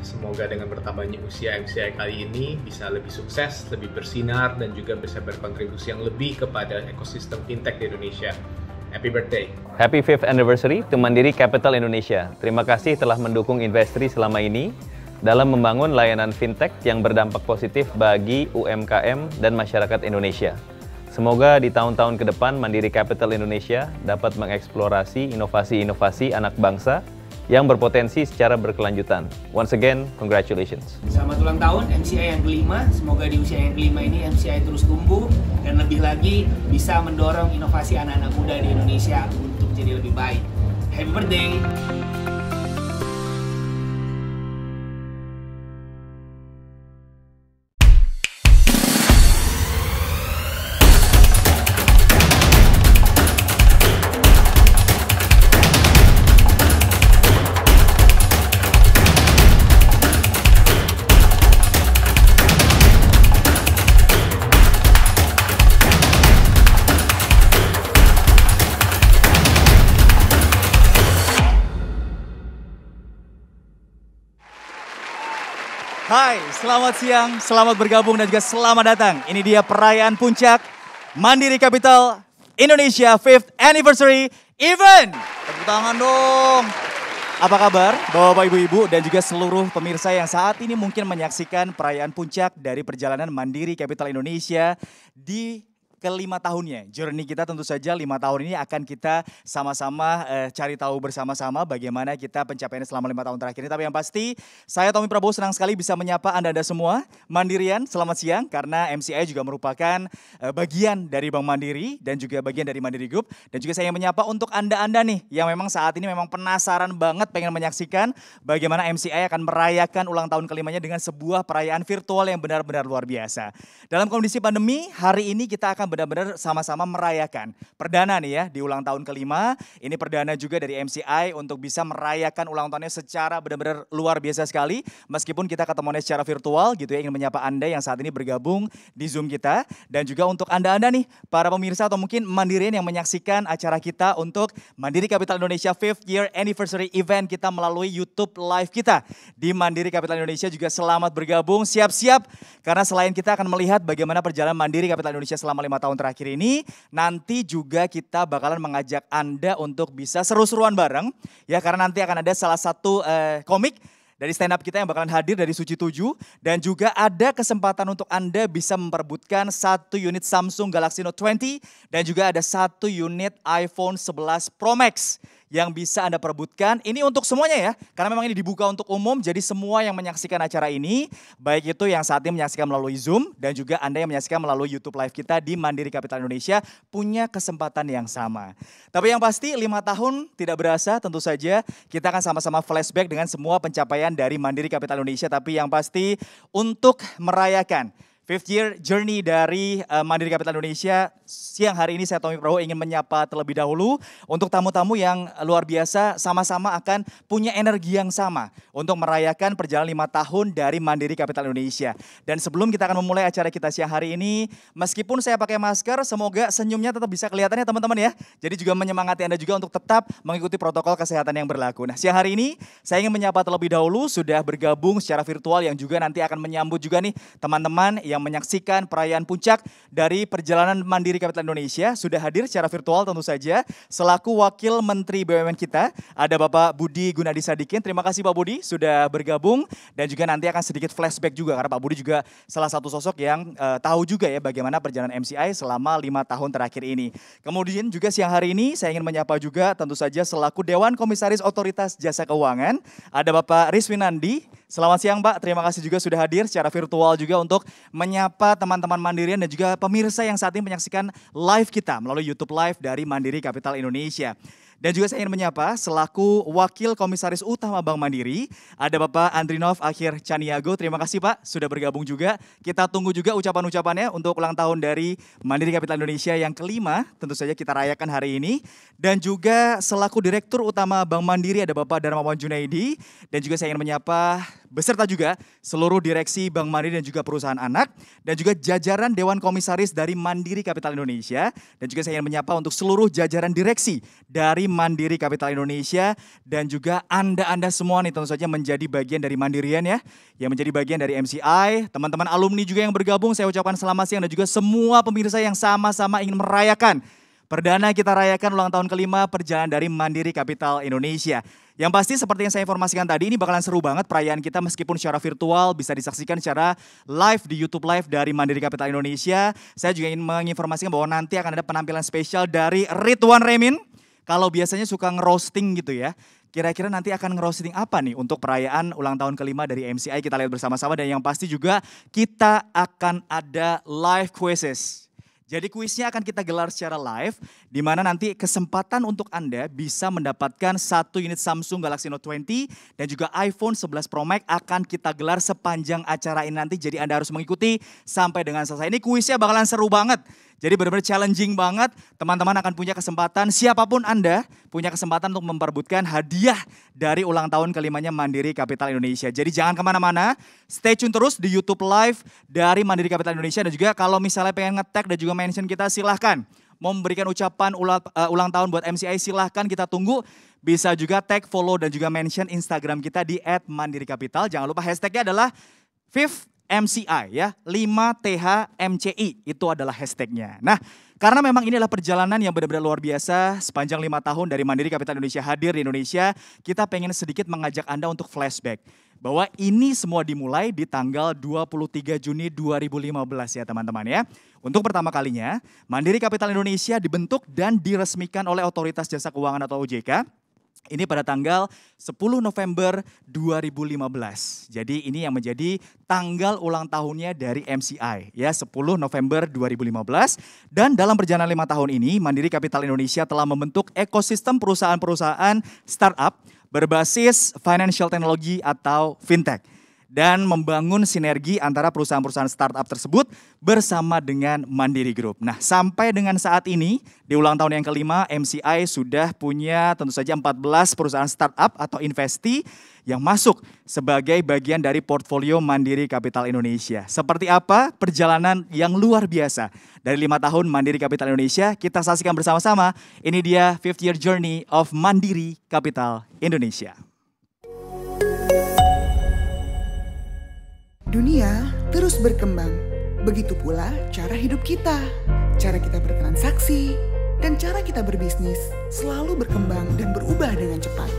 Semoga dengan bertambahnya usia MCI kali ini bisa lebih sukses, lebih bersinar, dan juga bisa berkontribusi yang lebih kepada ekosistem fintech di Indonesia. Happy birthday! Happy 5th anniversary to Mandiri Capital Indonesia. Terima kasih telah mendukung Investri selama ini dalam membangun layanan fintech yang berdampak positif bagi UMKM dan masyarakat Indonesia. Semoga di tahun-tahun ke depan Mandiri Capital Indonesia dapat mengeksplorasi inovasi-inovasi anak bangsa yang berpotensi secara berkelanjutan. Once again, congratulations. Selamat ulang tahun MCI yang kelima. Semoga di usia yang kelima ini MCI terus tumbuh dan lebih lagi bisa mendorong inovasi anak-anak muda di Indonesia untuk jadi lebih baik. Happy birthday! Hai, selamat siang, selamat bergabung dan juga selamat datang. Ini dia perayaan puncak Mandiri Capital Indonesia 5th Anniversary Event. Tepuk tangan dong. Apa kabar Bapak Ibu-Ibu dan juga seluruh pemirsa yang saat ini mungkin menyaksikan perayaan puncak dari perjalanan Mandiri Capital Indonesia di kelima tahunnya. Journey kita tentu saja 5 tahun ini akan kita sama-sama cari tahu bersama-sama bagaimana kita pencapaiannya selama 5 tahun terakhir ini. Tapi yang pasti saya Tommy Prabowo senang sekali bisa menyapa Anda semua. Mandirian, selamat siang karena MCI juga merupakan bagian dari Bank Mandiri dan juga bagian dari Mandiri Group. Dan juga saya ingin menyapa untuk Anda nih yang memang saat ini memang penasaran banget pengen menyaksikan bagaimana MCI akan merayakan ulang tahun kelimanya dengan sebuah perayaan virtual yang benar-benar luar biasa. Dalam kondisi pandemi, hari ini kita akan benar-benar sama-sama merayakan. Perdana nih ya di ulang tahun kelima, ini perdana juga dari MCI untuk bisa merayakan ulang tahunnya secara benar-benar luar biasa sekali. Meskipun kita ketemuannya secara virtual gitu ya, ingin menyapa Anda yang saat ini bergabung di Zoom kita. Dan juga untuk Anda nih, para pemirsa atau mungkin Mandirian yang menyaksikan acara kita untuk Mandiri Capital Indonesia 5th Year Anniversary Event kita melalui YouTube Live kita. Di Mandiri Capital Indonesia juga selamat bergabung, siap-siap. Karena selain kita akan melihat bagaimana perjalanan Mandiri Capital Indonesia selama 5 tahun terakhir ini, nanti juga kita bakalan mengajak Anda untuk bisa seru-seruan bareng ya, karena nanti akan ada salah satu komik dari stand up kita yang bakalan hadir dari Suci 7 dan juga ada kesempatan untuk Anda bisa memperebutkan 1 unit Samsung Galaxy Note 20 dan juga ada 1 unit iPhone 11 Pro Max yang bisa Anda perebutkan. Ini untuk semuanya ya, karena memang ini dibuka untuk umum, jadi semua yang menyaksikan acara ini, baik itu yang saat ini menyaksikan melalui Zoom, dan juga Anda yang menyaksikan melalui YouTube Live kita di Mandiri Capital Indonesia, punya kesempatan yang sama. Tapi yang pasti 5 tahun tidak berasa, tentu saja kita akan sama-sama flashback dengan semua pencapaian dari Mandiri Capital Indonesia, tapi yang pasti untuk merayakan 5th year journey dari Mandiri Capital Indonesia, siang hari ini saya Tommy Prabowo ingin menyapa terlebih dahulu untuk tamu-tamu yang luar biasa sama-sama akan punya energi yang sama untuk merayakan perjalanan 5 tahun dari Mandiri Capital Indonesia. Dan sebelum kita akan memulai acara kita siang hari ini, meskipun saya pakai masker, semoga senyumnya tetap bisa kelihatan ya teman-teman ya. Jadi juga menyemangati Anda juga untuk tetap mengikuti protokol kesehatan yang berlaku. Nah, siang hari ini saya ingin menyapa terlebih dahulu sudah bergabung secara virtual yang juga nanti akan menyambut juga nih teman-teman yang menyaksikan perayaan puncak dari perjalanan Mandiri Capital Indonesia. Sudah hadir secara virtual tentu saja selaku Wakil Menteri BUMN kita, ada Bapak Budi Gunadi Sadikin. Terima kasih Pak Budi sudah bergabung dan juga nanti akan sedikit flashback juga karena Pak Budi juga salah satu sosok yang tahu juga ya bagaimana perjalanan MCI selama 5 tahun terakhir ini. Kemudian juga siang hari ini saya ingin menyapa juga tentu saja selaku Dewan Komisaris Otoritas Jasa Keuangan, ada Bapak Rizwinandi. Selamat siang Pak, terima kasih juga sudah hadir secara virtual juga untuk menyapa teman-teman Mandirian dan juga pemirsa yang saat ini menyaksikan live kita melalui YouTube Live dari Mandiri Capital Indonesia. Dan juga saya ingin menyapa selaku Wakil Komisaris Utama Bank Mandiri, ada Bapak Andrinov Akhir Caniago. Terima kasih Pak sudah bergabung juga. Kita tunggu juga ucapan-ucapannya untuk ulang tahun dari Mandiri Capital Indonesia yang kelima. Tentu saja kita rayakan hari ini. Dan juga selaku Direktur Utama Bank Mandiri ada Bapak Darmawan Junaidi. Dan juga saya ingin menyapa beserta juga seluruh direksi Bank Mandiri dan juga perusahaan anak, dan juga jajaran Dewan Komisaris dari Mandiri Capital Indonesia, dan juga saya ingin menyapa untuk seluruh jajaran direksi dari Mandiri Capital Indonesia, dan juga Anda semua nih tentu saja menjadi bagian dari Mandirian ya, yang menjadi bagian dari MCI, teman-teman alumni juga yang bergabung, saya ucapkan selamat siang, dan juga semua pemirsa yang sama-sama ingin merayakan perdana kita rayakan ulang tahun kelima perjalanan dari Mandiri Capital Indonesia. Yang pasti seperti yang saya informasikan tadi, ini bakalan seru banget perayaan kita meskipun secara virtual bisa disaksikan secara live di YouTube Live dari Mandiri Capital Indonesia. Saya juga ingin menginformasikan bahwa nanti akan ada penampilan spesial dari Ridwan Remin. Kalau biasanya suka ngerosting gitu ya, kira-kira nanti akan ngerosting apa nih untuk perayaan ulang tahun kelima dari MCI, kita lihat bersama-sama. Dan yang pasti juga kita akan ada live quizzes. Jadi kuisnya akan kita gelar secara live, di mana nanti kesempatan untuk Anda bisa mendapatkan 1 unit Samsung Galaxy Note 20 dan juga iPhone 11 Pro Max akan kita gelar sepanjang acara ini nanti. Jadi Anda harus mengikuti sampai dengan selesai. Ini kuisnya bakalan seru banget. Jadi benar-benar challenging banget. Teman-teman akan punya kesempatan, siapapun Anda punya kesempatan untuk memperebutkan hadiah dari ulang tahun kelimanya Mandiri Capital Indonesia. Jadi jangan kemana-mana, stay tune terus di YouTube Live dari Mandiri Capital Indonesia. Dan juga kalau misalnya pengen nge-tag dan juga mention kita, silahkan. Mau memberikan ucapan ulang tahun buat MCI, silahkan, kita tunggu. Bisa juga tag, follow dan juga mention Instagram kita di @mandiricapital. Jangan lupa hashtagnya adalah 5th MCI ya, 5THMCI itu adalah hashtagnya. Nah, karena memang ini adalah perjalanan yang benar-benar luar biasa sepanjang 5 tahun dari Mandiri Capital Indonesia hadir di Indonesia, kita pengen sedikit mengajak Anda untuk flashback. Bahwa ini semua dimulai di tanggal 23 Juni 2015 ya teman-teman ya. Untuk pertama kalinya, Mandiri Capital Indonesia dibentuk dan diresmikan oleh Otoritas Jasa Keuangan atau OJK. Ini pada tanggal 10 November 2015. Jadi ini yang menjadi tanggal ulang tahunnya dari MCI ya, 10 November 2015. Dan dalam perjalanan 5 tahun ini, Mandiri Capital Indonesia telah membentuk ekosistem perusahaan-perusahaan startup berbasis financial technology atau fintech. Dan membangun sinergi antara perusahaan-perusahaan startup tersebut bersama dengan Mandiri Group. Nah, sampai dengan saat ini, di ulang tahun yang kelima, MCI sudah punya tentu saja 14 perusahaan startup atau investee yang masuk sebagai bagian dari portfolio Mandiri Capital Indonesia. Seperti apa perjalanan yang luar biasa dari 5 tahun Mandiri Capital Indonesia, kita saksikan bersama-sama. Ini dia 5th year journey of Mandiri Capital Indonesia. Dunia terus berkembang, begitu pula cara hidup kita, cara kita bertransaksi, dan cara kita berbisnis selalu berkembang dan berubah dengan cepat.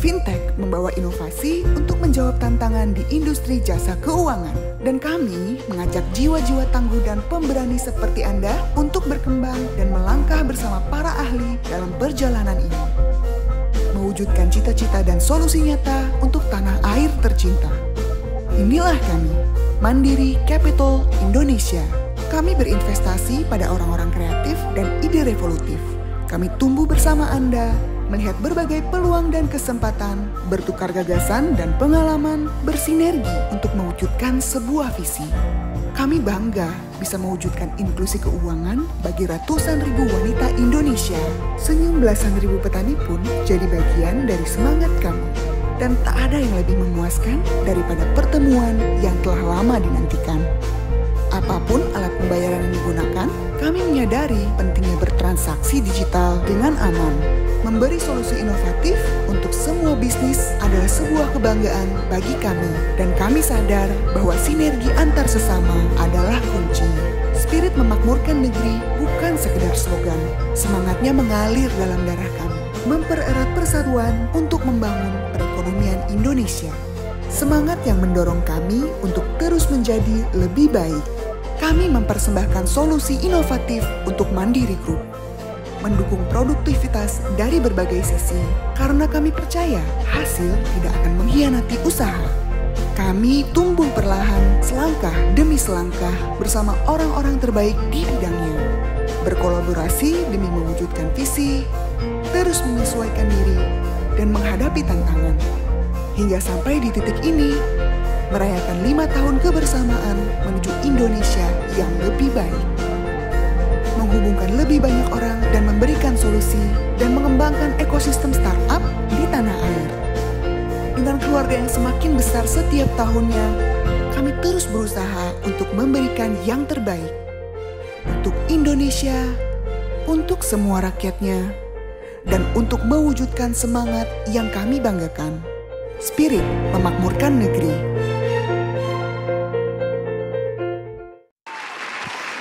Fintech membawa inovasi untuk menjawab tantangan di industri jasa keuangan, dan kami mengajak jiwa-jiwa tangguh dan pemberani seperti Anda untuk berkembang dan melangkah bersama para ahli dalam perjalanan ini. Mewujudkan cita-cita dan solusi nyata untuk tanah air tercinta. Inilah kami, Mandiri Capital Indonesia. Kami berinvestasi pada orang-orang kreatif dan ide revolutif. Kami tumbuh bersama Anda, melihat berbagai peluang dan kesempatan, bertukar gagasan dan pengalaman, bersinergi untuk mewujudkan sebuah visi. Kami bangga bisa mewujudkan inklusi keuangan bagi ratusan ribu wanita Indonesia. Senyum belasan ribu petani pun jadi bagian dari semangat kami. Dan tak ada yang lebih memuaskan daripada pertemuan yang telah lama dinantikan. Apapun alat pembayaran yang digunakan, kami menyadari pentingnya bertransaksi digital dengan aman. Memberi solusi inovatif untuk semua bisnis adalah sebuah kebanggaan bagi kami. Dan kami sadar bahwa sinergi antar sesama adalah kunci. Spirit memakmurkan negeri bukan sekedar slogan. Semangatnya mengalir dalam darah kami. Mempererat persatuan untuk membangun perekonomian Indonesia. Semangat yang mendorong kami untuk terus menjadi lebih baik. Kami mempersembahkan solusi inovatif untuk Mandiri Group. Mendukung produktivitas dari berbagai sisi, karena kami percaya hasil tidak akan mengkhianati usaha. Kami tumbuh perlahan, selangkah demi selangkah bersama orang-orang terbaik di bidangnya. Berkolaborasi demi mewujudkan visi, terus menyesuaikan diri, dan menghadapi tantangan. Hingga sampai di titik ini, merayakan 5 tahun kebersamaan menuju Indonesia yang lebih baik. Menghubungkan lebih banyak orang dan memberikan solusi dan mengembangkan ekosistem startup di tanah air. Dengan keluarga yang semakin besar setiap tahunnya, kami terus berusaha untuk memberikan yang terbaik untuk Indonesia, untuk semua rakyatnya, dan untuk mewujudkan semangat yang kami banggakan. Spirit memakmurkan negeri.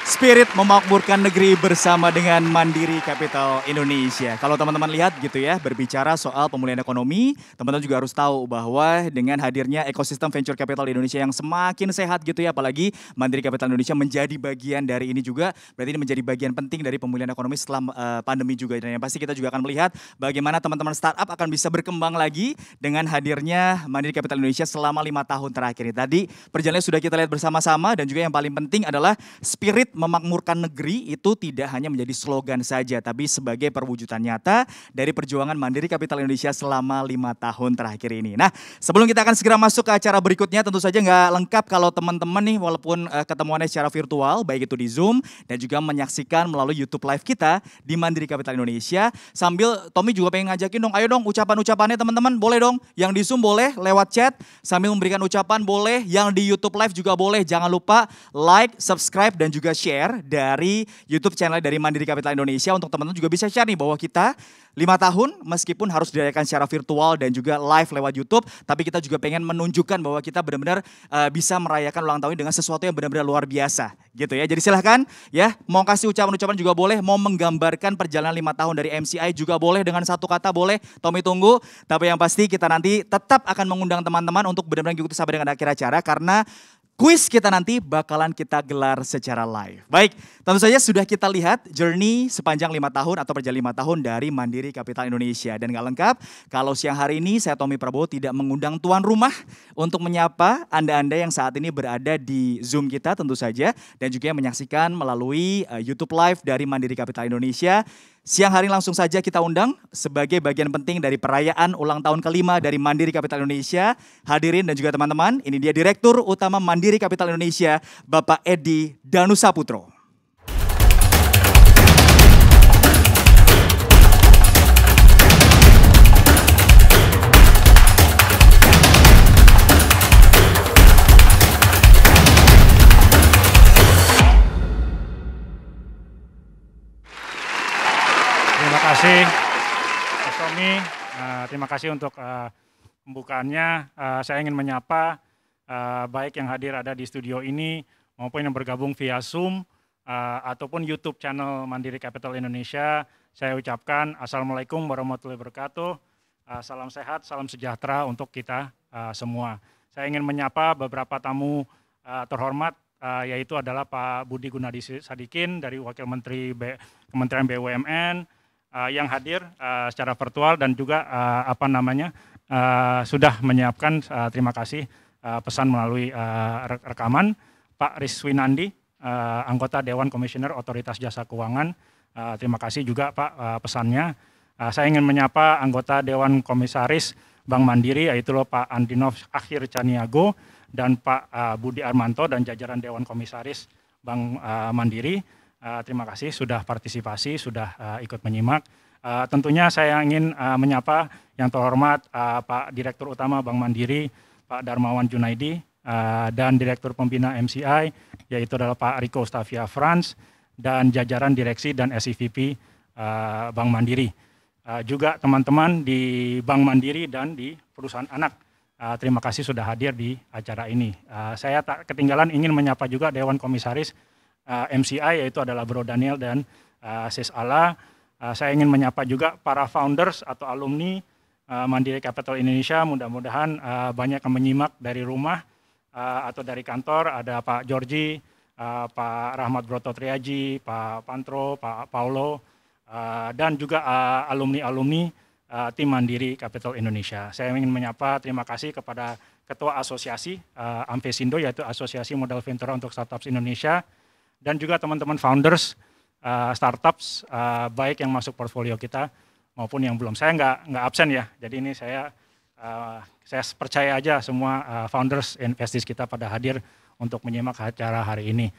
Spirit memakmurkan negeri bersama dengan Mandiri Capital Indonesia. Kalau teman-teman lihat gitu ya, berbicara soal pemulihan ekonomi, teman-teman juga harus tahu bahwa dengan hadirnya ekosistem venture capital di Indonesia yang semakin sehat gitu ya, apalagi Mandiri Capital Indonesia menjadi bagian dari ini juga, berarti ini menjadi bagian penting dari pemulihan ekonomi setelah pandemi juga. Dan yang pasti kita juga akan melihat bagaimana teman-teman startup akan bisa berkembang lagi dengan hadirnya Mandiri Capital Indonesia selama 5 tahun terakhir ini. Tadi perjalanannya sudah kita lihat bersama-sama, dan juga yang paling penting adalah spirit memakmurkan negeri itu tidak hanya menjadi slogan saja, tapi sebagai perwujudan nyata dari perjuangan Mandiri Capital Indonesia selama 5 tahun terakhir ini. Nah, sebelum kita akan segera masuk ke acara berikutnya, tentu saja nggak lengkap kalau teman-teman nih walaupun ketemuannya secara virtual, baik itu di Zoom dan juga menyaksikan melalui YouTube Live kita di Mandiri Capital Indonesia. Sambil Tommy juga pengen ngajakin dong, ayo dong ucapan-ucapannya teman-teman, boleh dong. Yang di Zoom boleh lewat chat sambil memberikan ucapan boleh, yang di YouTube Live juga boleh. Jangan lupa like, subscribe dan juga share dari YouTube channel dari Mandiri Capital Indonesia untuk teman-teman juga bisa share nih bahwa kita 5 tahun meskipun harus dirayakan secara virtual dan juga live lewat YouTube, tapi kita juga pengen menunjukkan bahwa kita benar-benar bisa merayakan ulang tahun dengan sesuatu yang benar-benar luar biasa gitu ya. Jadi silahkan ya, mau kasih ucapan-ucapan juga boleh, mau menggambarkan perjalanan 5 tahun dari MCI juga boleh, dengan satu kata boleh, Tommy tunggu. Tapi yang pasti kita nanti tetap akan mengundang teman-teman untuk benar-benar ikuti sampai dengan akhir acara, karena kuis kita nanti bakalan kita gelar secara live. Baik, tentu saja sudah kita lihat journey sepanjang 5 tahun atau perjalanan 5 tahun dari Mandiri Capital Indonesia. Dan gak lengkap kalau siang hari ini saya Tommy Prabowo tidak mengundang tuan rumah untuk menyapa Anda-Anda yang saat ini berada di Zoom kita tentu saja, dan juga yang menyaksikan melalui YouTube Live dari Mandiri Capital Indonesia. Siang hari langsung saja kita undang sebagai bagian penting dari perayaan ulang tahun kelima dari Mandiri Capital Indonesia. Hadirin dan juga teman-teman, ini dia Direktur Utama Mandiri Capital Indonesia, Bapak Edi Danusaputro. Terima kasih Mas Tommy, terima kasih untuk pembukaannya. Saya ingin menyapa baik yang hadir ada di studio ini maupun yang bergabung via Zoom ataupun YouTube channel Mandiri Capital Indonesia. Saya ucapkan Assalamualaikum warahmatullahi wabarakatuh, salam sehat, salam sejahtera untuk kita semua. Saya ingin menyapa beberapa tamu terhormat, yaitu adalah Pak Budi Gunadi Sadikin dari Wakil Menteri Kementerian BUMN, yang hadir secara virtual dan juga sudah menyiapkan terima kasih pesan melalui rekaman. Pak Riswinandi, anggota Dewan Komisioner Otoritas Jasa Keuangan, terima kasih juga Pak pesannya. Saya ingin menyapa anggota Dewan Komisaris Bank Mandiri, yaitu Pak Andinov Akhir Caniago dan Pak Budi Armanto dan jajaran Dewan Komisaris Bank Mandiri. Terima kasih sudah partisipasi, sudah ikut menyimak. Tentunya saya ingin menyapa yang terhormat Pak Direktur Utama Bank Mandiri, Pak Darmawan Junaidi, dan Direktur Pembina MCI, yaitu adalah Pak Rico Stavia Frans, dan jajaran Direksi dan SEVP Bank Mandiri. Juga teman-teman di Bank Mandiri dan di perusahaan anak. Terima kasih sudah hadir di acara ini. Saya tak ketinggalan ingin menyapa juga Dewan Komisaris MCI, yaitu adalah Bro Daniel dan Sis Ala. Saya ingin menyapa juga para founders atau alumni Mandiri Capital Indonesia. Mudah-mudahan banyak yang menyimak dari rumah atau dari kantor. Ada Pak Georgie, Pak Rahmat Broto Triaji, Pak Pantro, Pak Paulo, dan juga alumni-alumni tim Mandiri Capital Indonesia. Saya ingin menyapa terima kasih kepada Ketua Asosiasi Ampesindo, yaitu Asosiasi Modal Ventura untuk Startups Indonesia, dan juga teman-teman founders startups baik yang masuk portfolio kita maupun yang belum. Saya nggak absen ya, jadi ini saya percaya aja semua founders investees kita pada hadir untuk menyimak acara hari ini.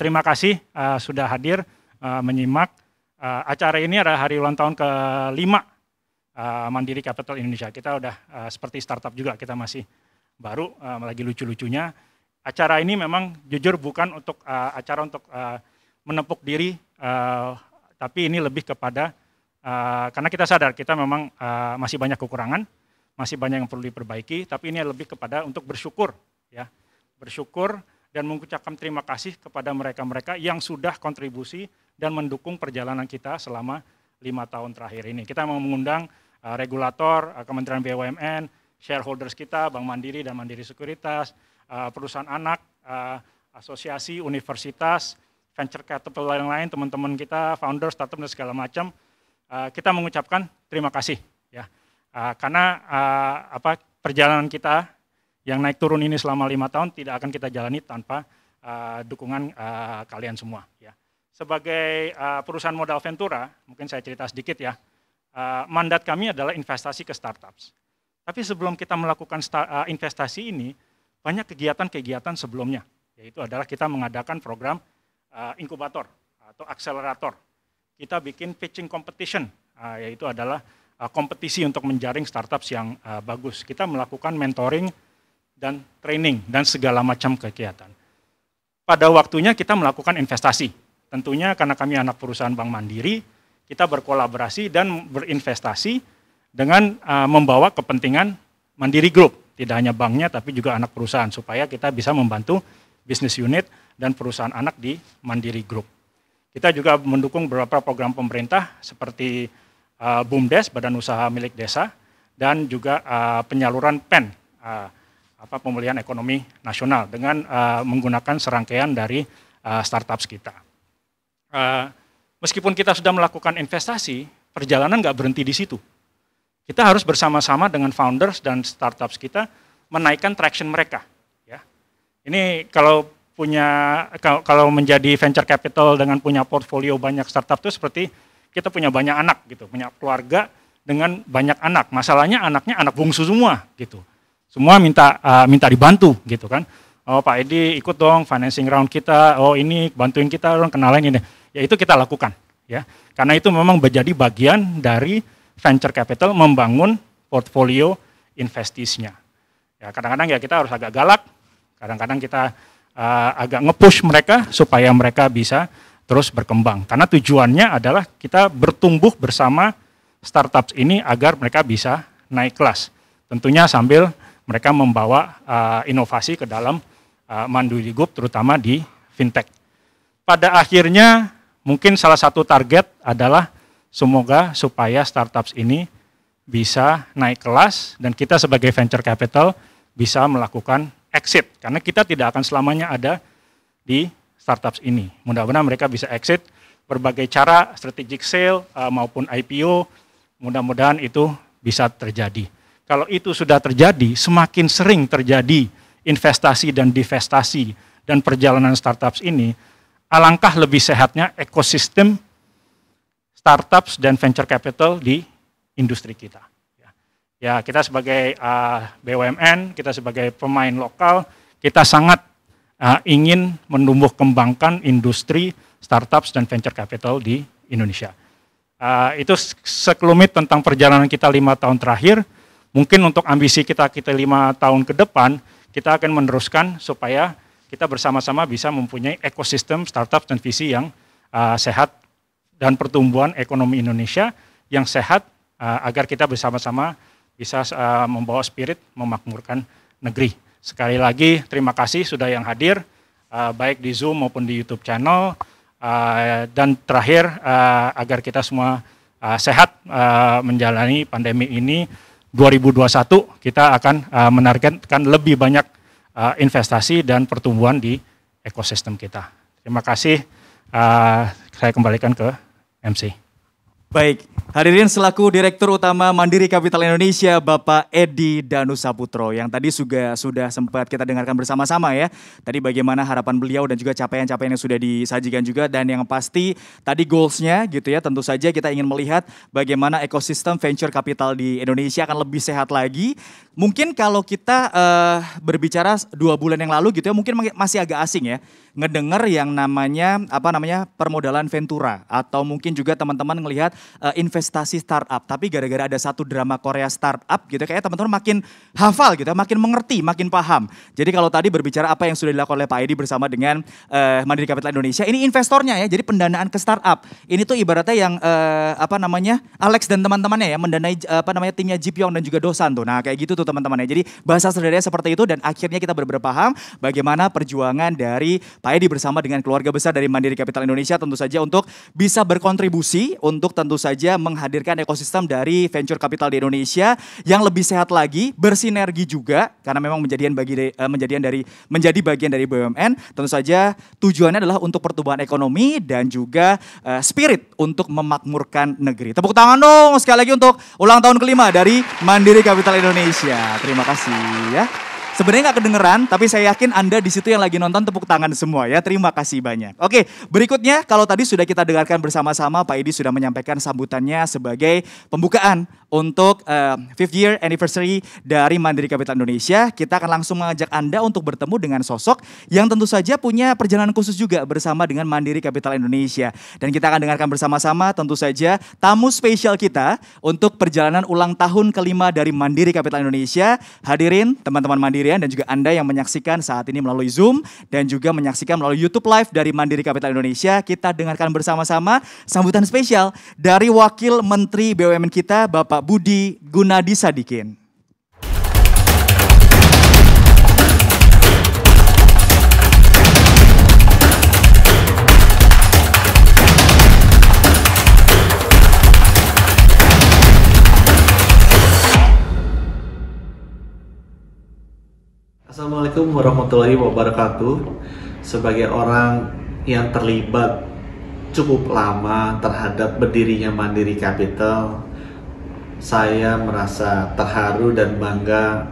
Terima kasih sudah hadir menyimak. Acara ini adalah hari ulang tahun ke-5 Mandiri Capital Indonesia. Kita udah seperti startup juga, kita masih baru, lagi lucu-lucunya. Acara ini memang jujur bukan untuk acara untuk menepuk diri, tapi ini lebih kepada karena kita sadar kita memang masih banyak kekurangan, masih banyak yang perlu diperbaiki, tapi ini lebih kepada untuk bersyukur, ya, bersyukur dan mengucapkan terima kasih kepada mereka-mereka yang sudah kontribusi dan mendukung perjalanan kita selama 5 tahun terakhir ini. Kita mau mengundang regulator, Kementerian BUMN, shareholders kita, Bank Mandiri dan Mandiri Sekuritas, perusahaan anak, asosiasi, universitas, venture capital yang lain, teman-teman kita, founder, startup dan segala macam, kita mengucapkan terima kasih, ya, karena perjalanan kita yang naik turun ini selama 5 tahun tidak akan kita jalani tanpa dukungan kalian semua, ya. Sebagai perusahaan modal Ventura, mungkin saya cerita sedikit ya, mandat kami adalah investasi ke startups. Tapi sebelum kita melakukan investasi ini, banyak kegiatan-kegiatan sebelumnya, yaitu adalah kita mengadakan program inkubator atau akselerator. Kita bikin pitching competition, yaitu adalah kompetisi untuk menjaring startups yang bagus. Kita melakukan mentoring dan training dan segala macam kegiatan. Pada waktunya kita melakukan investasi. Tentunya karena kami anak perusahaan Bank Mandiri, kita berkolaborasi dan berinvestasi dengan membawa kepentingan Mandiri Group. Tidak hanya banknya tapi juga anak perusahaan supaya kita bisa membantu bisnis unit dan perusahaan anak di Mandiri Group. Kita juga mendukung beberapa program pemerintah seperti BUMDes, Badan Usaha Milik Desa, dan juga penyaluran PEN, pemulihan ekonomi nasional dengan menggunakan serangkaian dari startups kita. Meskipun kita sudah melakukan investasi, perjalanan nggak berhenti di situ. Kita harus bersama-sama dengan founders dan startups kita menaikkan traction mereka. Ya. Ini kalau menjadi venture capital dengan punya portfolio banyak startup itu seperti kita punya banyak anak gitu, punya keluarga dengan banyak anak. Masalahnya anaknya anak bungsu semua gitu. Semua minta dibantu gitu kan. Oh Pak Edi ikut dong financing round kita. Oh ini bantuin kita dong, kenalin ini. Ya itu kita lakukan ya. Karena itu memang menjadi bagian dari venture capital membangun portfolio investisnya. Ya kadang-kadang ya kita harus agak galak. Kadang-kadang kita agak nge-push mereka supaya mereka bisa terus berkembang. Karena tujuannya adalah kita bertumbuh bersama startups ini agar mereka bisa naik kelas. Tentunya sambil mereka membawa inovasi ke dalam Mandiri Group terutama di fintech. Pada akhirnya mungkin salah satu target adalah semoga supaya startups ini bisa naik kelas dan kita sebagai venture capital bisa melakukan exit, karena kita tidak akan selamanya ada di startups ini. Mudah-mudahan mereka bisa exit berbagai cara, strategic sale maupun IPO, mudah-mudahan itu bisa terjadi. Kalau itu sudah terjadi, semakin sering terjadi investasi dan divestasi dan perjalanan startups ini, alangkah lebih sehatnya ekosistem startups dan venture capital di industri kita. Ya, kita sebagai BUMN, kita sebagai pemain lokal, kita sangat ingin menumbuh kembangkan industri startups dan venture capital di Indonesia. Itu sekelumit tentang perjalanan kita 5 tahun terakhir. Mungkin untuk ambisi kita 5 tahun ke depan, kita akan meneruskan supaya kita bersama-sama bisa mempunyai ekosistem startup dan visi yang sehat dan pertumbuhan ekonomi Indonesia yang sehat agar kita bersama-sama bisa membawa spirit memakmurkan negeri. Sekali lagi terima kasih sudah yang hadir, baik di Zoom maupun di YouTube channel. Dan terakhir agar kita semua sehat menjalani pandemi ini, 2021 kita akan menargetkan lebih banyak investasi dan pertumbuhan di ekosistem kita. Terima kasih, saya kembalikan ke MC. Baik, hadirin selaku Direktur Utama Mandiri Capital Indonesia, Bapak Edi Danusaputro, yang tadi sudah sempat kita dengarkan bersama-sama ya. Tadi bagaimana harapan beliau dan juga capaian-capaian yang sudah disajikan juga, dan yang pasti tadi goals-nya gitu ya, tentu saja kita ingin melihat bagaimana ekosistem venture capital di Indonesia akan lebih sehat lagi. Mungkin kalau kita berbicara 2 bulan yang lalu gitu ya, mungkin masih agak asing ya. ngedenger yang namanya permodalan Ventura, atau mungkin juga teman-teman ngelihat investasi startup. Tapi gara-gara ada satu drama Korea startup gitu, kayak teman-teman makin hafal gitu, makin mengerti, makin paham. Jadi kalau tadi berbicara apa yang sudah dilakukan oleh Pak Edi bersama dengan Mandiri Capital Indonesia, ini investornya ya. Jadi pendanaan ke startup. Ini tuh ibaratnya yang Alex dan teman-temannya ya mendanai timnya Jipyong dan juga Dosan tuh. Nah, kayak gitu tuh teman-teman ya. Jadi bahasa sederhananya seperti itu, dan akhirnya kita benar-benar paham bagaimana perjuangan dari Pak Edi bersama dengan keluarga besar dari Mandiri Capital Indonesia, tentu saja untuk bisa berkontribusi untuk tentu saja menghadirkan ekosistem dari venture capital di Indonesia yang lebih sehat lagi, bersinergi juga karena memang menjadi bagian dari BUMN. Tentu saja tujuannya adalah untuk pertumbuhan ekonomi dan juga spirit untuk memakmurkan negeri. Tepuk tangan dong sekali lagi untuk ulang tahun kelima dari Mandiri Capital Indonesia. Terima kasih ya. Sebenarnya nggak kedengeran, tapi saya yakin Anda di situ yang lagi nonton tepuk tangan semua ya. Terima kasih banyak. Oke, berikutnya kalau tadi sudah kita dengarkan bersama-sama, Pak Edi sudah menyampaikan sambutannya sebagai pembukaan untuk 5th year anniversary dari Mandiri Capital Indonesia. Kita akan langsung mengajak Anda untuk bertemu dengan sosok yang tentu saja punya perjalanan khusus juga bersama dengan Mandiri Capital Indonesia. Dan kita akan dengarkan bersama-sama tentu saja tamu spesial kita untuk perjalanan ulang tahun kelima dari Mandiri Capital Indonesia. Hadirin teman-teman Mandirian dan juga Anda yang menyaksikan saat ini melalui Zoom dan juga menyaksikan melalui YouTube Live dari Mandiri Capital Indonesia. Kita dengarkan bersama-sama sambutan spesial dari Wakil Menteri BUMN kita, Bapak Budi Gunadi Sadikin. Assalamualaikum warahmatullahi wabarakatuh. Sebagai orang yang terlibat cukup lama terhadap berdirinya Mandiri Capital, saya merasa terharu dan bangga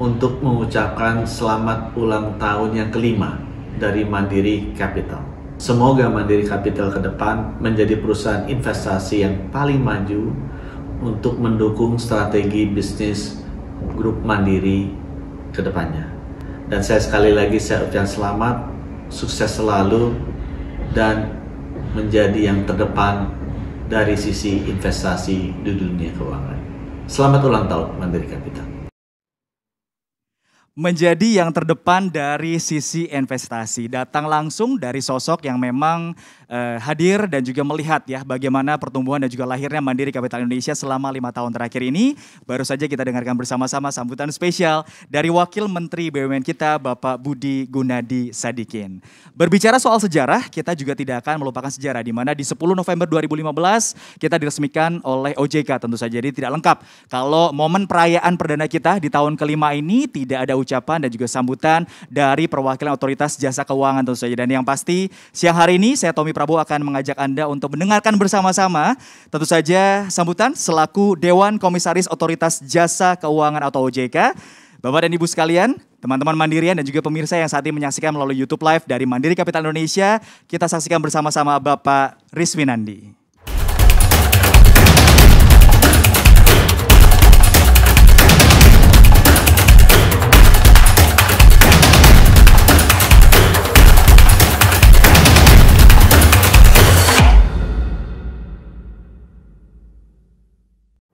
untuk mengucapkan selamat ulang tahun yang kelima dari Mandiri Capital. Semoga Mandiri Capital ke depan menjadi perusahaan investasi yang paling maju untuk mendukung strategi bisnis grup Mandiri ke depannya. Dan saya sekali lagi saya ucapkan selamat, sukses selalu, dan menjadi yang terdepan dari sisi investasi di dunia keuangan. Selamat ulang tahun Mandiri Capital. Menjadi yang terdepan dari sisi investasi, datang langsung dari sosok yang memang hadir dan juga melihat ya bagaimana pertumbuhan dan juga lahirnya Mandiri Capital Indonesia selama 5 tahun terakhir ini. Baru saja kita dengarkan bersama-sama sambutan spesial dari Wakil Menteri BUMN kita, Bapak Budi Gunadi Sadikin. Berbicara soal sejarah, kita juga tidak akan melupakan sejarah, di mana di 10 November 2015 kita diresmikan oleh OJK tentu saja. Jadi tidak lengkap kalau momen perayaan perdana kita di tahun kelima ini tidak ada ucapan dan juga sambutan dari perwakilan otoritas jasa keuangan tentu saja. Dan yang pasti siang hari ini saya Tommy Prabowo akan mengajak Anda untuk mendengarkan bersama-sama tentu saja sambutan selaku Dewan Komisaris Otoritas Jasa Keuangan atau OJK. Bapak dan Ibu sekalian, teman-teman Mandirian dan juga pemirsa yang saat ini menyaksikan melalui YouTube Live dari Mandiri Capital Indonesia, kita saksikan bersama-sama Bapak Riswinandi.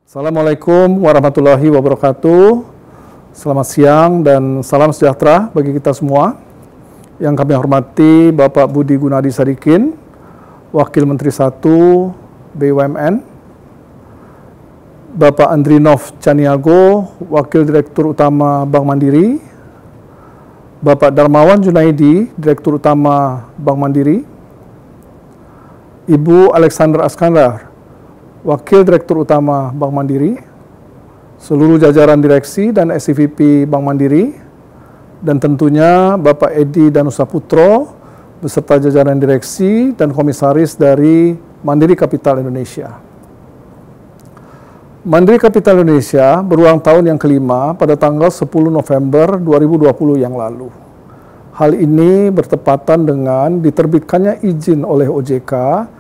Assalamualaikum warahmatullahi wabarakatuh. Selamat siang dan salam sejahtera bagi kita semua. Yang kami hormati Bapak Budi Gunadi Sadikin, Wakil Menteri 1 BUMN, Bapak Andrinov Caniago, Wakil Direktur Utama Bank Mandiri, Bapak Darmawan Junaidi, Direktur Utama Bank Mandiri, Ibu Alexander Askandar, Wakil Direktur Utama Bank Mandiri, seluruh jajaran direksi dan SVP Bank Mandiri, dan tentunya Bapak Edi Danusaputro beserta jajaran direksi dan komisaris dari Mandiri Capital Indonesia. Mandiri Capital Indonesia berulang tahun yang kelima pada tanggal 10 November 2020 yang lalu. Hal ini bertepatan dengan diterbitkannya izin oleh OJK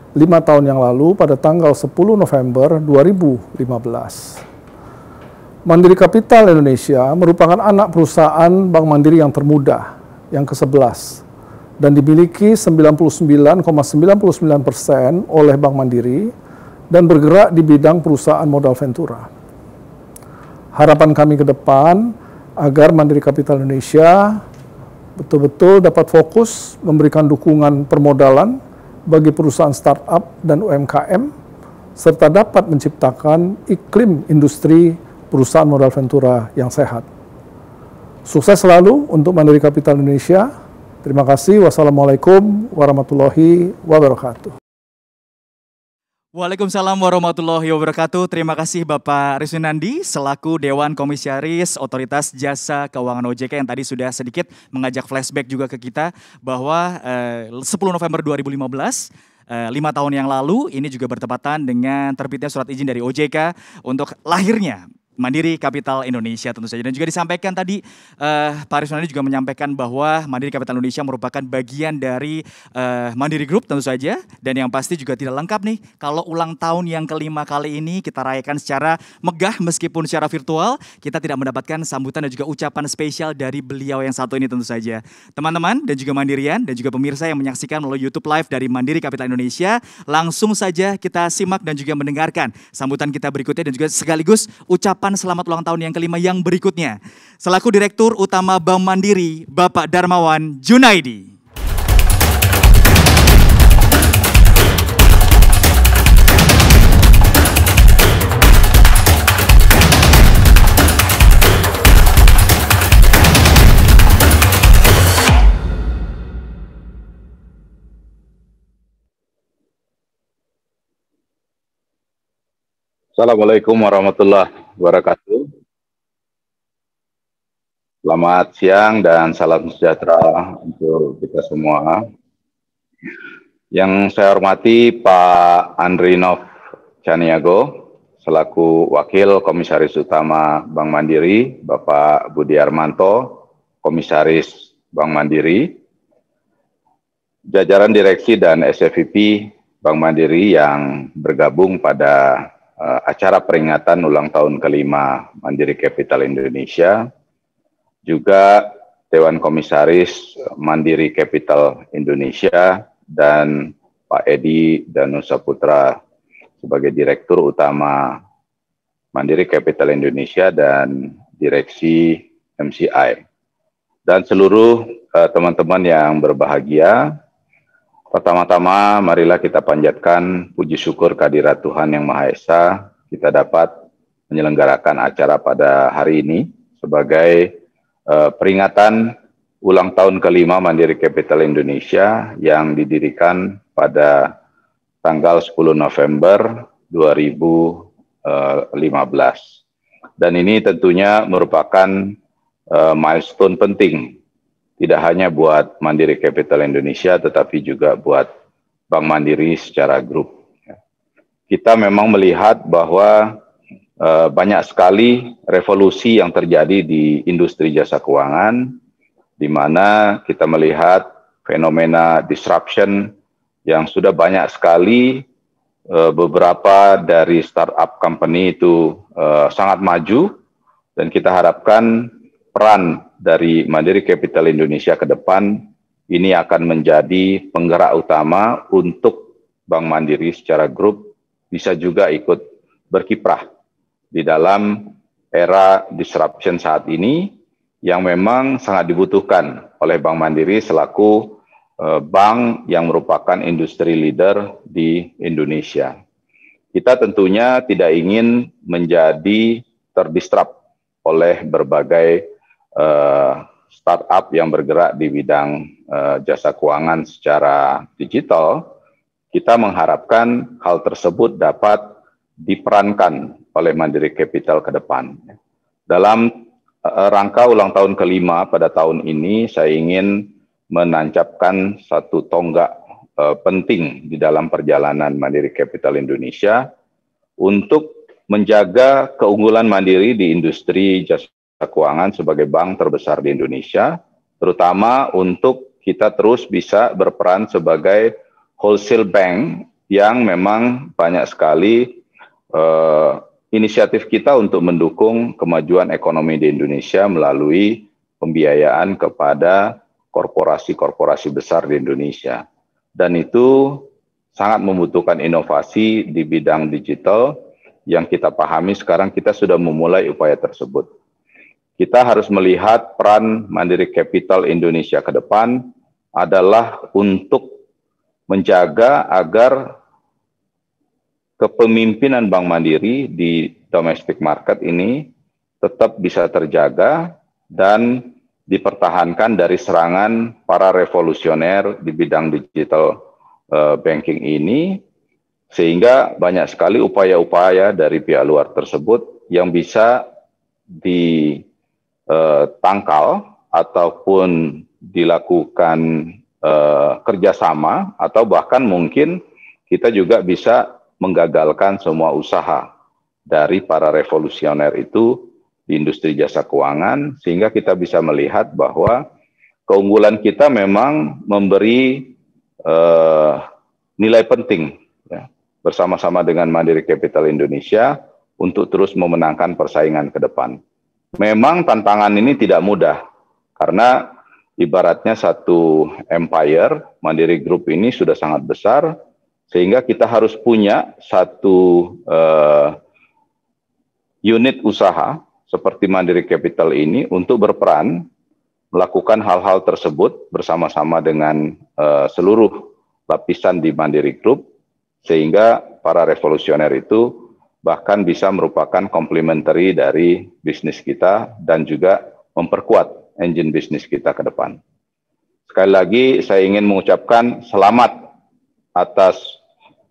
5 tahun yang lalu pada tanggal 10 November 2015. Mandiri Capital Indonesia merupakan anak perusahaan Bank Mandiri yang termuda, yang ke-11, dan dimiliki 99,99% oleh Bank Mandiri dan bergerak di bidang perusahaan modal ventura. Harapan kami ke depan agar Mandiri Capital Indonesia betul-betul dapat fokus memberikan dukungan permodalan bagi perusahaan startup dan UMKM, serta dapat menciptakan iklim industri perusahaan modal ventura yang sehat. Sukses selalu untuk Mandiri Capital Indonesia. Terima kasih. Wassalamualaikum warahmatullahi wabarakatuh. Waalaikumsalam warahmatullahi wabarakatuh. Terima kasih Bapak Riswinandi selaku Dewan Komisaris Otoritas Jasa Keuangan OJK yang tadi sudah sedikit mengajak flashback juga ke kita bahwa 10 November 2015, 5 tahun yang lalu ini juga bertepatan dengan terbitnya surat izin dari OJK untuk lahirnya Mandiri Capital Indonesia tentu saja. Dan juga disampaikan tadi Pak Riswinandi juga menyampaikan bahwa Mandiri Capital Indonesia merupakan bagian dari Mandiri Group tentu saja. Dan yang pasti juga tidak lengkap nih kalau ulang tahun yang kelima kali ini kita rayakan secara megah meskipun secara virtual. Kita tidak mendapatkan sambutan dan juga ucapan spesial dari beliau yang satu ini tentu saja. Teman-teman dan juga Mandirian dan juga pemirsa yang menyaksikan melalui YouTube Live dari Mandiri Capital Indonesia, langsung saja kita simak dan juga mendengarkan sambutan kita berikutnya dan juga sekaligus ucapan selamat ulang tahun yang kelima yang berikutnya. Selaku Direktur Utama Bank Mandiri, Bapak Darmawan Junaidi. Assalamualaikum warahmatullahi wabarakatuh. Selamat siang dan salam sejahtera untuk kita semua. Yang saya hormati Pak Andrinov Caniago, selaku Wakil Komisaris Utama Bank Mandiri, Bapak Budi Armanto, Komisaris Bank Mandiri, jajaran direksi dan SFVP Bank Mandiri yang bergabung pada acara peringatan ulang tahun kelima Mandiri Capital Indonesia, juga Dewan Komisaris Mandiri Capital Indonesia, dan Pak Edi Danusaputra sebagai Direktur Utama Mandiri Capital Indonesia dan Direksi MCI, dan seluruh teman-teman yang berbahagia. Pertama-tama, marilah kita panjatkan puji syukur kehadirat Tuhan Yang Maha Esa, kita dapat menyelenggarakan acara pada hari ini sebagai peringatan ulang tahun kelima Mandiri Capital Indonesia yang didirikan pada tanggal 10 November 2015. Dan ini tentunya merupakan milestone penting, tidak hanya buat Mandiri Capital Indonesia, tetapi juga buat Bank Mandiri secara grup. Kita memang melihat bahwa banyak sekali revolusi yang terjadi di industri jasa keuangan, di mana kita melihat fenomena disruption yang sudah banyak sekali. Beberapa dari startup company itu sangat maju, dan kita harapkan peran dari Mandiri Capital Indonesia ke depan ini akan menjadi penggerak utama untuk Bank Mandiri secara grup bisa juga ikut berkiprah di dalam era disruption saat ini yang memang sangat dibutuhkan oleh Bank Mandiri selaku bank yang merupakan industri leader di Indonesia. Kita tentunya tidak ingin menjadi terdisrupt oleh berbagai startup yang bergerak di bidang jasa keuangan secara digital. Kita mengharapkan hal tersebut dapat diperankan oleh Mandiri Capital ke depan. Dalam rangka ulang tahun kelima pada tahun ini, saya ingin menancapkan satu tonggak penting di dalam perjalanan Mandiri Capital Indonesia untuk menjaga keunggulan Mandiri di industri jasa keuangan sebagai bank terbesar di Indonesia, terutama untuk kita terus bisa berperan sebagai wholesale bank yang memang banyak sekali inisiatif kita untuk mendukung kemajuan ekonomi di Indonesia melalui pembiayaan kepada korporasi-korporasi besar di Indonesia. Dan itu sangat membutuhkan inovasi di bidang digital yang kita pahami sekarang kita sudah memulai upaya tersebut. Kita harus melihat peran Mandiri Capital Indonesia ke depan adalah untuk menjaga agar kepemimpinan Bank Mandiri di domestic market ini tetap bisa terjaga dan dipertahankan dari serangan para revolusioner di bidang digital banking ini, sehingga banyak sekali upaya-upaya dari pihak luar tersebut yang bisa ditangkal ataupun dilakukan kerjasama, atau bahkan mungkin kita juga bisa menggagalkan semua usaha dari para revolusioner itu di industri jasa keuangan, sehingga kita bisa melihat bahwa keunggulan kita memang memberi nilai penting ya, bersama-sama dengan Mandiri Capital Indonesia untuk terus memenangkan persaingan ke depan. Memang tantangan ini tidak mudah, karena ibaratnya satu empire, Mandiri Group ini sudah sangat besar, sehingga kita harus punya satu unit usaha seperti Mandiri Capital ini untuk berperan melakukan hal-hal tersebut bersama-sama dengan seluruh lapisan di Mandiri Group, sehingga para revolusioner itu bahkan bisa merupakan komplementari dari bisnis kita dan juga memperkuat engine bisnis kita ke depan. Sekali lagi saya ingin mengucapkan selamat atas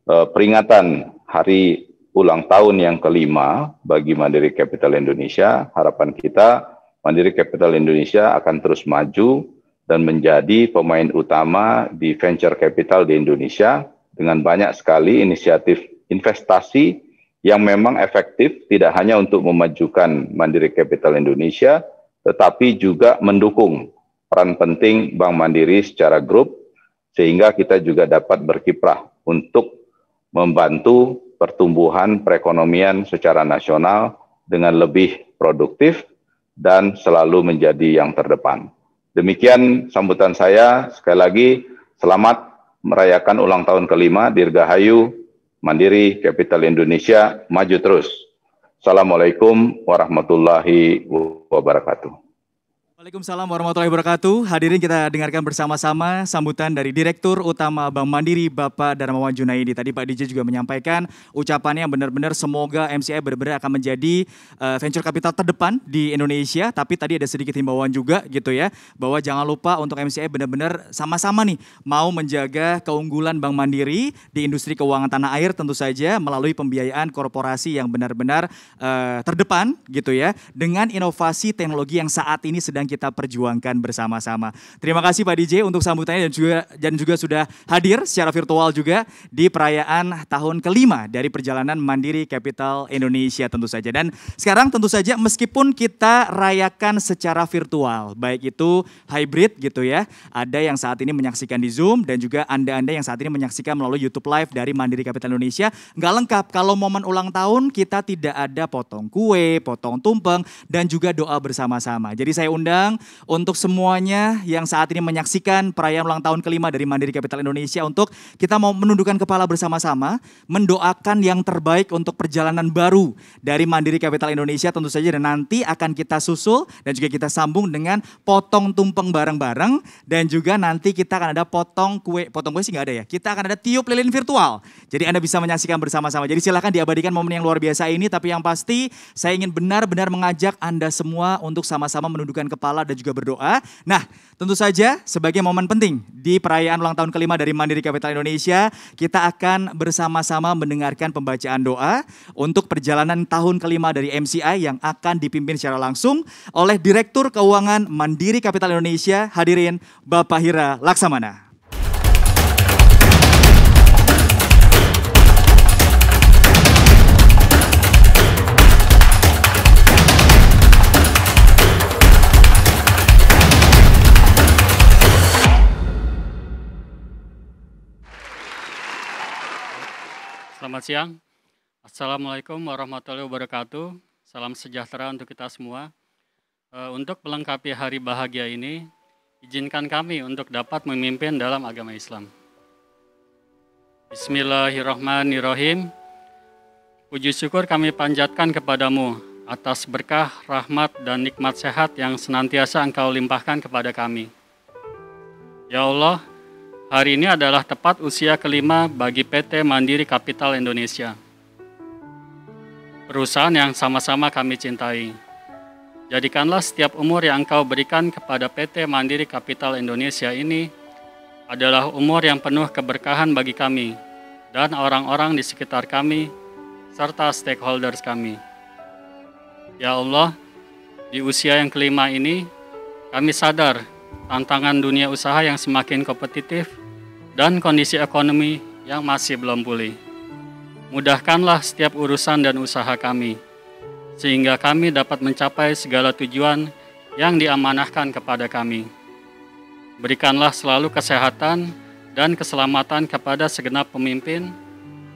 peringatan hari ulang tahun yang kelima bagi Mandiri Capital Indonesia. Harapan kita Mandiri Capital Indonesia akan terus maju dan menjadi pemain utama di venture capital di Indonesia dengan banyak sekali inisiatif investasi yang memang efektif, tidak hanya untuk memajukan Mandiri Capital Indonesia, tetapi juga mendukung peran penting Bank Mandiri secara grup, sehingga kita juga dapat berkiprah untuk membantu pertumbuhan perekonomian secara nasional dengan lebih produktif dan selalu menjadi yang terdepan. Demikian sambutan saya. Sekali lagi, selamat merayakan ulang tahun kelima, Dirgahayu, Mandiri Capital Indonesia, maju terus. Assalamualaikum warahmatullahi wabarakatuh. Waalaikumsalam warahmatullahi wabarakatuh. Hadirin, kita dengarkan bersama-sama sambutan dari Direktur Utama Bank Mandiri, Bapak Darmawan Junaidi. Tadi Pak DJ juga menyampaikan ucapannya yang benar-benar semoga MCI benar-benar akan menjadi venture capital terdepan di Indonesia. Tapi tadi ada sedikit himbauan juga gitu ya, bahwa jangan lupa untuk MCI benar-benar sama-sama nih mau menjaga keunggulan Bank Mandiri di industri keuangan tanah air, tentu saja melalui pembiayaan korporasi yang benar-benar terdepan gitu ya, dengan inovasi teknologi yang saat ini sedang kita perjuangkan bersama-sama. Terima kasih Pak DJ untuk sambutannya dan juga sudah hadir secara virtual juga di perayaan tahun kelima dari perjalanan Mandiri Capital Indonesia tentu saja. Dan sekarang tentu saja meskipun kita rayakan secara virtual, baik itu hybrid gitu ya, ada yang saat ini menyaksikan di Zoom dan juga Anda-Anda yang saat ini menyaksikan melalui YouTube Live dari Mandiri Capital Indonesia, nggak lengkap kalau momen ulang tahun kita tidak ada potong kue, potong tumpeng, dan juga doa bersama-sama. Jadi saya undang untuk semuanya yang saat ini menyaksikan perayaan ulang tahun kelima dari Mandiri Capital Indonesia untuk kita mau menundukkan kepala bersama-sama, mendoakan yang terbaik untuk perjalanan baru dari Mandiri Capital Indonesia tentu saja, dan nanti akan kita susul dan juga kita sambung dengan potong tumpeng bareng-bareng, dan juga nanti kita akan ada potong kue sih nggak ada ya, kita akan ada tiup lilin virtual. Jadi Anda bisa menyaksikan bersama-sama. Jadi silakan diabadikan momen yang luar biasa ini, tapi yang pasti saya ingin benar-benar mengajak Anda semua untuk sama-sama menundukkan kepala dan juga berdoa. Nah, tentu saja sebagai momen penting di perayaan ulang tahun kelima dari Mandiri Capital Indonesia, kita akan bersama-sama mendengarkan pembacaan doa untuk perjalanan tahun kelima dari MCI yang akan dipimpin secara langsung oleh Direktur Keuangan Mandiri Capital Indonesia. Hadirin Bapak Hira Laksamana. Selamat siang. Assalamualaikum warahmatullahi wabarakatuh. Salam sejahtera untuk kita semua. Untuk melengkapi hari bahagia ini, izinkan kami untuk dapat memimpin dalam agama Islam. Bismillahirrahmanirrahim. Puji syukur kami panjatkan kepadamu atas berkah, rahmat, dan nikmat sehat yang senantiasa Engkau limpahkan kepada kami. Ya Allah, hari ini adalah tepat usia kelima bagi PT Mandiri Capital Indonesia. Perusahaan yang sama-sama kami cintai. Jadikanlah setiap umur yang Engkau berikan kepada PT Mandiri Capital Indonesia ini adalah umur yang penuh keberkahan bagi kami dan orang-orang di sekitar kami, serta stakeholders kami. Ya Allah, di usia yang kelima ini, kami sadar tantangan dunia usaha yang semakin kompetitif dan kondisi ekonomi yang masih belum pulih. Mudahkanlah setiap urusan dan usaha kami, sehingga kami dapat mencapai segala tujuan yang diamanahkan kepada kami. Berikanlah selalu kesehatan dan keselamatan kepada segenap pemimpin,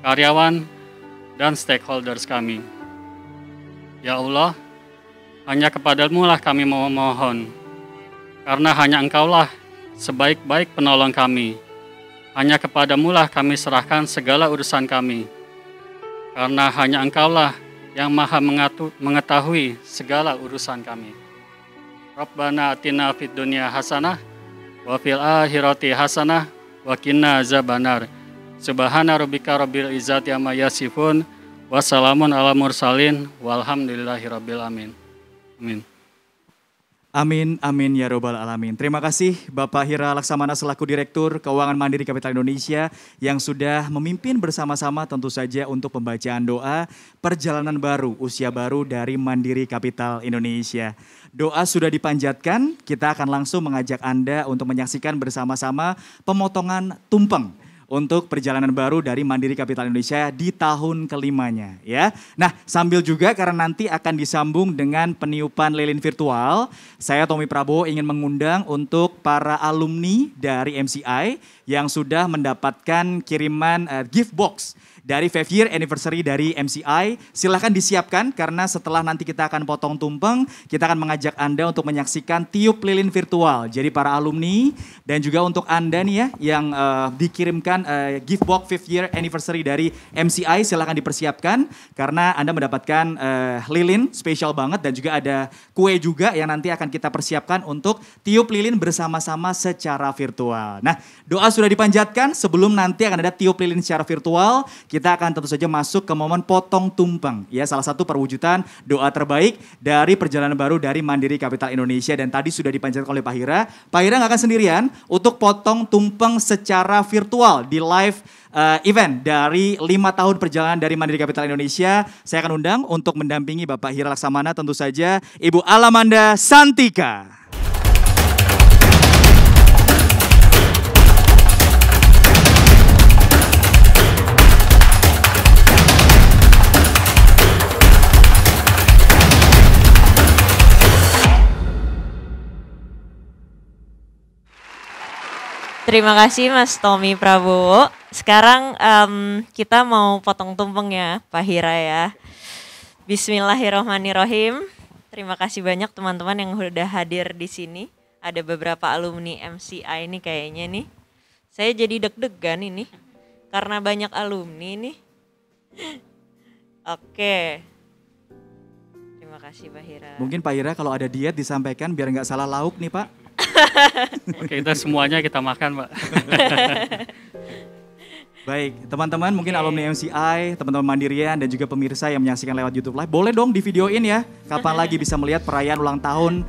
karyawan, dan stakeholders kami. Ya Allah, hanya kepadamu lah kami memohon, karena hanya Engkaulah sebaik-baik penolong kami. Hanya kepadamu lah kami serahkan segala urusan kami, karena hanya Engkaulah yang maha mengetahui segala urusan kami. Rabbana atina fid dunya hasanah, wa fil akhirati hasanah, wa qina azabannar. Subhana rabbika rabbil izzati amma yasifun, wassalamun ala mursalin, walhamdulillahi rabbil alamin. Amin. Amin, amin ya robbal alamin. Terima kasih Bapak Hira Laksamana selaku Direktur Keuangan Mandiri Capital Indonesia yang sudah memimpin bersama-sama tentu saja untuk pembacaan doa perjalanan baru, usia baru dari Mandiri Capital Indonesia. Doa sudah dipanjatkan, kita akan langsung mengajak Anda untuk menyaksikan bersama-sama pemotongan tumpeng untuk perjalanan baru dari Mandiri Capital Indonesia di tahun kelimanya ya. Nah, sambil juga karena nanti akan disambung dengan peniupan lilin virtual, saya Tommy Prabowo ingin mengundang untuk para alumni dari MCI yang sudah mendapatkan kiriman gift box dari 5 year anniversary dari MCI. Silahkan disiapkan karena setelah nanti kita akan potong tumpeng, kita akan mengajak Anda untuk menyaksikan tiup lilin virtual. Jadi para alumni dan juga untuk Anda nih ya yang dikirimkan gift box 5 year anniversary dari MCI, silahkan dipersiapkan karena Anda mendapatkan lilin spesial banget dan juga ada kue juga yang nanti akan kita persiapkan untuk tiup lilin bersama-sama secara virtual. Nah, doa sudah dipanjatkan, sebelum nanti akan ada tiup lilin secara virtual, kita akan tentu saja masuk ke momen potong tumpeng. Ya, salah satu perwujudan doa terbaik dari perjalanan baru dari Mandiri Capital Indonesia. Dan tadi sudah dipanjatkan oleh Pak Hira. Pak Hira nggak akan sendirian untuk potong tumpeng secara virtual di live event dari 5 tahun perjalanan dari Mandiri Capital Indonesia. Saya akan undang untuk mendampingi Bapak Hira Laksamana tentu saja Ibu Alamanda Santika. Terima kasih Mas Tommy Prabowo. Sekarang kita mau potong tumpeng ya Pak Hira ya. Bismillahirrohmanirrohim. Terima kasih banyak teman-teman yang sudah hadir di sini. Ada beberapa alumni MCI ini kayaknya nih. Saya jadi deg-degan ini karena banyak alumni nih. Oke. Terima kasih Pak Hira. Mungkin Pak Hira kalau ada diet disampaikan biar nggak salah lauk nih Pak. Oke, kita semuanya kita makan, Pak. Baik, teman-teman mungkin alumni MCI, teman-teman Mandirian dan juga pemirsa yang menyaksikan lewat YouTube Live, boleh dong di videoin ya. Kapan lagi bisa melihat perayaan ulang tahun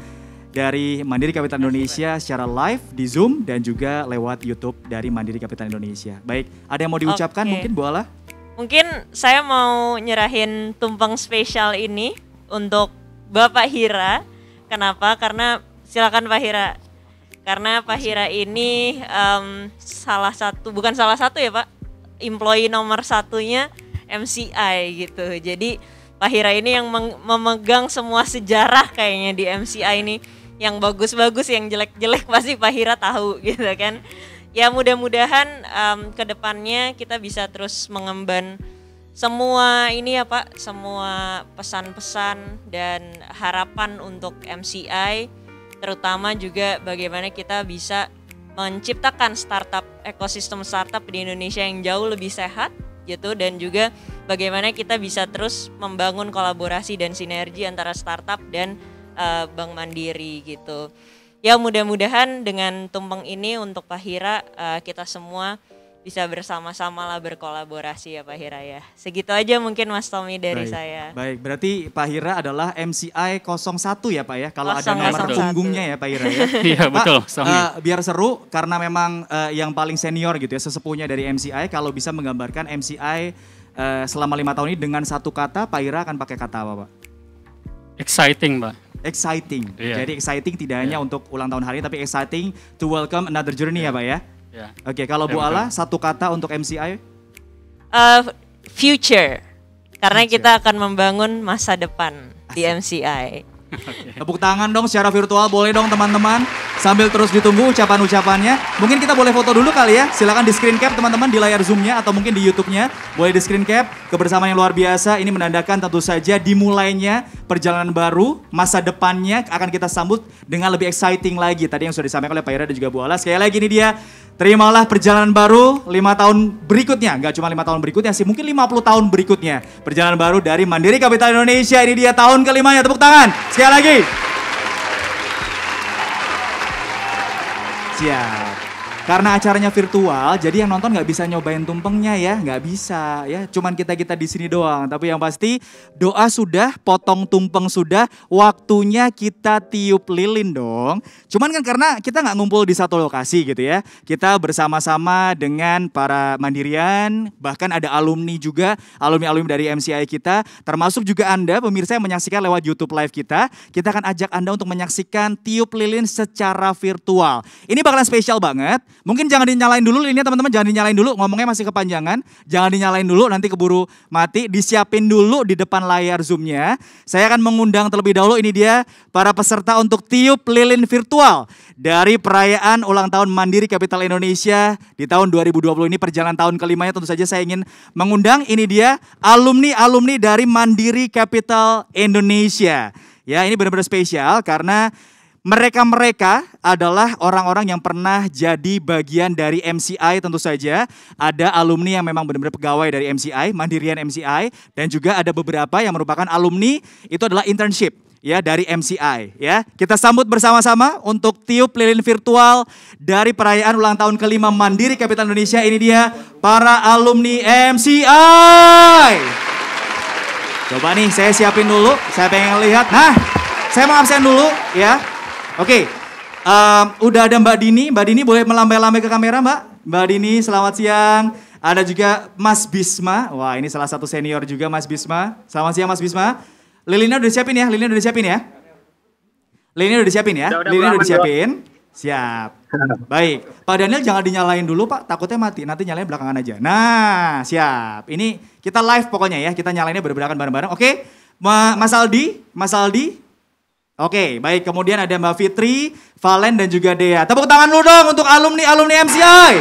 dari Mandiri Capital Indonesia secara live di Zoom dan juga lewat YouTube dari Mandiri Capital Indonesia. Baik, ada yang mau diucapkan mungkin Bu Ala? Mungkin saya mau nyerahin tumpeng spesial ini untuk Bapak Hira. Kenapa? Karena silakan Pak Hira. Karena Pak Hira ini bukan salah satu ya Pak, employee nomor satunya MCI gitu. Jadi Pak Hira ini yang memegang semua sejarah kayaknya di MCI ini. Yang bagus-bagus, yang jelek-jelek pasti Pak Hira tahu gitu kan. Ya mudah-mudahan ke depannya kita bisa terus mengemban semua ini ya Pak, semua pesan-pesan dan harapan untuk MCI. terutama juga bagaimana kita bisa menciptakan ekosistem startup di Indonesia yang jauh lebih sehat gitu, dan juga bagaimana kita bisa terus membangun kolaborasi dan sinergi antara startup dan Bank Mandiri gitu. Ya mudah-mudahan dengan tumpeng ini untuk Pak Hira kita semua bisa bersama-sama lah berkolaborasi ya Pak Hira ya. Segitu aja mungkin Mas Tommy dari saya. Baik, berarti Pak Hira adalah MCI 01 ya Pak ya, kalau ada nomor 01. punggungnya ya Pak Hira ya. Iya betul. Biar seru karena memang yang paling senior gitu ya, sesepuhnya dari MCI, kalau bisa menggambarkan MCI selama 5 tahun ini dengan satu kata, Pak Hira akan pakai kata apa Pak? Exciting Pak. Exciting, jadi exciting tidak hanya untuk ulang tahun hari ini, tapi exciting to welcome another journey ya Pak ya. Oke, kalau Bu Ala satu kata untuk MCI? Future, karena kita akan membangun masa depan di MCI. Tepuk tangan dong secara virtual, boleh dong teman-teman. Sambil terus ditunggu ucapan-ucapannya. Mungkin kita boleh foto dulu kali ya. Silakan di screen cap teman-teman di layar Zoom-nya atau mungkin di YouTube-nya. Boleh di screen cap. Kebersamaan yang luar biasa. Ini menandakan tentu saja dimulainya perjalanan baru. Masa depannya akan kita sambut dengan lebih exciting lagi. Tadi yang sudah disampaikan oleh Pak Hira dan juga Bu Ala. Sekali lagi ini dia. Terimalah perjalanan baru 5 tahun berikutnya. Gak cuma 5 tahun berikutnya sih, mungkin 50 tahun berikutnya. Perjalanan baru dari Mandiri Capital Indonesia. Ini dia tahun ke-5-nya. Tepuk tangan sekali lagi. Siap. Karena acaranya virtual, jadi yang nonton nggak bisa nyobain tumpengnya ya, nggak bisa ya. Cuman kita di sini doang. Tapi yang pasti doa sudah, potong tumpeng sudah, waktunya kita tiup lilin dong. Cuman kan karena kita nggak ngumpul di satu lokasi gitu ya. Kita bersama-sama dengan para mandirian, bahkan ada alumni juga, alumni-alumni dari MCI kita, termasuk juga Anda pemirsa yang menyaksikan lewat YouTube live kita. Kita akan ajak Anda untuk menyaksikan tiup lilin secara virtual. Ini bakalan spesial banget. Mungkin jangan dinyalain dulu lilinnya teman-teman, jangan dinyalain dulu, ngomongnya masih kepanjangan. Jangan dinyalain dulu, nanti keburu mati. Disiapin dulu di depan layar Zoom-nya. Saya akan mengundang terlebih dahulu, ini dia para peserta untuk tiup lilin virtual dari perayaan ulang tahun Mandiri Capital Indonesia di tahun 2020 ini, perjalanan tahun ke-5-nya. Tentu saja saya ingin mengundang, ini dia alumni-alumni dari Mandiri Capital Indonesia. Ya, ini benar-benar spesial karena mereka adalah orang-orang yang pernah jadi bagian dari MCI tentu saja. Ada alumni yang memang benar-benar pegawai dari MCI, Mandirian MCI. Dan juga ada beberapa yang merupakan alumni, itu adalah internship ya dari MCI ya. Kita sambut bersama-sama untuk tiup lilin virtual dari perayaan ulang tahun ke-5 Mandiri Capital Indonesia. Ini dia para alumni MCI. Coba nih saya siapin dulu, saya pengen lihat. Nah, saya mau absen dulu ya. Oke, udah ada Mbak Dini. Mbak Dini boleh melambai-lambai ke kamera Mbak. Mbak Dini selamat siang. Ada juga Mas Bisma. Wah ini salah satu senior juga Mas Bisma. Selamat siang Mas Bisma. Lilinnya udah disiapin ya? Lilinnya udah disiapin ya? Lilinnya udah disiapin ya? Lilinnya udah disiapin? Siap. Baik, Pak Daniel jangan dinyalain dulu Pak, takutnya mati. Nanti nyalain belakangan aja. Nah siap. Ini kita live pokoknya ya. Kita nyalainnya berbarengan bareng-bareng. Oke, Mas Aldi. Oke, baik. Kemudian ada Mbak Fitri, Valen, dan juga Dea. Tepuk tangan dulu dong untuk alumni MCI.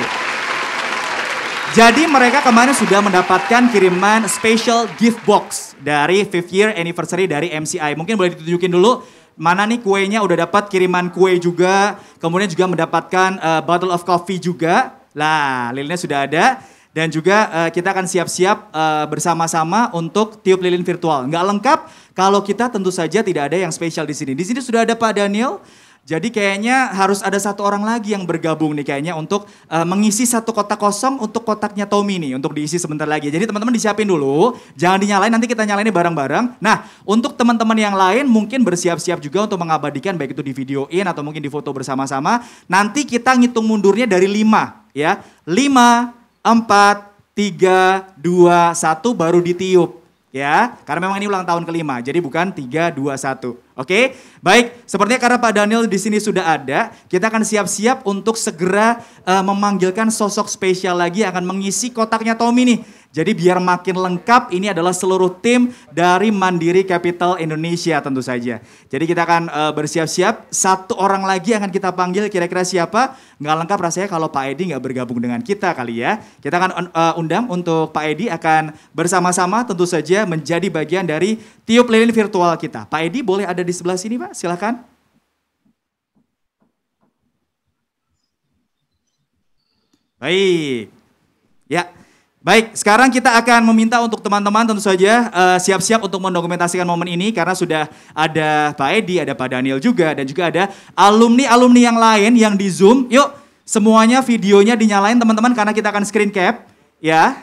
Jadi mereka kemarin sudah mendapatkan kiriman special gift box dari 5th year anniversary dari MCI. Mungkin boleh ditunjukin dulu mana nih kuenya, udah dapat kiriman kue juga. Kemudian juga mendapatkan bottle of coffee juga. Lah, lilinnya sudah ada. Dan juga kita akan siap-siap bersama-sama untuk tiup lilin virtual. Nggak lengkap kalau kita tentu saja tidak ada yang spesial di sini. Di sini sudah ada Pak Daniel. Jadi kayaknya harus ada satu orang lagi yang bergabung nih kayaknya untuk mengisi satu kotak kosong untuk kotaknya Tommy nih. Untuk diisi sebentar lagi. Jadi teman-teman disiapin dulu. Jangan dinyalain, nanti kita nyalainnya bareng-bareng. Nah untuk teman-teman yang lain mungkin bersiap-siap juga untuk mengabadikan baik itu di videoin atau mungkin di foto bersama-sama. Nanti kita ngitung mundurnya dari 5 ya. 5, 4, 3, 2, 1 baru ditiup ya. Karena memang ini ulang tahun ke-5. Jadi bukan 3, 2, 1. Oke? Baik, sepertinya karena Pak Daniel di sini sudah ada, kita akan siap-siap untuk segera memanggilkan sosok spesial lagi yang akan mengisi kotaknya Tommy nih. Jadi biar makin lengkap, ini adalah seluruh tim dari Mandiri Capital Indonesia tentu saja. Jadi kita akan bersiap-siap, satu orang lagi akan kita panggil, kira-kira siapa? Nggak lengkap rasanya kalau Pak Edi nggak bergabung dengan kita kali ya. Kita akan undang untuk Pak Edi akan bersama-sama tentu saja menjadi bagian dari tiup lilin virtual kita. Pak Edi boleh ada di sebelah sini Pak, silakan. Baik. Ya. Baik, sekarang kita akan meminta untuk teman-teman tentu saja siap-siap untuk mendokumentasikan momen ini karena sudah ada Pak Edi, ada Pak Daniel juga dan juga ada alumni-alumni yang lain yang di Zoom. Yuk, semuanya videonya dinyalain teman-teman karena kita akan screen cap, ya.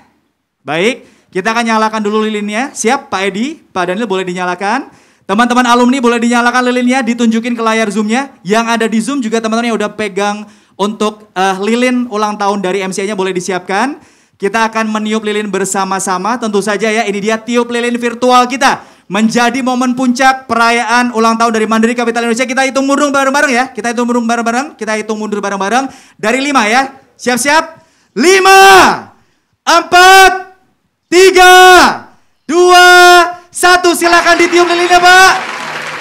Baik, kita akan nyalakan dulu lilinnya. Siap, Pak Edi, Pak Daniel boleh dinyalakan. Teman-teman alumni boleh dinyalakan lilinnya, ditunjukin ke layar Zoom-nya. Yang ada di Zoom juga teman-teman yang udah pegang untuk lilin ulang tahun dari MCI-nya boleh disiapkan. Kita akan meniup lilin bersama-sama, tentu saja ya, ini dia tiup lilin virtual kita. Menjadi momen puncak perayaan ulang tahun dari Mandiri Capital Indonesia. Kita hitung mundur bareng-bareng ya, kita hitung mundur bareng-bareng, kita hitung mundur bareng-bareng. Dari 5 ya, siap-siap. 5, 4, 3, 2, 1. Silakan ditiup lilinnya Pak.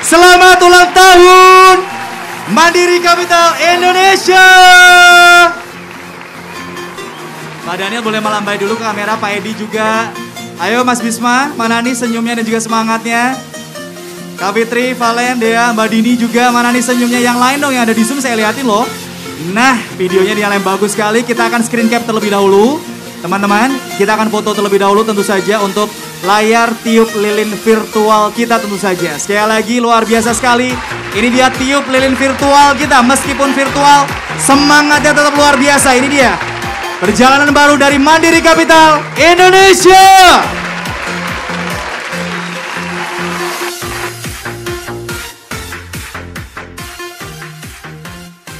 Selamat ulang tahun Mandiri Capital Indonesia. Pak Daniel boleh melambai dulu ke kamera, Pak Edi juga. Ayo Mas Bisma, mana nih senyumnya dan juga semangatnya. Kak Fitri, Valen, Dea, Mbak Dini juga, mana nih senyumnya. Yang lain dong yang ada di Zoom saya liatin loh. Nah, videonya dinyalain bagus sekali. Kita akan screen cap terlebih dahulu. Teman-teman, kita akan foto terlebih dahulu tentu saja untuk layar tiup lilin virtual kita tentu saja. Sekali lagi luar biasa sekali. Ini dia tiup lilin virtual kita. Meskipun virtual, semangatnya tetap luar biasa. Ini dia. Perjalanan baru dari Mandiri Capital Indonesia.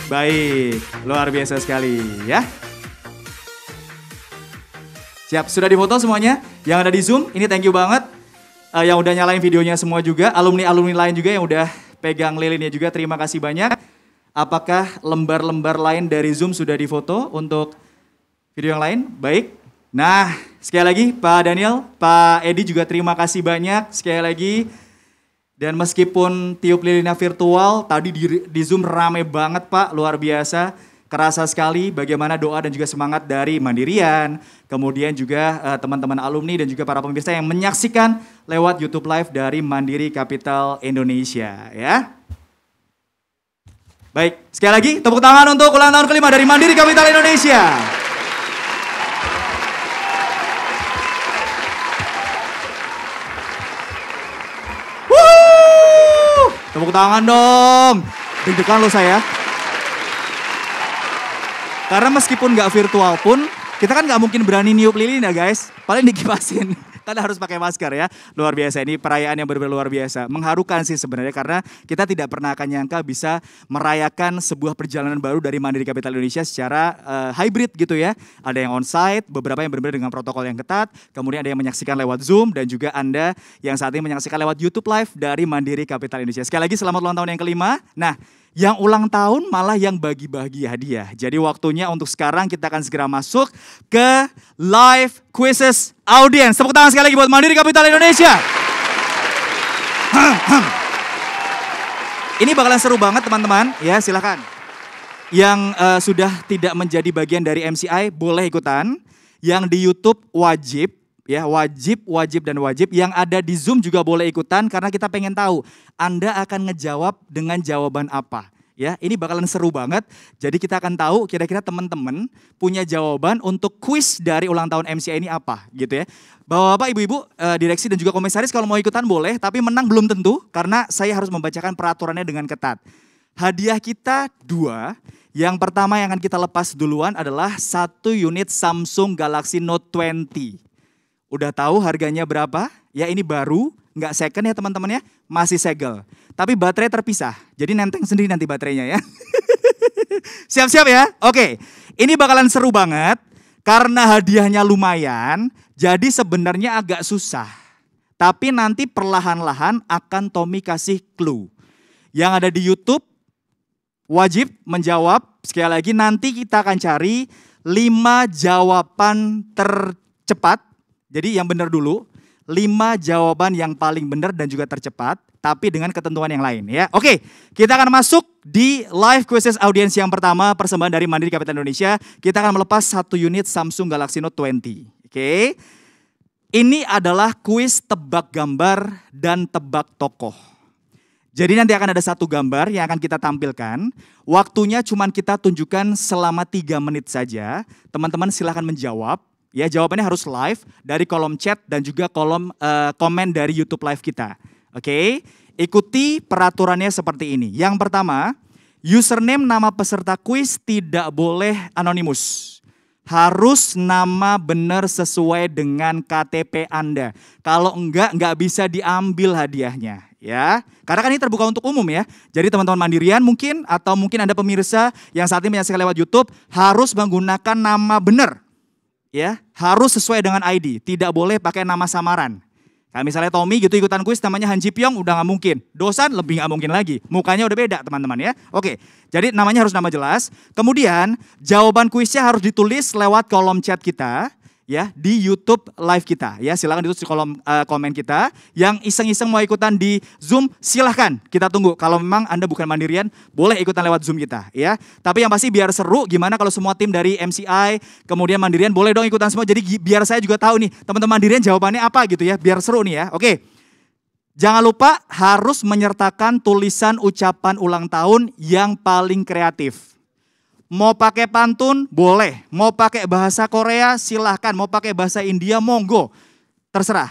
Baik, luar biasa sekali ya. Siap, sudah difoto semuanya? Yang ada di Zoom, ini thank you banget. Yang udah nyalain videonya semua juga, alumni-alumni lain juga yang udah pegang lilinnya juga, terima kasih banyak. Apakah lembar-lembar lain dari Zoom sudah difoto untuk video yang lain? Baik. Nah, sekali lagi Pak Daniel, Pak Edi juga terima kasih banyak sekali lagi. Dan meskipun tiup lilinnya virtual, tadi di Zoom rame banget Pak, luar biasa. Kerasa sekali bagaimana doa dan juga semangat dari Mandirian, kemudian juga teman-teman alumni dan juga para pemirsa yang menyaksikan lewat YouTube Live dari Mandiri Capital Indonesia ya. Baik, sekali lagi tepuk tangan untuk ulang tahun kelima dari Mandiri Capital Indonesia. Tepuk tangan dong. Deg-degan loh saya. Karena meskipun nggak virtual pun, kita kan nggak mungkin berani niup lilin ya guys. Paling dikipasin. Karena harus pakai masker ya. Luar biasa, ini perayaan yang benar-benar luar biasa. Mengharukan sih sebenarnya karena kita tidak pernah akan nyangka bisa merayakan sebuah perjalanan baru dari Mandiri Capital Indonesia secara hybrid gitu ya. Ada yang onsite, beberapa yang benar-benar dengan protokol yang ketat. Kemudian ada yang menyaksikan lewat Zoom dan juga Anda yang saat ini menyaksikan lewat YouTube Live dari Mandiri Capital Indonesia. Sekali lagi selamat ulang tahun yang kelima. Nah, yang ulang tahun malah yang bagi-bagi hadiah. Jadi waktunya untuk sekarang kita akan segera masuk ke live quizzes audience. Tepuk tangan sekali lagi buat Mandiri Capital Indonesia. Ini bakalan seru banget teman-teman. Ya silakan. Yang sudah tidak menjadi bagian dari MCI boleh ikutan. Yang di YouTube wajib. Ya wajib dan wajib. Yang ada di Zoom juga boleh ikutan karena kita pengen tahu Anda akan ngejawab dengan jawaban apa. Ya, ini bakalan seru banget. Jadi kita akan tahu kira-kira teman-teman punya jawaban untuk kuis dari ulang tahun MCI ini apa gitu ya. Bapak-bapak, ibu-ibu, direksi dan juga komisaris kalau mau ikutan boleh, tapi menang belum tentu karena saya harus membacakan peraturannya dengan ketat. Hadiah kita 2. Yang pertama yang akan kita lepas duluan adalah 1 unit Samsung Galaxy Note 20. Udah tahu harganya berapa? Ya ini baru, nggak second ya teman-teman ya, masih segel. Tapi baterai terpisah, jadi nenteng sendiri nanti baterainya ya. Siap-siap ya? Oke, ini bakalan seru banget karena hadiahnya lumayan, jadi sebenarnya agak susah. Tapi nanti perlahan-lahan akan Tommy kasih clue. Yang ada di YouTube wajib menjawab, sekali lagi nanti kita akan cari 5 jawaban tercepat. Jadi yang benar dulu, 5 jawaban yang paling benar dan juga tercepat, tapi dengan ketentuan yang lain ya. Oke, kita akan masuk di live quizzes audience yang pertama, persembahan dari Mandiri Capital Indonesia. Kita akan melepas 1 unit Samsung Galaxy Note 20. Oke, ini adalah kuis tebak gambar dan tebak tokoh. Jadi nanti akan ada satu gambar yang akan kita tampilkan. Waktunya cuma kita tunjukkan selama 3 menit saja. Teman-teman silahkan menjawab. Ya, jawabannya harus live dari kolom chat dan juga kolom komen dari YouTube live kita. Oke, ikuti peraturannya seperti ini. Yang pertama, username nama peserta kuis tidak boleh anonimus. Harus nama benar sesuai dengan KTP Anda. Kalau enggak bisa diambil hadiahnya. Ya, karena kan ini terbuka untuk umum ya. Jadi teman-teman Mandirian mungkin atau mungkin Anda pemirsa yang saat ini menyaksikan lewat YouTube harus menggunakan nama benar. Ya, harus sesuai dengan ID, tidak boleh pakai nama samaran. Kayak misalnya Tommy gitu ikutan kuis namanya Han Ji Pyong udah nggak mungkin. Dosan lebih nggak mungkin lagi. Mukanya udah beda teman-teman ya. Oke, jadi namanya harus nama jelas. Kemudian jawaban kuisnya harus ditulis lewat kolom chat kita. Ya, di YouTube live kita ya, silakan ditulis di kolom komen kita. Yang iseng-iseng mau ikutan di Zoom silahkan, kita tunggu. Kalau memang Anda bukan Mandirian, boleh ikutan lewat Zoom kita ya. Tapi yang pasti biar seru, gimana kalau semua tim dari MCI kemudian Mandirian boleh dong ikutan semua. Jadi biar saya juga tahu nih teman-teman Mandirian jawabannya apa gitu ya, biar seru nih ya. Oke, jangan lupa harus menyertakan tulisan ucapan ulang tahun yang paling kreatif. Mau pakai pantun boleh, mau pakai bahasa Korea silahkan, mau pakai bahasa India monggo, terserah.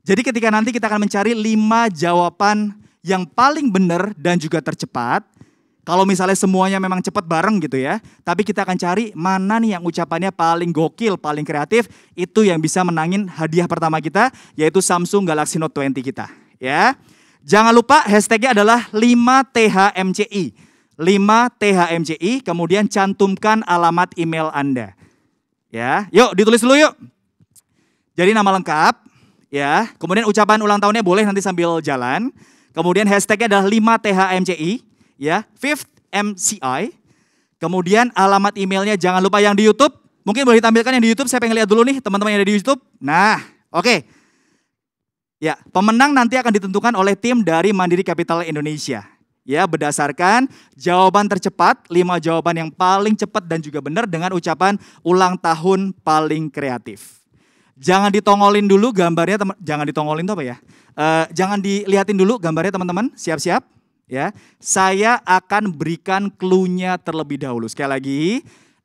Jadi ketika nanti kita akan mencari 5 jawaban yang paling benar dan juga tercepat. Kalau misalnya semuanya memang cepat bareng gitu ya, tapi kita akan cari mana nih yang ucapannya paling gokil, paling kreatif, itu yang bisa menangin hadiah pertama kita, yaitu Samsung Galaxy Note 20 kita. Ya, jangan lupa hashtagnya adalah 5THMCI. 5THMCI, kemudian cantumkan alamat email Anda. Ya, yuk ditulis dulu yuk. Jadi nama lengkap, ya. Kemudian ucapan ulang tahunnya boleh nanti sambil jalan. Kemudian hashtagnya adalah 5THMCI, ya. 5th MCI. Kemudian alamat emailnya jangan lupa yang di YouTube. Mungkin boleh ditampilkan yang di YouTube, saya pengen lihat dulu nih teman-teman yang ada di YouTube. Nah, oke. Ya, pemenang nanti akan ditentukan oleh tim dari Mandiri Capital Indonesia. Ya, berdasarkan jawaban tercepat, 5 jawaban yang paling cepat dan juga benar dengan ucapan ulang tahun paling kreatif. Jangan ditongolin dulu gambarnya, jangan ditongolin itu apa ya? Jangan dilihatin dulu gambarnya teman-teman, siap-siap. Ya, saya akan berikan clue-nya terlebih dahulu. Sekali lagi,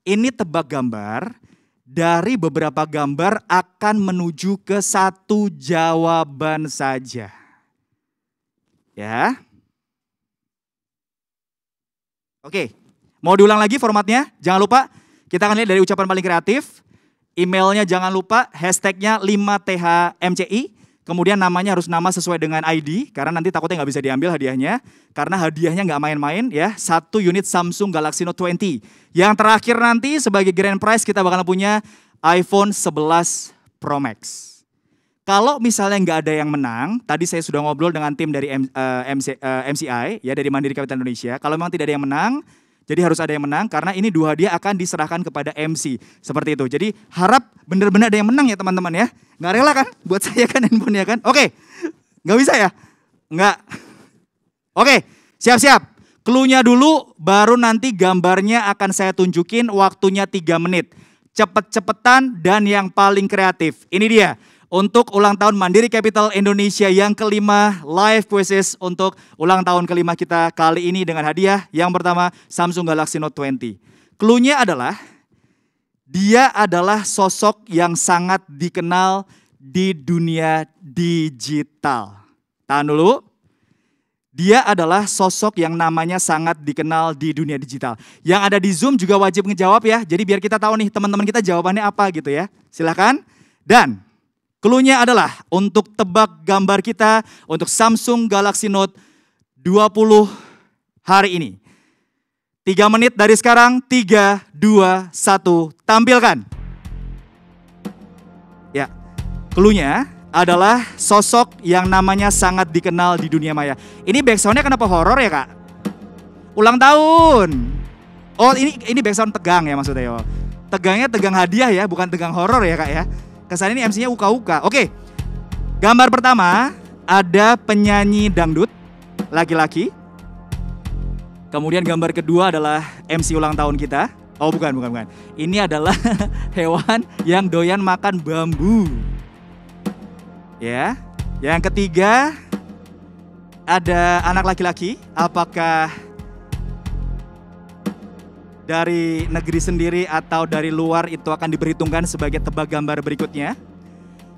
ini tebak gambar. Dari beberapa gambar akan menuju ke satu jawaban saja. Ya. Oke, mau diulang lagi formatnya? Jangan lupa, kita akan lihat dari ucapan paling kreatif. Emailnya jangan lupa, hashtagnya 5THMCI. Kemudian namanya harus nama sesuai dengan ID, karena nanti takutnya nggak bisa diambil hadiahnya. Karena hadiahnya nggak main-main ya, 1 unit Samsung Galaxy Note 20. Yang terakhir nanti sebagai grand prize kita bakal punya iPhone 11 Pro Max. Kalau misalnya nggak ada yang menang, tadi saya sudah ngobrol dengan tim dari MCI, ya dari Mandiri Capital Indonesia. Kalau memang tidak ada yang menang, jadi harus ada yang menang karena ini 2 hadiah akan diserahkan kepada MC. Seperti itu. Jadi harap benar-benar ada yang menang ya teman-teman ya. Nggak rela kan buat saya kan handphonenya kan. Oke, nggak bisa ya? Nggak. Oke, siap-siap. Clue-nya dulu, baru nanti gambarnya akan saya tunjukin, waktunya 3 menit. Cepet-cepetan dan yang paling kreatif. Ini dia. Untuk ulang tahun Mandiri Capital Indonesia yang kelima, live quizzes untuk ulang tahun kelima kita kali ini dengan hadiah. Yang pertama, Samsung Galaxy Note 20. Clue-nya adalah, dia adalah sosok yang sangat dikenal di dunia digital. Tahan dulu. Dia adalah sosok yang namanya sangat dikenal di dunia digital. Yang ada di Zoom juga wajib ngejawab ya. Jadi biar kita tahu nih teman-teman kita jawabannya apa gitu ya. Silakan. Dan clue-nya adalah untuk tebak gambar kita untuk Samsung Galaxy Note 20 hari ini. 3 menit dari sekarang, 3, 2, 1, tampilkan. Ya, clue-nya adalah sosok yang namanya sangat dikenal di dunia maya. Ini backsound-nya kenapa horor ya kak? Ulang tahun. Oh ini backsound tegang ya maksudnya ya. Tegangnya tegang hadiah ya, bukan tegang horor ya kak ya. Kesan ini MC-nya uka-uka. Oke, gambar pertama ada penyanyi dangdut laki-laki. Kemudian gambar kedua adalah MC ulang tahun kita. Oh bukan. Ini adalah hewan yang doyan makan bambu. Ya, yang ketiga ada anak laki-laki, apakah dari negeri sendiri atau dari luar itu akan diperhitungkan sebagai tebak gambar berikutnya.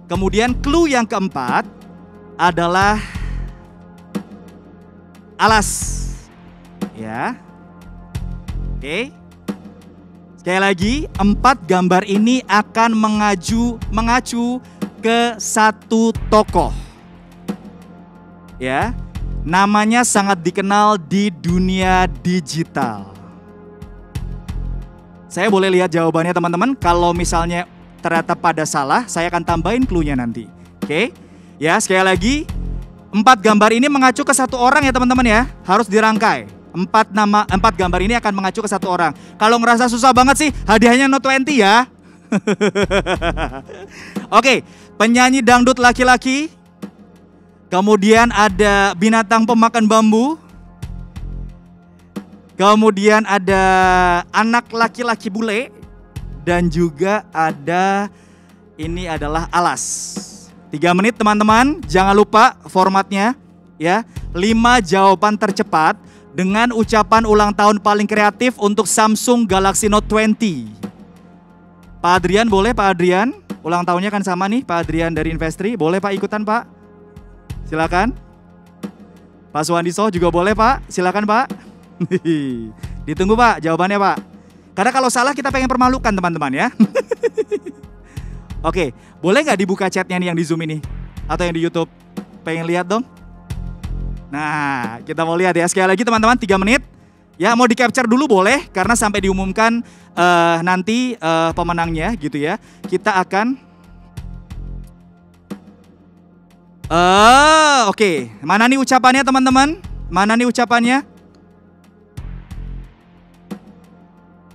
Kemudian clue yang keempat adalah alas. Ya. Oke. Sekali lagi, 4 gambar ini akan mengacu ke satu tokoh. Ya. Namanya sangat dikenal di dunia digital. Saya boleh lihat jawabannya teman-teman. Kalau misalnya ternyata pada salah, saya akan tambahin clue-nya nanti. Oke. Ya, sekali lagi 4 gambar ini mengacu ke satu orang ya teman-teman ya. Harus dirangkai. 4 gambar ini akan mengacu ke satu orang. Kalau ngerasa susah banget sih, hadiahnya Note 20 ya. Oke, penyanyi dangdut laki-laki. Kemudian ada binatang pemakan bambu. Kemudian ada anak laki-laki bule. Dan juga ada, ini adalah alas. 3 menit teman-teman, jangan lupa formatnya ya. 5 jawaban tercepat dengan ucapan ulang tahun paling kreatif untuk Samsung Galaxy Note 20. Pak Adrian boleh Pak Adrian, ulang tahunnya kan sama nih Pak Adrian dari Investri, boleh Pak ikutan Pak? Silakan. Pak Suwandiso juga boleh Pak, silakan Pak. Ditunggu Pak jawabannya Pak. Karena kalau salah kita pengen permalukan teman-teman ya. Oke, boleh nggak dibuka chatnya nih yang di Zoom ini? Atau yang di YouTube? Pengen lihat dong? Nah, kita mau lihat ya. Sekali lagi teman-teman, 3 menit. Ya, mau di capture dulu boleh. Karena sampai diumumkan nanti pemenangnya gitu ya. Kita akan... Oke. Mana nih ucapannya teman-teman? Mana nih ucapannya?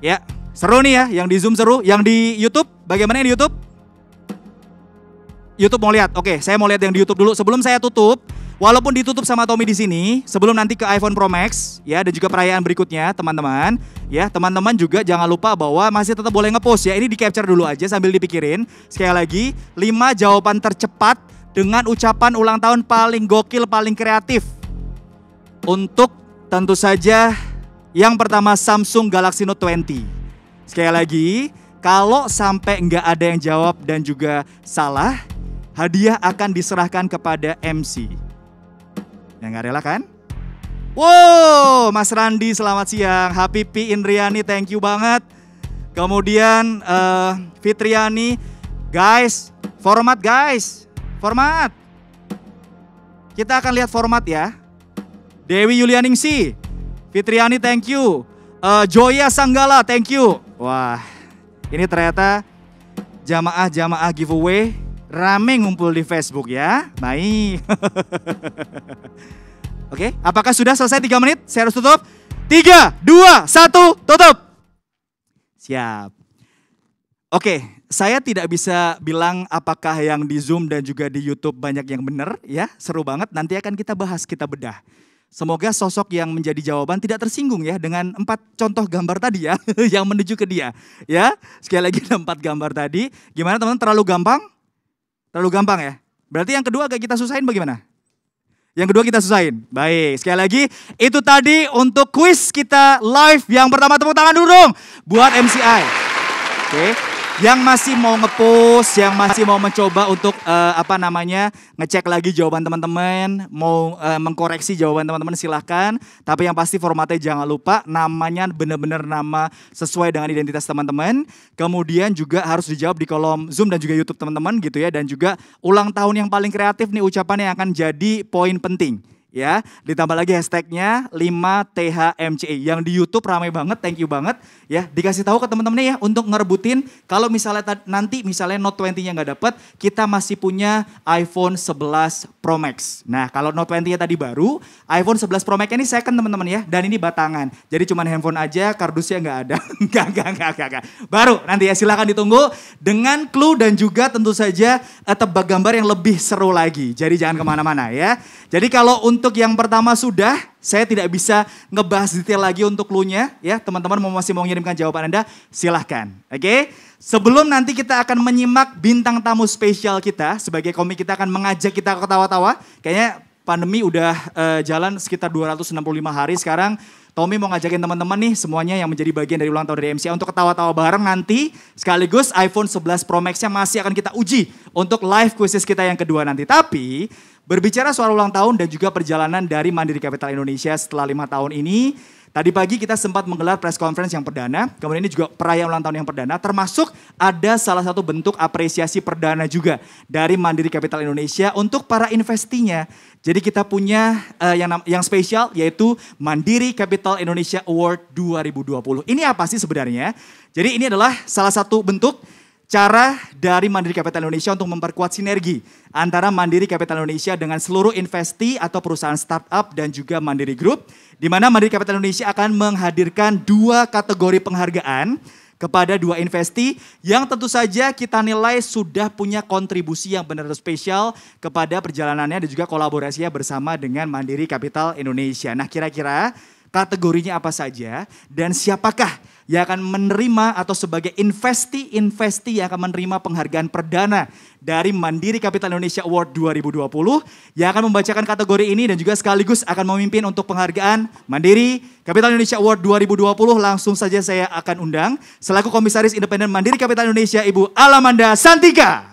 Ya, seru nih ya. Yang di Zoom seru. Yang di YouTube, bagaimana yang di YouTube? YouTube mau lihat. Oke, saya mau lihat yang di YouTube dulu. Sebelum saya tutup, walaupun ditutup sama Tommy di sini, sebelum nanti ke iPhone Pro Max ya dan juga perayaan berikutnya, teman-teman. Ya, teman-teman juga jangan lupa bahwa masih tetap boleh ngepost ya. Ini di capture dulu aja sambil dipikirin. Sekali lagi, 5 jawaban tercepat dengan ucapan ulang tahun paling gokil, paling kreatif. Untuk tentu saja yang pertama Samsung Galaxy Note 20. Sekali lagi, kalau sampai nggak ada yang jawab dan juga salah, hadiah akan diserahkan kepada MC. Yang nggak rela kan? Wow, Mas Randi selamat siang. Habibi Indriani thank you banget. Kemudian Fitriani, guys, format guys, format. Kita akan lihat format ya. Dewi Yulianingsi, Fitriani thank you. Joya Sanggala thank you. Wah, ini ternyata jamaah-jamaah giveaway rame ngumpul di Facebook ya. Baik. Oke, apakah sudah selesai 3 menit? Saya harus tutup. 3, 2, 1, tutup. Siap. Oke, saya tidak bisa bilang apakah yang di Zoom dan juga di YouTube banyak yang benar ya. Seru banget, nanti akan kita bahas, kita bedah. Semoga sosok yang menjadi jawaban tidak tersinggung ya dengan 4 contoh gambar tadi ya. Yang menuju ke dia ya. Sekali lagi 4 gambar tadi. Gimana teman-teman, terlalu gampang? Terlalu gampang ya? Berarti yang kedua agak kita susahin bagaimana? Yang kedua kita susahin. Baik, sekali lagi itu tadi untuk kuis kita live yang pertama. Tepuk tangan dulu dong buat MCI. Oke. Yang masih mau ngepost, yang masih mau mencoba untuk ngecek lagi jawaban teman-teman, mau mengkoreksi jawaban teman-teman silahkan. Tapi yang pasti formatnya jangan lupa namanya benar-benar nama sesuai dengan identitas teman-teman. Kemudian juga harus dijawab di kolom Zoom dan juga YouTube teman-teman gitu ya. Dan juga ulang tahun yang paling kreatif nih ucapannya yang akan jadi poin penting. Ya, ditambah lagi hashtagnya 5THMCI. Yang di YouTube ramai banget, thank you banget. Ya, dikasih tahu ke teman-temannya ya untuk ngerebutin. Kalau misalnya nanti misalnya Note 20-nya nggak dapet, kita masih punya iPhone 11 Pro Max. Nah, kalau Note 20-nya tadi baru, iPhone 11 Pro Max ini second teman-teman ya. Dan ini batangan. Jadi cuman handphone aja, kardusnya nggak ada. Enggak. Baru nanti ya, silakan ditunggu dengan clue dan juga tentu saja tebak gambar yang lebih seru lagi. Jadi jangan kemana-mana ya. Jadi kalau untuk yang pertama sudah, saya tidak bisa ngebahas detail lagi untuk clue-nya ya. Teman-teman masih mau mengirimkan jawaban Anda, silahkan. Oke? Sebelum nanti kita akan menyimak bintang tamu spesial kita, sebagai komik kita akan mengajak kita ketawa-tawa. Kayaknya pandemi udah jalan sekitar 265 hari sekarang. Tommy mau ngajakin teman-teman nih semuanya yang menjadi bagian dari ulang tahun dari MCI untuk ketawa-tawa bareng nanti. Sekaligus iPhone 11 Pro Max-nya masih akan kita uji untuk live quizzes kita yang kedua nanti. Tapi berbicara soal ulang tahun dan juga perjalanan dari Mandiri Capital Indonesia setelah 5 tahun ini. Tadi pagi kita sempat menggelar press conference yang perdana, kemudian ini juga perayaan ulang tahun yang perdana, termasuk ada salah satu bentuk apresiasi perdana juga dari Mandiri Capital Indonesia untuk para investinya. Jadi kita punya yang spesial yaitu Mandiri Capital Indonesia Award 2020. Ini apa sih sebenarnya? Jadi ini adalah salah satu bentuk cara dari Mandiri Capital Indonesia untuk memperkuat sinergi antara Mandiri Capital Indonesia dengan seluruh investi atau perusahaan startup dan juga Mandiri Group, di mana Mandiri Capital Indonesia akan menghadirkan 2 kategori penghargaan kepada 2 investi yang tentu saja kita nilai sudah punya kontribusi yang benar-benar spesial kepada perjalanannya dan juga kolaborasinya bersama dengan Mandiri Capital Indonesia. Nah, kira-kira kategorinya apa saja dan siapakah yang akan menerima atau sebagai investi yang akan menerima penghargaan perdana dari Mandiri Capital Indonesia Award 2020 yang akan membacakan kategori ini dan juga sekaligus akan memimpin untuk penghargaan Mandiri Capital Indonesia Award 2020. Langsung saja saya akan undang selaku Komisaris Independen Mandiri Capital Indonesia Ibu Alamanda Santika.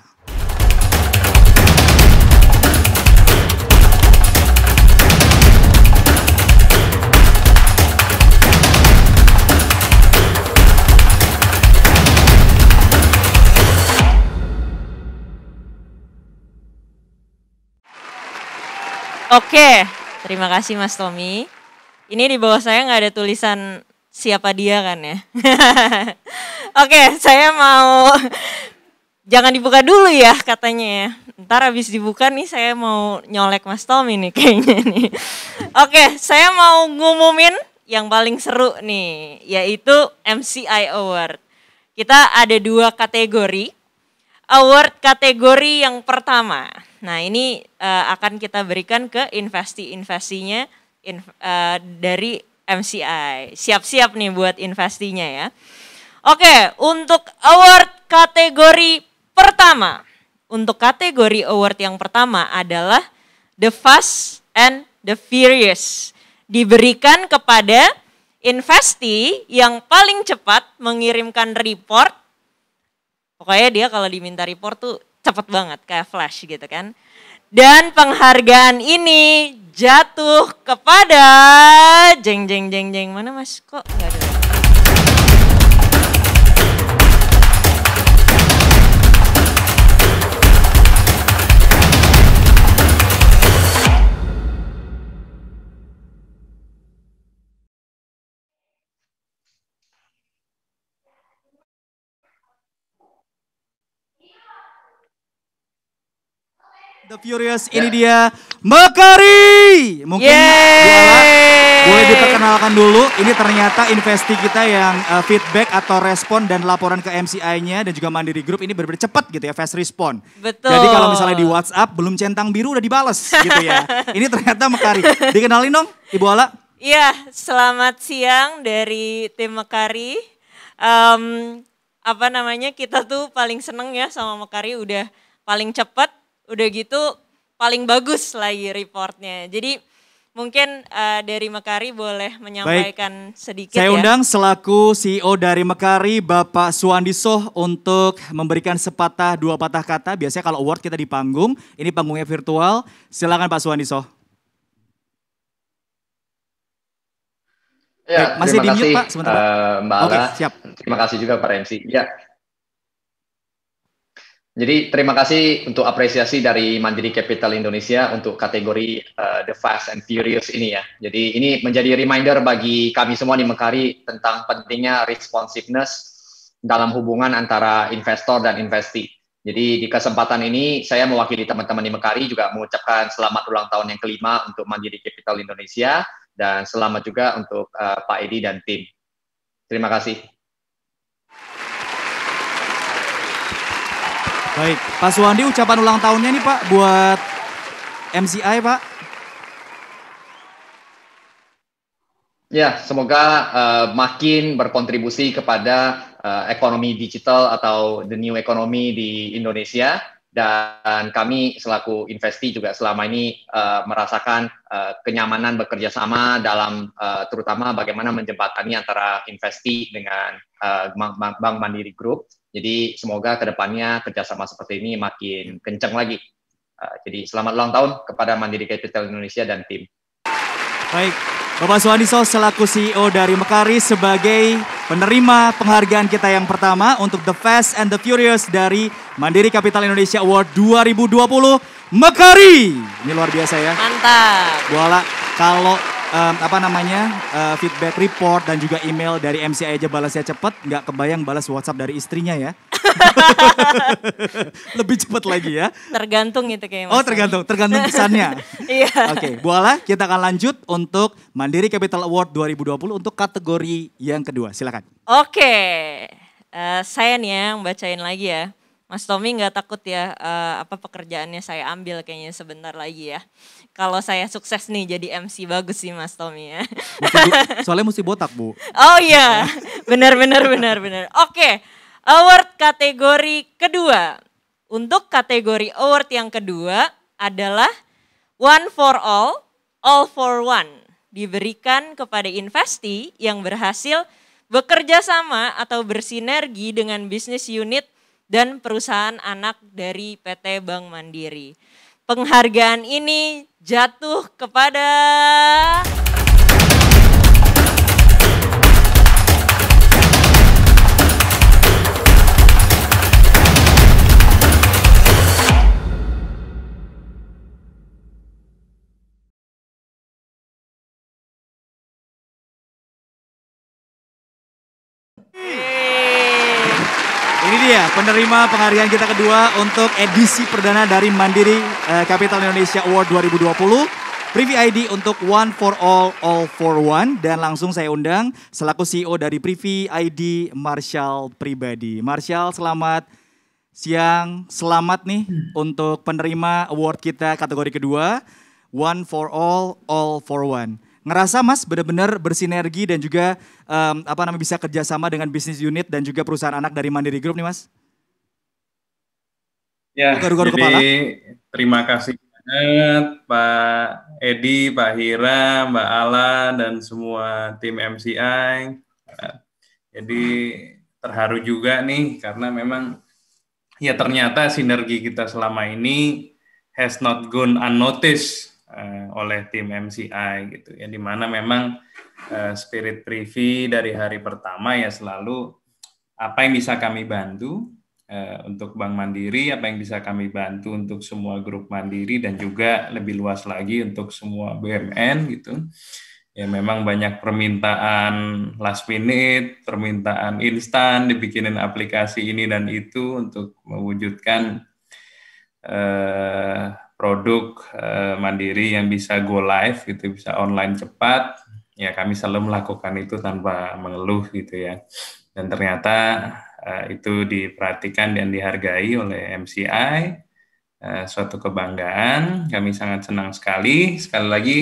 Oke, terima kasih Mas Tommy. Ini di bawah saya nggak ada tulisan siapa dia kan ya. Oke, saya mau, jangan dibuka dulu ya katanya ya. Ntar habis dibuka nih saya mau nyolek Mas Tommy nih kayaknya nih. Oke, saya mau ngumumin yang paling seru nih, yaitu MCI Award. Kita ada 2 kategori. Award kategori yang pertama. Nah ini akan kita berikan ke investi-investinya dari MCI. Siap-siap nih buat investinya ya. Oke, untuk award kategori pertama. Untuk kategori award yang pertama adalah The Fast and the Furious. Diberikan kepada investi yang paling cepat mengirimkan report. Pokoknya dia kalau diminta report tuh cepet banget kayak flash gitu kan. Dan penghargaan ini jatuh kepada jeng mana Mas, kok nggak ada. The Furious, ini dia Mekari. Mungkin boleh diperkenalkan dulu. Ini ternyata investi kita yang feedback atau respon dan laporan ke MCI-nya dan juga Mandiri Group ini benar-benar cepat gitu ya, fast respon. Betul. Jadi kalau misalnya di WhatsApp belum centang biru udah dibales gitu ya. Ini ternyata Mekari. Dikenalin dong Ibu Ala. Iya, selamat siang dari tim Mekari. Kita tuh paling seneng ya sama Mekari, udah paling cepat. Udah gitu paling bagus lagi reportnya. Jadi mungkin dari Mekari boleh menyampaikan sedikit ya. Saya undang selaku CEO dari Mekari Bapak Suwandi Soh untuk memberikan sepatah 2 patah kata. Biasanya kalau award kita di panggung, ini panggungnya virtual. Silakan Pak Suwandi Soh. Ya, masih di mute Pak sebentar. Mbak Ala. Siap. Terima kasih juga Pak MC. Ya. Jadi terima kasih untuk apresiasi dari Mandiri Capital Indonesia untuk kategori The Fast and Furious ini ya. Jadi ini menjadi reminder bagi kami semua di Mekari tentang pentingnya responsiveness dalam hubungan antara investor dan investi. Jadi di kesempatan ini saya mewakili teman-teman di Mekari juga mengucapkan selamat ulang tahun yang ke-5 untuk Mandiri Capital Indonesia dan selamat juga untuk Pak Edi dan tim. Terima kasih. Baik, Pak Suwandi ucapan ulang tahunnya nih Pak buat MCI Pak. Ya, semoga makin berkontribusi kepada ekonomi digital atau the new economy di Indonesia Dan kami selaku investi juga selama ini merasakan kenyamanan bekerja sama dalam terutama bagaimana menjembatani antara investi dengan Bank Mandiri Group. Jadi semoga kedepannya kerjasama seperti ini makin kencang lagi. Jadi selamat ulang tahun kepada Mandiri Capital Indonesia dan tim. Baik, Bapak Suhandiso selaku CEO dari Mekaris sebagai penerima penghargaan kita yang pertama untuk The Fast and the Furious dari Mandiri Capital Indonesia Award 2020 Mekari. Ini luar biasa ya. Mantap. Bola kalau feedback report dan juga email dari MCI aja balasnya cepet, nggak kebayang balas WhatsApp dari istrinya ya. Lebih cepat lagi ya. Tergantung itu kayaknya. Oh tergantung pesannya. Iya. Oke, Bu Ala, kita akan lanjut untuk Mandiri Capital Award 2020 untuk kategori yang kedua. Silakan. Oke, saya nih yang bacain lagi ya. Mas Tommy nggak takut ya apa pekerjaannya saya ambil kayaknya sebentar lagi ya. Kalau saya sukses nih jadi MC bagus sih Mas Tommy ya. Soalnya mesti botak Bu. Oh iya, benar. Oke, award kategori kedua. Untuk kategori award yang kedua adalah One for All for One. Diberikan kepada investi yang berhasil bekerja sama atau bersinergi dengan bisnis unit dan perusahaan anak dari PT Bank Mandiri. Penghargaan ini jatuh kepada Ini dia penerima penghargaan kita kedua untuk edisi perdana dari Mandiri Capital Indonesia Award 2020. Privy ID untuk One for All for One. Dan langsung saya undang selaku CEO dari Privy ID, Marshall Pribadi. Marshall, selamat siang. Selamat nih untuk penerima award kita kategori kedua. One for All for One. Ngerasa Mas benar-benar bersinergi dan juga bisa kerjasama dengan bisnis unit dan juga perusahaan anak dari Mandiri Group nih Mas? Ya, jadi terima kasih banget Pak Edi, Pak Hira, Mbak Ala, dan semua tim MCI. Jadi terharu juga nih karena memang ya ternyata sinergi kita selama ini has not gone unnoticed oleh tim MCI gitu ya, dimana memang spirit Privy dari hari pertama ya selalu apa yang bisa kami bantu untuk Bank Mandiri, apa yang bisa kami bantu untuk semua grup Mandiri dan juga lebih luas lagi untuk semua BUMN gitu. Ya memang banyak permintaan last minute, permintaan instan, dibikinin aplikasi ini dan itu untuk mewujudkan produk Mandiri yang bisa go live gitu, bisa online cepat. Ya kami selalu melakukan itu tanpa mengeluh gitu ya. Dan ternyata itu diperhatikan dan dihargai oleh MCI, suatu kebanggaan. Kami sangat senang sekali. Sekali lagi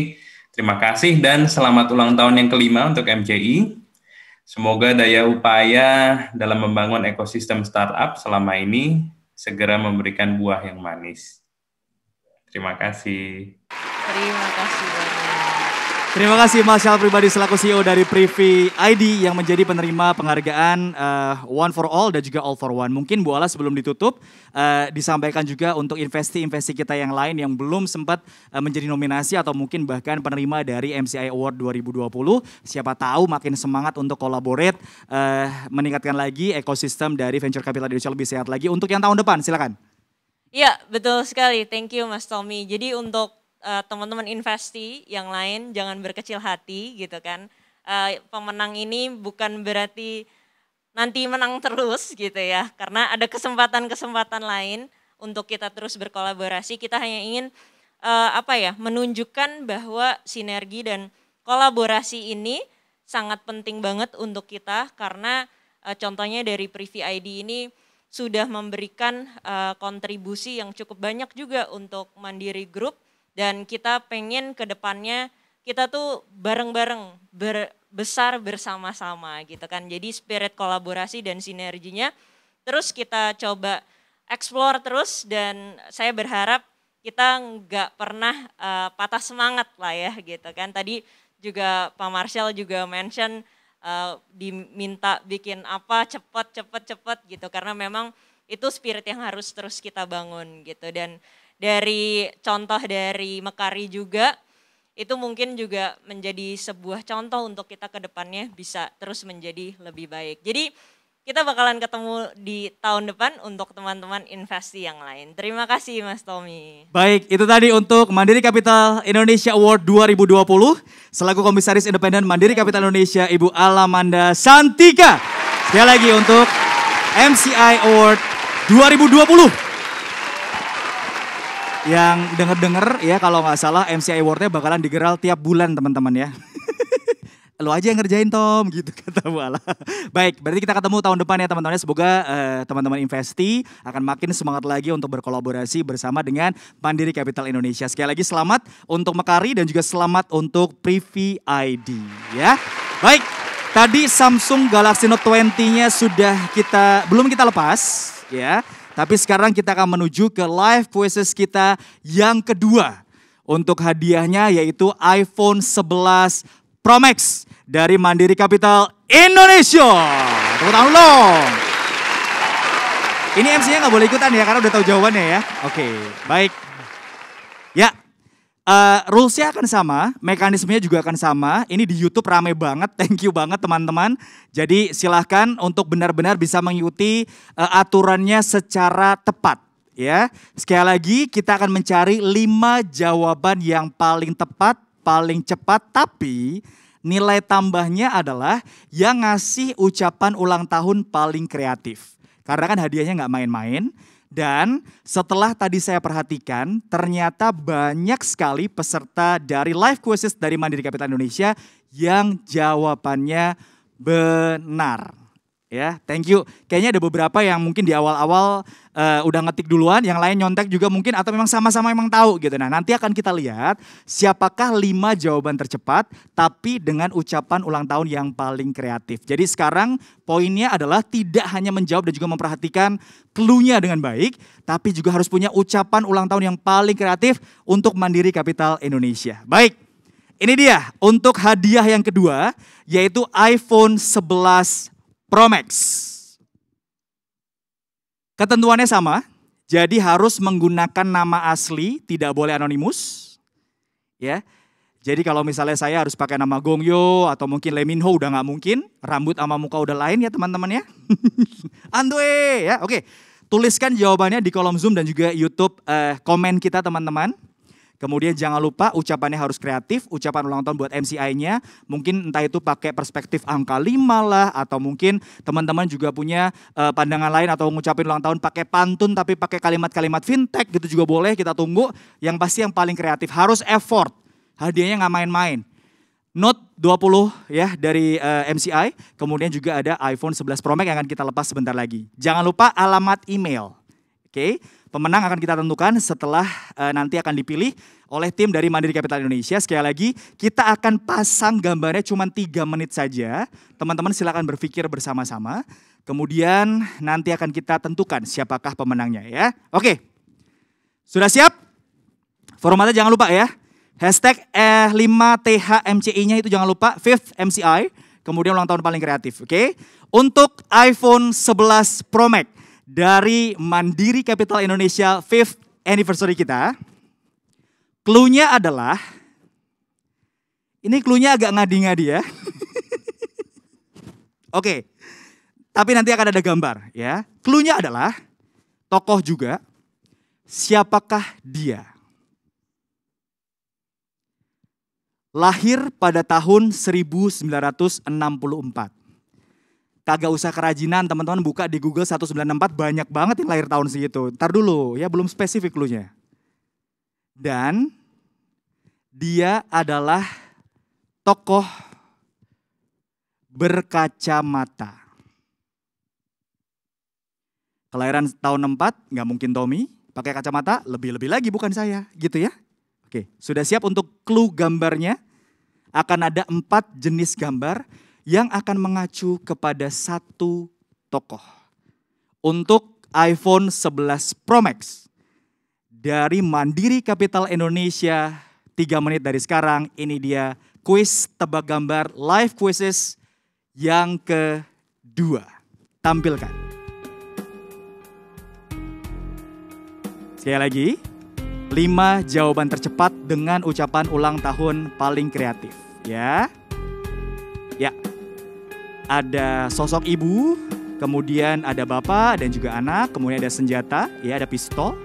terima kasih dan selamat ulang tahun yang kelima untuk MCI. Semoga daya upaya dalam membangun ekosistem startup selama ini segera memberikan buah yang manis. Terima kasih. Terima kasih banyak. Terima kasih Marshall Pribadi selaku CEO dari Privy ID yang menjadi penerima penghargaan One for All dan juga All for One. Mungkin Bu Ala sebelum ditutup disampaikan juga untuk investi-investi kita yang lain yang belum sempat menjadi nominasi atau mungkin bahkan penerima dari MCI Award 2020. Siapa tahu makin semangat untuk collaborate, meningkatkan lagi ekosistem dari venture capital Indonesia lebih sehat lagi untuk yang tahun depan. Silakan. Ya, betul sekali. Thank you Mas Tommy. Jadi untuk teman-teman investi yang lain jangan berkecil hati gitu kan. Pemenang ini bukan berarti nanti menang terus gitu ya. Karena ada kesempatan-kesempatan lain untuk kita terus berkolaborasi. Kita hanya ingin menunjukkan bahwa sinergi dan kolaborasi ini sangat penting banget untuk kita karena contohnya dari Privy ID ini sudah memberikan kontribusi yang cukup banyak juga untuk Mandiri Group dan kita pengen ke depannya kita tuh bareng-bareng besar bersama-sama gitu kan. Jadi spirit kolaborasi dan sinerginya terus kita coba explore terus dan saya berharap kita nggak pernah patah semangat lah ya gitu kan. Tadi juga Pak Marshall juga mention diminta bikin apa cepet gitu karena memang itu spirit yang harus terus kita bangun gitu. Dan dari contoh dari Mekari juga itu mungkin juga menjadi sebuah contoh untuk kita ke depannya bisa terus menjadi lebih baik. Jadi kita bakalan ketemu di tahun depan untuk teman-teman investi yang lain. Terima kasih Mas Tommy. Baik, itu tadi untuk Mandiri Capital Indonesia Award 2020. Selaku Komisaris Independen Mandiri Capital Indonesia, Ibu Alamanda Santika. Sekali lagi untuk MCI Award 2020. Yang denger-denger ya kalau nggak salah MCI Award-nya bakalan digeral tiap bulan teman-teman ya. Lo aja yang ngerjain Tom gitu kata Bu Ala. Baik, berarti kita ketemu tahun depan ya teman-teman. Semoga teman-teman investi akan makin semangat lagi untuk berkolaborasi bersama dengan Mandiri Capital Indonesia. Sekali lagi selamat untuk Mekari dan juga selamat untuk Privy ID ya. Baik, tadi Samsung Galaxy Note 20-nya sudah belum kita lepas ya. Tapi sekarang kita akan menuju ke live quizzes kita yang kedua. Untuk hadiahnya yaitu iPhone 11 Pro Max dari Mandiri Capital Indonesia. Tepuk tangan dong. Ini MC-nya nggak boleh ikutan ya karena udah tahu jawabannya ya. Oke, baik. Ya, rules-nya akan sama, mekanismenya juga akan sama. Ini di YouTube rame banget, thank you banget teman-teman. Jadi silahkan untuk benar-benar bisa mengikuti aturannya secara tepat. Ya, sekali lagi kita akan mencari 5 jawaban yang paling tepat, paling cepat, tapi nilai tambahnya adalah yang ngasih ucapan ulang tahun paling kreatif. Karena kan hadiahnya nggak main-main. Dan setelah tadi saya perhatikan, ternyata banyak sekali peserta dari live quizzes dari Mandiri Capital Indonesia yang jawabannya benar. Ya, thank you. Kayaknya ada beberapa yang mungkin di awal-awal udah ngetik duluan, yang lain nyontek juga mungkin atau memang sama-sama emang tahu gitu. Nah, nanti akan kita lihat siapakah 5 jawaban tercepat tapi dengan ucapan ulang tahun yang paling kreatif. Jadi sekarang poinnya adalah tidak hanya menjawab dan juga memperhatikan clue-nya dengan baik, tapi juga harus punya ucapan ulang tahun yang paling kreatif untuk Mandiri Capital Indonesia. Baik. Ini dia untuk hadiah yang kedua yaitu iPhone 11 Pro Max. Ketentuannya sama, jadi harus menggunakan nama asli, tidak boleh anonimus. Ya, jadi kalau misalnya saya harus pakai nama Gongyo atau mungkin Lee Min Ho udah nggak mungkin, rambut sama muka udah lain ya teman-teman ya. Andwe ya, oke. Tuliskan jawabannya di kolom Zoom dan juga YouTube komen kita teman-teman. Kemudian jangan lupa ucapannya harus kreatif, ucapan ulang tahun buat MCI-nya. Mungkin entah itu pakai perspektif angka 5 lah, atau mungkin teman-teman juga punya pandangan lain atau ngucapin ulang tahun pakai pantun tapi pakai kalimat-kalimat fintech gitu juga boleh, kita tunggu. Yang pasti yang paling kreatif, harus effort. Hadiahnya nggak main-main. Note 20 ya dari MCI, kemudian juga ada iPhone 11 Pro Max yang akan kita lepas sebentar lagi. Jangan lupa alamat email. Oke, pemenang akan kita tentukan setelah nanti akan dipilih oleh tim dari Mandiri Capital Indonesia. Sekali lagi, kita akan pasang gambarnya cuma 3 menit saja. Teman-teman silakan berpikir bersama-sama. Kemudian nanti akan kita tentukan siapakah pemenangnya ya. Oke, sudah siap? Formatnya jangan lupa ya. Hashtag 5THMCI-nya itu jangan lupa, 5th MCI. Kemudian ulang tahun paling kreatif, oke? Untuk iPhone 11 Pro Max dari Mandiri Capital Indonesia 5th anniversary kita. Clue-nya adalah, ini clue-nya agak ngadi-ngadi ya. Oke, tapi nanti akan ada gambar ya. Clue-nya adalah, tokoh juga, siapakah dia? Lahir pada tahun 1964. Kagak usah kerajinan, teman-teman buka di Google 194 banyak banget yang lahir tahun segitu. Ntar dulu ya, belum spesifik clue-nya. Dan dia adalah tokoh berkacamata. Kelahiran tahun 64, nggak mungkin Tommy. Pakai kacamata, lebih-lebih lagi bukan saya, gitu ya. Oke, sudah siap untuk clue gambarnya? Akan ada 4 jenis gambar yang akan mengacu kepada satu tokoh. Untuk iPhone 11 Pro Max dari Mandiri Capital Indonesia. 3 menit dari sekarang, ini dia kuis tebak gambar live quizzes yang kedua. Tampilkan. Sekali lagi, 5 jawaban tercepat dengan ucapan ulang tahun paling kreatif. Ya. Ada sosok ibu, kemudian ada bapak dan juga anak, kemudian ada senjata, ya ada pistol.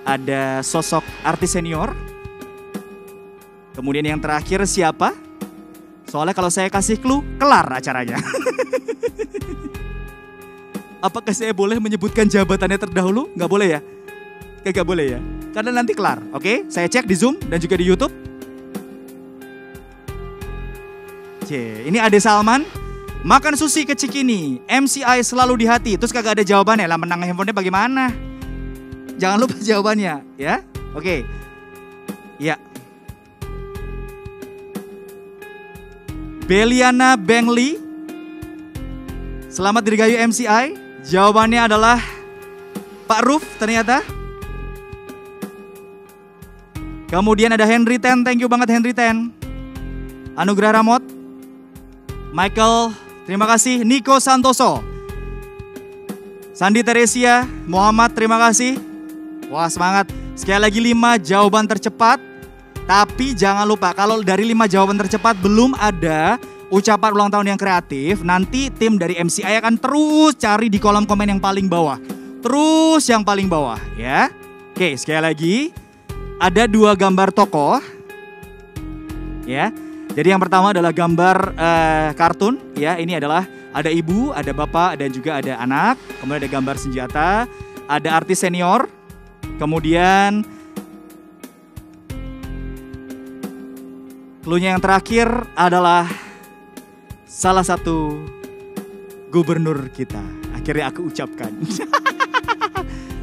Ada sosok artis senior. Kemudian yang terakhir siapa? Soalnya kalau saya kasih clue, kelar acaranya. Apakah saya boleh menyebutkan jabatannya terdahulu? Nggak boleh ya? Nggak boleh ya? Karena nanti kelar, oke? Saya cek di Zoom dan juga di YouTube. Ini Ade Salman. Makan sushi ke Cikini, MCI selalu di hati. Terus kagak ada jawabannya, lah menang handphonenya bagaimana? Jangan lupa jawabannya, ya? Oke. Ya. Beliana Bengli. Selamat dirgayu MCI. Jawabannya adalah Pak Ruf ternyata. Kemudian ada Henry Ten, thank you banget Henry Ten. Anugrah Ramot. Michael, terima kasih. Nico Santoso. Sandi Teresia, Muhammad, terima kasih. Wah semangat. Sekali lagi 5 jawaban tercepat. Tapi jangan lupa kalau dari 5 jawaban tercepat belum ada ucapan ulang tahun yang kreatif, nanti tim dari MCI akan terus cari di kolom komen yang paling bawah. Terus yang paling bawah ya. Oke, sekali lagi. Ada 2 gambar tokoh. Ya. Jadi yang pertama adalah gambar kartun ya. Ini adalah ada ibu, ada bapak dan juga ada anak. Kemudian ada gambar senjata, ada artis senior. Kemudian clue-nya yang terakhir adalah salah satu gubernur kita. Akhirnya aku ucapkan.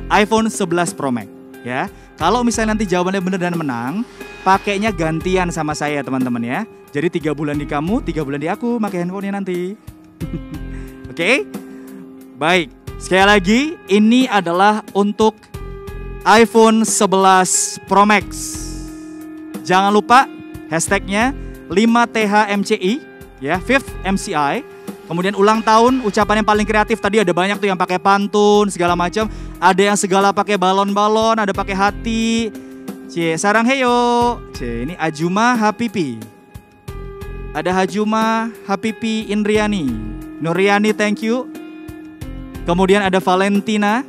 iPhone 11 Pro Max ya. Kalau misalnya nanti jawabannya benar dan menang, pakainya gantian sama saya teman-teman ya. Jadi 3 bulan di kamu, 3 bulan di aku, pakai handphonenya nanti. Oke? Baik, sekali lagi ini adalah untuk iPhone 11 Pro Max. Jangan lupa hashtagnya 5THMCI ya, 5th MCI. Kemudian ulang tahun, ucapan yang paling kreatif tadi ada banyak tuh yang pakai pantun segala macam. Ada yang segala pakai balon-balon, ada pakai hati. Sarang heyo. Ini Ajuma Hapipi. Ada Hajuma Hapipi Indriani. Nuriani thank you. Kemudian ada Valentina.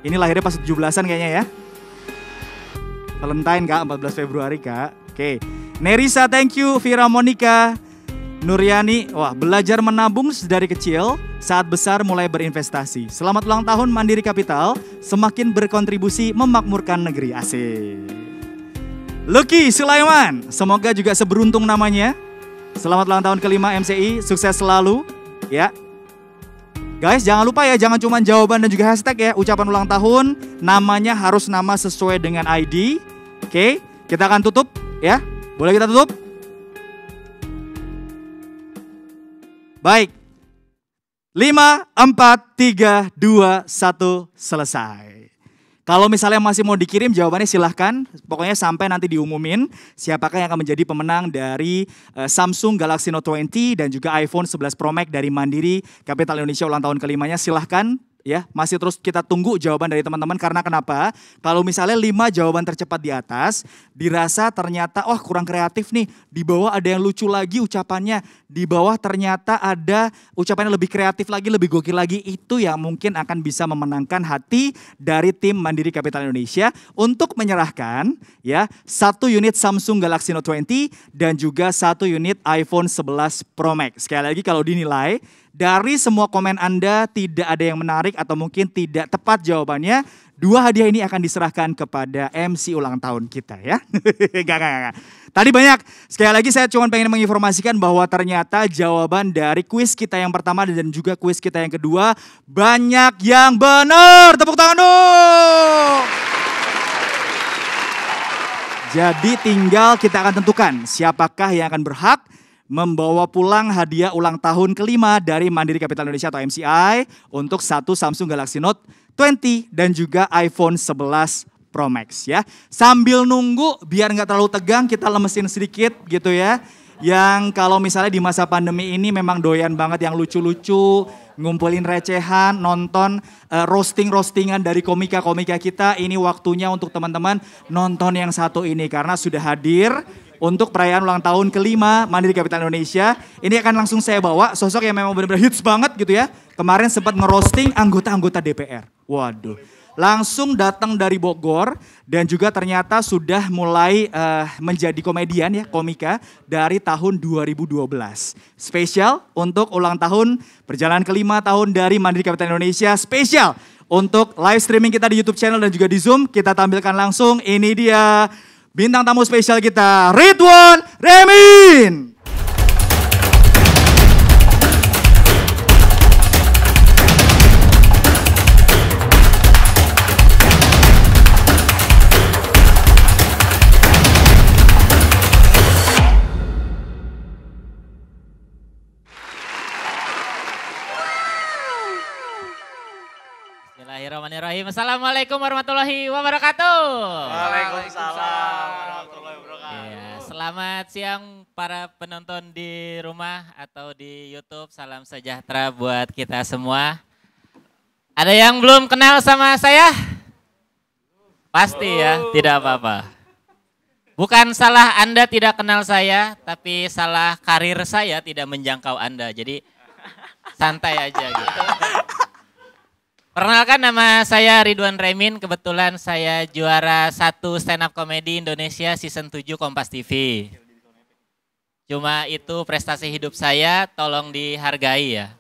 Ini lahirnya pas 17-an kayaknya ya. Valentine Kak, 14 Februari Kak. Oke. Nerisa thank you. Vira Monica. Nuriani, wah belajar menabung dari kecil, saat besar mulai berinvestasi. Selamat ulang tahun Mandiri Capital, semakin berkontribusi memakmurkan negeri. Asik. Lucky Sulaiman, semoga juga seberuntung namanya. Selamat ulang tahun ke-5 MCI, sukses selalu. Ya. Guys, jangan lupa ya, jangan cuma jawaban dan juga hashtag ya. Ucapan ulang tahun, namanya harus nama sesuai dengan ID. Oke, kita akan tutup ya. Boleh kita tutup? Baik, 5, 4, 3, 2, 1, selesai. Kalau misalnya masih mau dikirim jawabannya silahkan. Pokoknya sampai nanti diumumin siapakah yang akan menjadi pemenang dari Samsung Galaxy Note 20 dan juga iPhone 11 Pro Max dari Mandiri Capital Indonesia ulang tahun ke-5-nya. Silahkan. Ya, masih terus kita tunggu jawaban dari teman-teman karena kenapa? Kalau misalnya 5 jawaban tercepat di atas dirasa ternyata wah kurang kreatif nih, di bawah ada yang lucu lagi ucapannya, di bawah ternyata ada ucapannya lebih kreatif lagi, lebih gokil lagi, itu yang mungkin akan bisa memenangkan hati dari tim Mandiri Capital Indonesia untuk menyerahkan ya 1 unit Samsung Galaxy Note 20 dan juga 1 unit iPhone 11 Pro Max. Sekali lagi kalau dinilai dari semua komen Anda tidak ada yang menarik atau mungkin tidak tepat jawabannya, 2 hadiah ini akan diserahkan kepada MC ulang tahun kita ya. Enggak. Tadi banyak. Sekali lagi saya cuma pengen menginformasikan bahwa ternyata jawaban dari kuis kita yang pertama dan juga kuis kita yang kedua banyak yang benar. Tepuk tangan dong. Jadi tinggal kita akan tentukan siapakah yang akan berhak membawa pulang hadiah ulang tahun ke-5 dari Mandiri Capital Indonesia atau MCI untuk 1 Samsung Galaxy Note 20 dan juga iPhone 11 Pro Max ya. Sambil nunggu biar nggak terlalu tegang, kita lemesin sedikit gitu ya. Yang kalau misalnya di masa pandemi ini memang doyan banget yang lucu-lucu, ngumpulin recehan, nonton roasting-roastingan dari komika-komika kita. Ini waktunya untuk teman-teman nonton yang satu ini karena sudah hadir untuk perayaan ulang tahun ke-5 Mandiri Capital Indonesia. Ini akan langsung saya bawa sosok yang memang benar-benar hits banget gitu ya. Kemarin sempat ngerosting anggota-anggota DPR. Waduh. Langsung datang dari Bogor dan juga ternyata sudah mulai menjadi komedian ya, komika dari tahun 2012. Spesial untuk ulang tahun perjalanan ke-5 tahun dari Mandiri Capital Indonesia. Spesial untuk live streaming kita di YouTube channel dan juga di Zoom. Kita tampilkan langsung, ini dia bintang tamu spesial kita, Ridwan Remin. Bismillahirrahmanirrahim. Assalamualaikum warahmatullahi wabarakatuh. Waalaikumsalam warahmatullahi wabarakatuh. Ya, selamat siang para penonton di rumah atau di YouTube. Salam sejahtera buat kita semua. Ada yang belum kenal sama saya? Pasti ya, tidak apa-apa. Bukan salah Anda tidak kenal saya, tapi salah karir saya tidak menjangkau Anda. Jadi santai aja gitu. Perkenalkan, nama saya Ridwan Remin, kebetulan saya juara 1 stand up comedy Indonesia season 7 Kompas TV. Cuma itu prestasi hidup saya, tolong dihargai ya.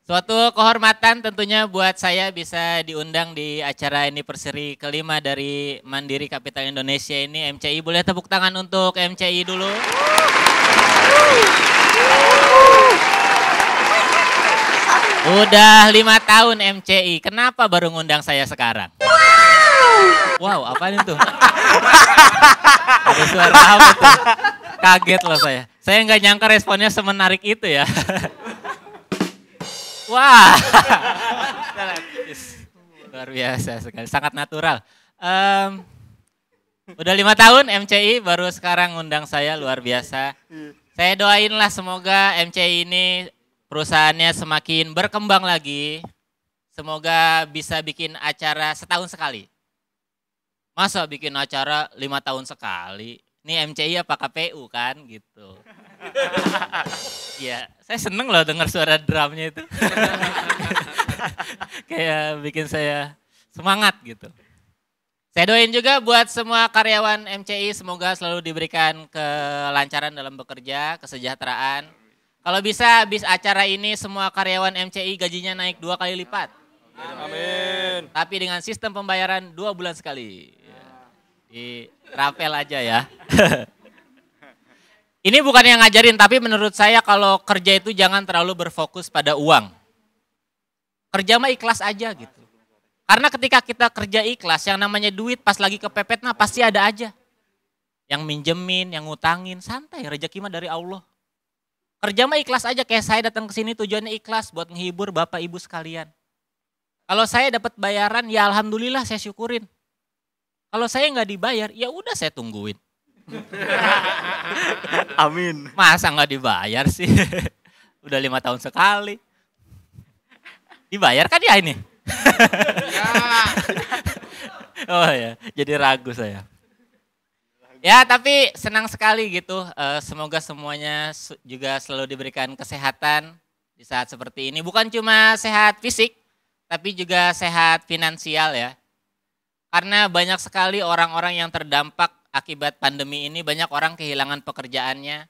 Suatu kehormatan tentunya buat saya bisa diundang di acara anniversary ke-5 dari Mandiri Capital Indonesia ini, MCI. Boleh tepuk tangan untuk MCI dulu. Udah 5 tahun MCI, kenapa baru ngundang saya sekarang? Wow, apa itu? Ada suara apa tuh? Kaget loh saya. Saya nggak nyangka responnya semenarik itu ya. Wah, luar biasa sekali, sangat natural. Udah 5 tahun MCI, baru sekarang ngundang saya, luar biasa. Saya doainlah semoga MCI ini perusahaannya semakin berkembang lagi. Semoga bisa bikin acara setahun sekali. Masa bikin acara 5 tahun sekali? Ini MCI apa KPU kan gitu. Ya, saya seneng loh dengar suara drumnya itu. Kayak bikin saya semangat gitu. Saya doain juga buat semua karyawan MCI, semoga selalu diberikan kelancaran dalam bekerja, kesejahteraan. Kalau bisa habis acara ini semua karyawan MCI gajinya naik 2 kali lipat. Amin. Tapi dengan sistem pembayaran 2 bulan sekali. Di rapel aja ya. Ini bukan yang ngajarin, tapi menurut saya kalau kerja itu jangan terlalu berfokus pada uang. Kerja mah ikhlas aja gitu. Karena ketika kita kerja ikhlas, yang namanya duit pas lagi kepepet mah pasti ada aja. Yang minjemin, yang ngutangin, santai, rezeki mah dari Allah. Kerja mah ikhlas aja, kayak saya datang ke sini tujuannya ikhlas buat menghibur Bapak Ibu sekalian. Kalau saya dapat bayaran, ya alhamdulillah saya syukurin. Kalau saya nggak dibayar, ya udah saya tungguin. Amin. Masa nggak dibayar sih? Udah 5 tahun sekali. Dibayar kan ya ini? Oh ya, jadi ragu saya. Ya tapi senang sekali gitu, semoga semuanya juga selalu diberikan kesehatan di saat seperti ini. Bukan cuma sehat fisik, tapi juga sehat finansial ya. Karena banyak sekali orang-orang yang terdampak akibat pandemi ini, banyak orang kehilangan pekerjaannya.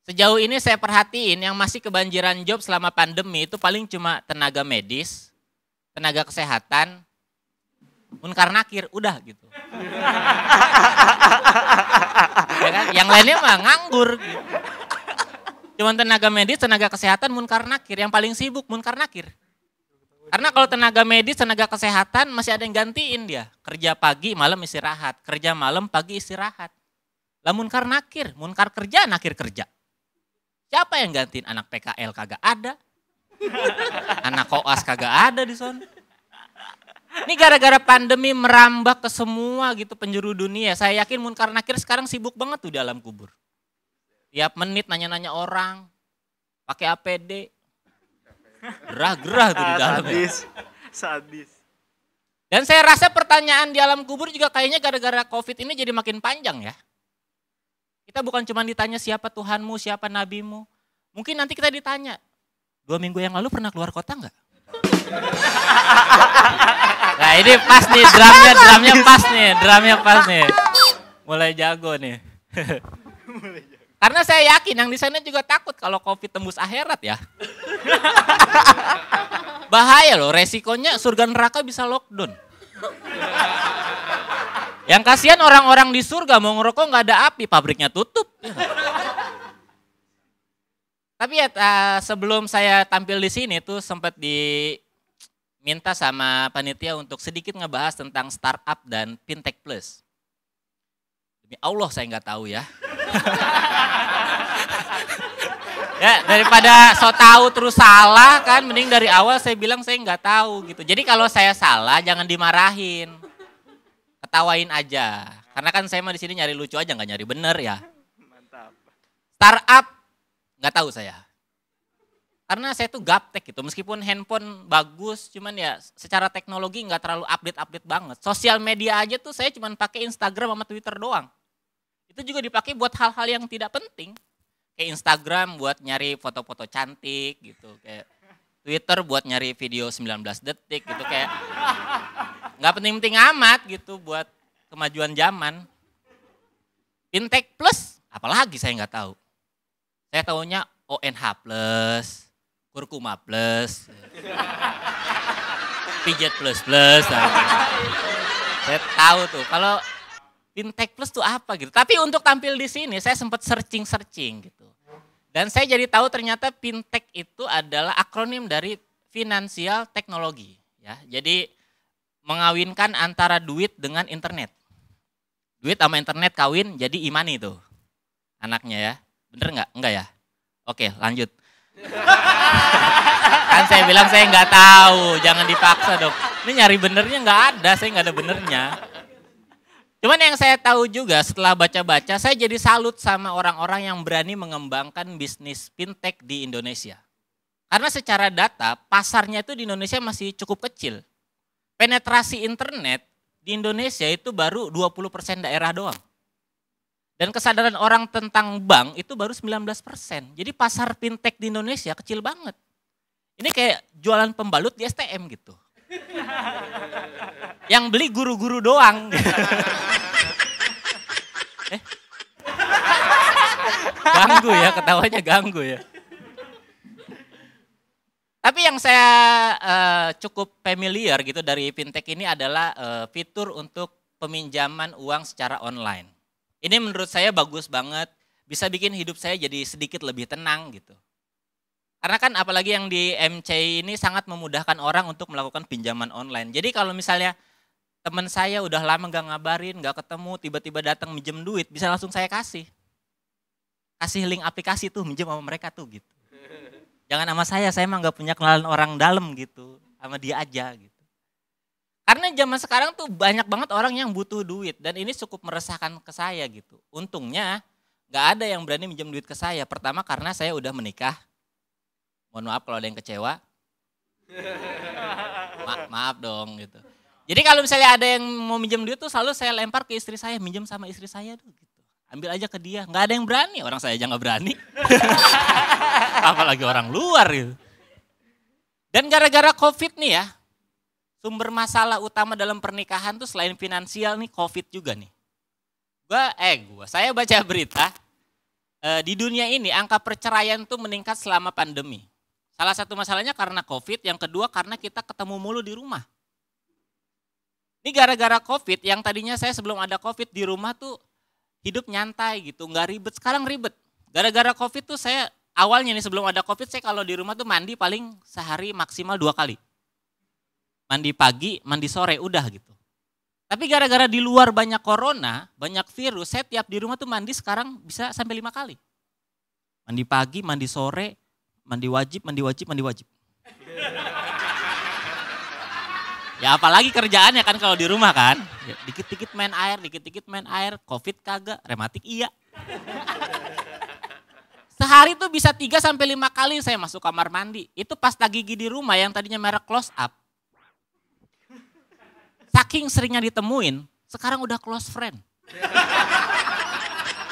Sejauh ini saya perhatiin yang masih kebanjiran job selama pandemi itu paling cuma tenaga medis, tenaga kesehatan, munkar nakir, udah gitu. Ya kan? Yang lainnya mah nganggur. Gitu. Cuman tenaga medis, tenaga kesehatan, munkar nakir. Yang paling sibuk munkar nakir. Karena kalau tenaga medis, tenaga kesehatan masih ada yang gantiin dia. Kerja pagi, malam istirahat. Kerja malam, pagi istirahat. Lah munkar nakir, munkar kerja, nakir kerja. Siapa yang gantiin? Anak PKL kagak ada. Anak koas kagak ada di sana. Ini gara-gara pandemi merambah ke semua gitu penjuru dunia. Saya yakin Munkar Nakir sekarang sibuk banget tuh di alam kubur. Tiap menit nanya-nanya orang, pakai APD. Gerah-gerah tuh di dalamnya. Sadis. Dan saya rasa pertanyaan di alam kubur juga kayaknya gara-gara COVID ini jadi makin panjang ya. Kita bukan cuma ditanya siapa Tuhanmu, siapa nabimu. Mungkin nanti kita ditanya, 2 minggu yang lalu pernah keluar kota enggak? Nah ini pas nih, drumnya pas nih. Mulai jago nih. Karena saya yakin yang di sana juga takut kalau COVID tembus akhirat ya. Bahaya loh, resikonya surga neraka bisa lockdown. Yang kasihan orang-orang di surga mau ngerokok nggak ada api, pabriknya tutup. Tapi ya sebelum saya tampil di sini tuh sempat diminta sama panitia untuk sedikit ngebahas tentang startup dan fintech plus. Demi Allah saya nggak tahu ya. Ya daripada so tahu terus salah kan, mending dari awal saya bilang saya nggak tahu gitu. Jadi kalau saya salah jangan dimarahin, ketawain aja. Karena kan saya mah di sini nyari lucu aja, nggak nyari bener ya. Mantap. Startup nggak tahu saya. Karena saya tuh gaptek gitu, meskipun handphone bagus, cuman ya secara teknologi nggak terlalu update banget. Sosial media aja tuh saya cuman pakai Instagram sama Twitter doang. Itu juga dipakai buat hal-hal yang tidak penting. Kayak Instagram buat nyari foto-foto cantik gitu, kayak Twitter buat nyari video 19 detik gitu, kayak nggak penting-penting amat gitu buat kemajuan zaman. Fintech plus, apalagi saya nggak tahu. Saya tahunya ONH plus, Kurkuma plus, Pijet plus. Saya tahu tuh kalau Fintech plus tuh apa gitu. Tapi untuk tampil di sini saya sempat searching gitu. Dan saya jadi tahu ternyata fintech itu adalah akronim dari finansial teknologi ya. Jadi mengawinkan antara duit dengan internet. Duit sama internet kawin jadi imani tuh anaknya ya. Bener nggak? Enggak ya? Oke, lanjut. Kan saya bilang saya nggak tahu, jangan dipaksa dong. Ini nyari benernya nggak ada, saya nggak ada benernya. Cuman yang saya tahu juga setelah baca-baca, saya jadi salut sama orang-orang yang berani mengembangkan bisnis fintech di Indonesia. Karena secara data, pasarnya itu di Indonesia masih cukup kecil. Penetrasi internet di Indonesia itu baru 20% daerah doang. Dan kesadaran orang tentang bank itu baru 19%. Jadi pasar fintech di Indonesia kecil banget. Ini kayak jualan pembalut di STM gitu. Yang beli guru-guru doang. Ganggu ya, ketawanya ganggu ya. Tapi yang saya cukup familiar gitu dari fintech ini adalah fitur untuk peminjaman uang secara online. Ini menurut saya bagus banget, bisa bikin hidup saya jadi sedikit lebih tenang gitu. Karena kan apalagi yang di MC ini sangat memudahkan orang untuk melakukan pinjaman online. Jadi kalau misalnya teman saya udah lama gak ngabarin, gak ketemu, tiba-tiba datang minjem duit, bisa langsung saya kasih. Kasih link aplikasi tuh, minjem sama mereka tuh gitu. Jangan sama saya emang gak punya kenalan orang dalam gitu, sama dia aja gitu. Karena zaman sekarang tuh banyak banget orang yang butuh duit dan ini cukup meresahkan ke saya gitu. Untungnya gak ada yang berani minjem duit ke saya. Pertama karena saya udah menikah. Mohon maaf kalau ada yang kecewa. Maaf dong gitu. Jadi kalau misalnya ada yang mau minjem duit tuh selalu saya lempar ke istri saya, minjem sama istri saya tuh gitu. Ambil aja ke dia, nggak ada yang berani, orang saya aja nggak berani. Apalagi orang luar gitu. Dan gara-gara COVID nih ya, sumber masalah utama dalam pernikahan tuh selain finansial nih COVID juga nih. Saya baca berita, di dunia ini angka perceraian tuh meningkat selama pandemi. Salah satu masalahnya karena COVID, yang kedua karena kita ketemu mulu di rumah. Ini gara-gara COVID, yang tadinya saya sebelum ada COVID di rumah tuh hidup nyantai gitu, nggak ribet. Sekarang ribet. Gara-gara COVID tuh saya awalnya nih sebelum ada COVID, saya kalau di rumah tuh mandi paling sehari maksimal 2 kali. Mandi pagi, mandi sore, udah gitu. Tapi gara-gara di luar banyak corona, banyak virus, saya tiap di rumah tuh mandi sekarang bisa sampai 5 kali. Mandi pagi, mandi sore, mandi wajib. Ya apalagi kerjaannya kan kalau di rumah kan. Ya, dikit-dikit main air, COVID kagak, rematik iya. Sehari tuh bisa 3-5 kali saya masuk kamar mandi. Itu pasta gigi di rumah yang tadinya merek Close Up. Saking seringnya ditemuin, sekarang udah close friend.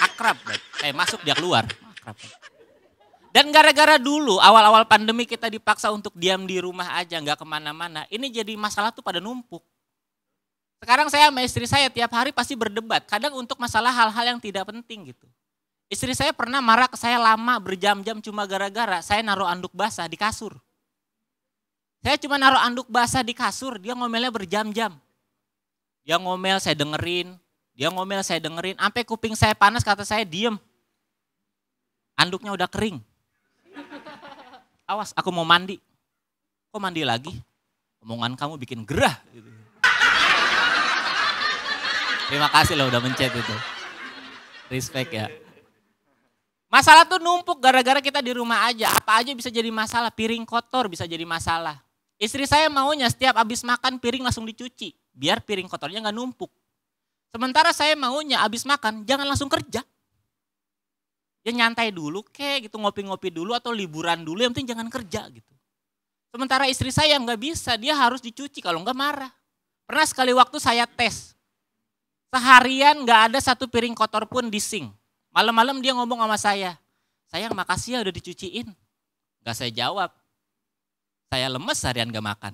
Akrab, masuk dia keluar. Akrab. Dan gara-gara dulu awal-awal pandemi kita dipaksa untuk diam di rumah aja, nggak kemana-mana. Ini jadi masalah tuh pada numpuk. Sekarang saya sama istri saya tiap hari pasti berdebat. Kadang untuk masalah hal-hal yang tidak penting gitu. Istri saya pernah marah ke saya lama berjam-jam cuma gara-gara saya naruh anduk basah di kasur. Saya cuma naruh anduk basah di kasur, dia ngomelnya berjam-jam. Dia ngomel saya dengerin, sampai kuping saya panas kata saya diem. Anduknya udah kering. Awas, aku mau mandi. Kok mandi lagi? Omongan kamu bikin gerah. Gitu. Terima kasih loh udah mencet itu. Respect ya. Masalah tuh numpuk gara-gara kita di rumah aja. Apa aja bisa jadi masalah. Piring kotor bisa jadi masalah. Istri saya maunya setiap habis makan piring langsung dicuci. Biar piring kotornya gak numpuk. Sementara saya maunya habis makan jangan langsung kerja. Ya nyantai dulu kayak gitu, ngopi-ngopi dulu atau liburan dulu, yang penting jangan kerja gitu. Sementara istri saya nggak bisa, dia harus dicuci kalau nggak marah. Pernah sekali waktu saya tes, seharian nggak ada satu piring kotor pun di sink. Malam-malam dia ngomong sama saya, sayang makasih ya udah dicuciin. Nggak saya jawab, saya lemes seharian nggak makan.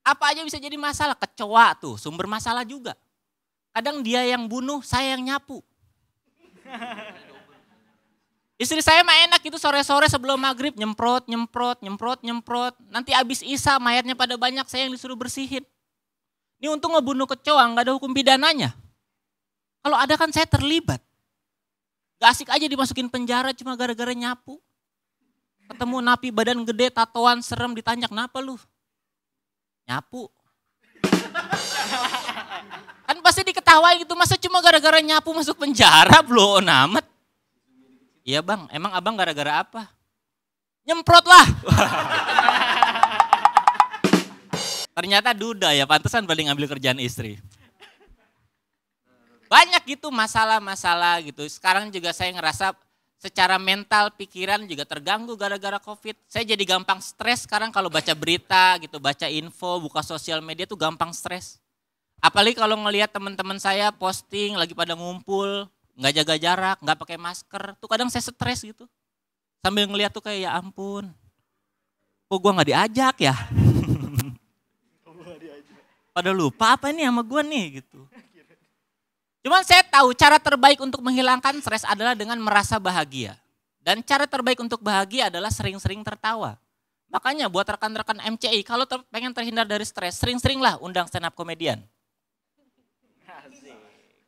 Apa aja bisa jadi masalah, kecoa tuh sumber masalah juga. Kadang dia yang bunuh, saya yang nyapu. Istri saya mah enak itu sore-sore sebelum maghrib nyemprot. Nanti abis isya mayatnya pada banyak saya yang disuruh bersihin. Ini untung ngebunuh kecoa gak ada hukum pidananya. Kalau ada kan saya terlibat. Gak asik aja dimasukin penjara cuma gara-gara nyapu. Ketemu napi badan gede, tatoan, serem ditanya kenapa lu? Nyapu. Kan pasti diketawain gitu, masa cuma gara-gara nyapu masuk penjara, blow amat. Iya bang, emang abang gara-gara apa? Nyemprot lah. Ternyata duda ya, pantesan paling ngambil kerjaan istri. Banyak gitu masalah-masalah gitu. Sekarang juga saya ngerasa secara mental, pikiran juga terganggu gara-gara COVID. Saya jadi gampang stres sekarang kalau baca berita gitu, baca info, buka sosial media tuh gampang stres. Apalagi kalau ngelihat teman-teman saya posting lagi pada ngumpul, nggak jaga jarak, nggak pakai masker, tuh kadang saya stres gitu. Sambil ngelihat tuh kayak ya ampun, kok gue nggak diajak ya? Pada lupa apa ini sama gue nih gitu. Cuman saya tahu cara terbaik untuk menghilangkan stres adalah dengan merasa bahagia. Dan cara terbaik untuk bahagia adalah sering-sering tertawa. Makanya buat rekan-rekan MCI, kalau pengen terhindar dari stres, sering-seringlah undang stand up komedian.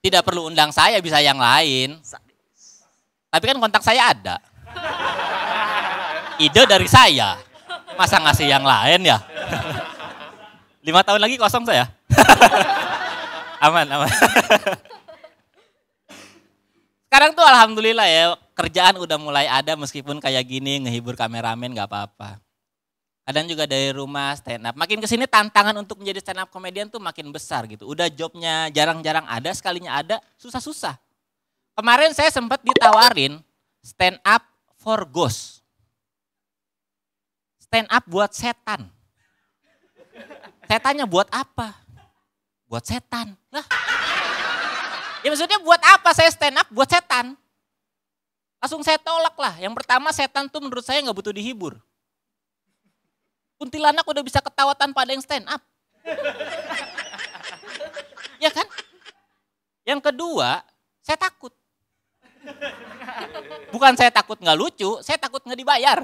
Tidak perlu undang saya, bisa yang lain. Tapi kan kontak saya ada. Ide dari saya. Masa ngasih yang lain ya? 5 tahun lagi kosong saya. Aman. Sekarang tuh alhamdulillah ya, kerjaan udah mulai ada meskipun kayak gini, ngehibur kameramen gak apa-apa. Kadang juga dari rumah stand up. Makin kesini tantangan untuk menjadi stand up komedian tuh makin besar gitu. Udah jobnya jarang-jarang ada, sekalinya ada susah-susah. Kemarin saya sempat ditawarin stand up for ghost. Stand up buat setan. Saya tanya buat apa? Buat setan. Lah. Ya maksudnya buat apa saya stand up buat setan? Langsung saya tolak lah. Yang pertama setan tuh menurut saya gak butuh dihibur. Kuntilanak udah bisa ketawa tanpa ada yang stand up. Ya kan? Yang kedua, saya takut. Bukan saya takut nggak lucu, saya takut nggak dibayar.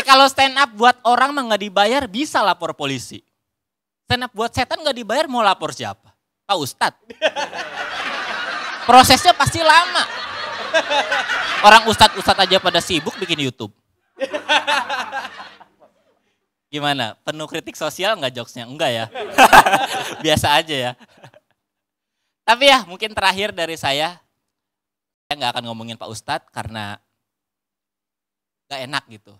Kalau stand up buat orang mah nggak dibayar bisa lapor polisi. Stand up buat setan nggak dibayar mau lapor siapa? Pak Ustadz. Prosesnya pasti lama. Orang ustadz aja pada sibuk bikin YouTube. Gimana? Penuh kritik sosial nggak jokesnya? Enggak ya? Biasa aja ya. Tapi ya mungkin terakhir dari saya nggak akan ngomongin Pak Ustadz karena nggak enak gitu.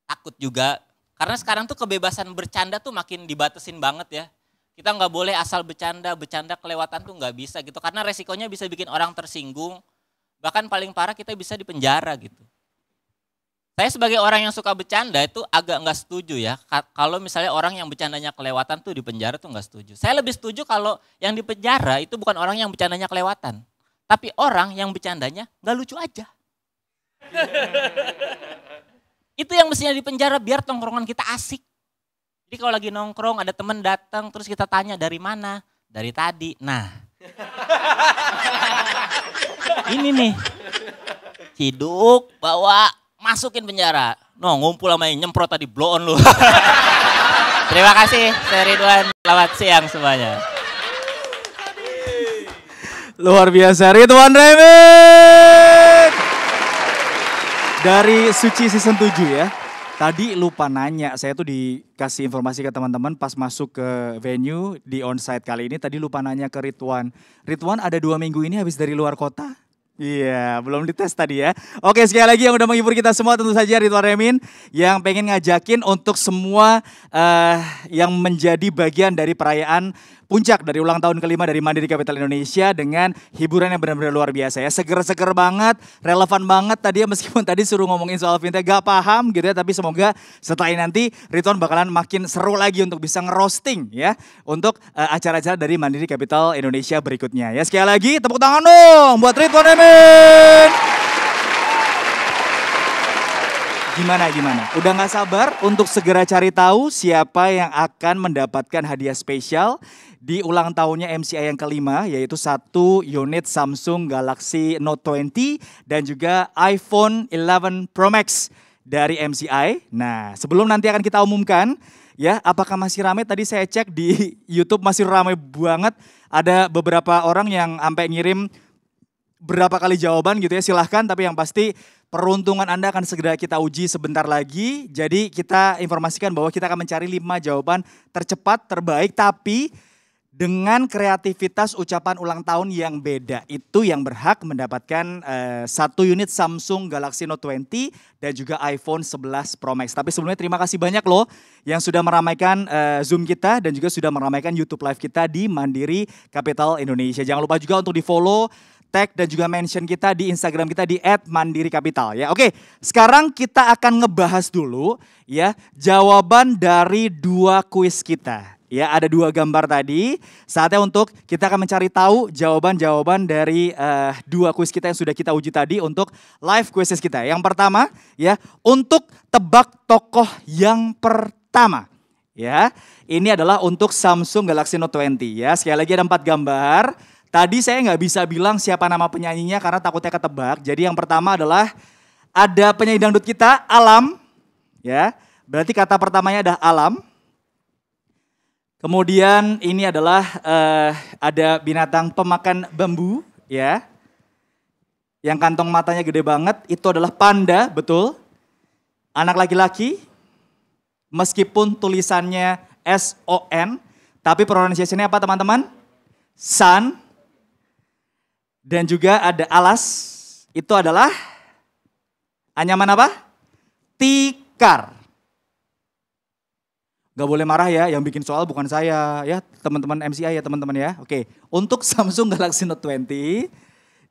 takut juga. Karena sekarang tuh kebebasan bercanda tuh makin dibatesin banget ya. Kita nggak boleh asal bercanda kelewatan tuh nggak bisa gitu. Karena resikonya bisa bikin orang tersinggung. Bahkan paling parah kita bisa dipenjara gitu. Saya sebagai orang yang suka bercanda itu agak nggak setuju ya. Kalau misalnya orang yang bercandanya kelewatan tuh dipenjara tuh nggak setuju. Saya lebih setuju kalau yang dipenjara itu bukan orang yang bercandanya kelewatan. Tapi orang yang bercandanya nggak lucu aja. Itu yang mestinya dipenjara biar tongkrongan kita asik. Jadi kalau lagi nongkrong ada teman datang terus kita tanya dari mana? Dari tadi. Nah. Ini nih. Ciduk bawa masukin penjara. No ngumpul sama yang nyemprot tadi blow on lu. Terima kasih saya Ridwan. Selamat siang semuanya. Luar biasa Ridwan Remin. Dari Suci Season 7 ya. Tadi lupa nanya, saya tuh dikasih informasi ke teman-teman pas masuk ke venue di onsite kali ini. Tadi lupa nanya ke Ridwan. Ridwan ada 2 minggu ini habis dari luar kota? Iya, belum dites tadi ya. Oke, sekali lagi yang udah menghibur kita semua tentu saja Ridwan Remin yang pengen ngajakin untuk semua yang menjadi bagian dari perayaan puncak dari ulang tahun kelima dari Mandiri Capital Indonesia dengan hiburan yang benar-benar luar biasa ya. Seger-seger banget, relevan banget tadi ya meskipun tadi suruh ngomongin soal fintech gak paham gitu ya. Tapi semoga setelah ini nanti Ridwan bakalan makin seru lagi untuk bisa ngerosting ya. Untuk acara-acara dari Mandiri Capital Indonesia berikutnya ya. Sekali lagi tepuk tangan dong buat Ridwan Remin. Gimana? Udah gak sabar untuk segera cari tahu siapa yang akan mendapatkan hadiah spesial di ulang tahunnya MCI yang kelima, yaitu 1 unit Samsung Galaxy Note 20 dan juga iPhone 11 Pro Max dari MCI. Nah, sebelum nanti akan kita umumkan, ya apakah masih ramai? Tadi saya cek di YouTube masih ramai banget. Ada beberapa orang yang sampai ngirim berapa kali jawaban gitu ya, silahkan. Tapi yang pasti peruntungan Anda akan segera kita uji sebentar lagi. Jadi kita informasikan bahwa kita akan mencari 5 jawaban tercepat, terbaik, tapi dengan kreativitas ucapan ulang tahun yang beda. Itu yang berhak mendapatkan 1 unit Samsung Galaxy Note 20 dan juga iPhone 11 Pro Max. Tapi sebelumnya terima kasih banyak loh yang sudah meramaikan Zoom kita dan juga sudah meramaikan YouTube Live kita di Mandiri Capital Indonesia. Jangan lupa juga untuk di-follow, tag dan juga mention kita di Instagram kita di @mandiricapital ya. Oke, sekarang kita akan ngebahas dulu ya jawaban dari 2 kuis kita. Ya, ada 2 gambar tadi. Saatnya untuk kita akan mencari tahu jawaban-jawaban dari 2 kuis kita yang sudah kita uji tadi untuk live quizzes kita. Yang pertama ya, untuk tebak tokoh yang pertama. Ya, ini adalah untuk Samsung Galaxy Note 20 ya. Sekali lagi ada 4 gambar. Tadi saya nggak bisa bilang siapa nama penyanyinya karena takutnya ketebak. Jadi yang pertama adalah ada penyanyi dangdut kita, Alam. Ya, berarti kata pertamanya adalah Alam. Kemudian ini adalah ada binatang pemakan bambu ya. Yang kantong matanya gede banget, itu adalah panda, betul. Anak laki-laki, meskipun tulisannya S-O-N, tapi pronunciation-nya apa teman-teman? Sun. Dan juga ada alas, itu adalah anyaman apa? Tikar. Gak boleh marah ya, yang bikin soal bukan saya ya, teman-teman MCI ya teman-teman ya. Oke, untuk Samsung Galaxy Note 20,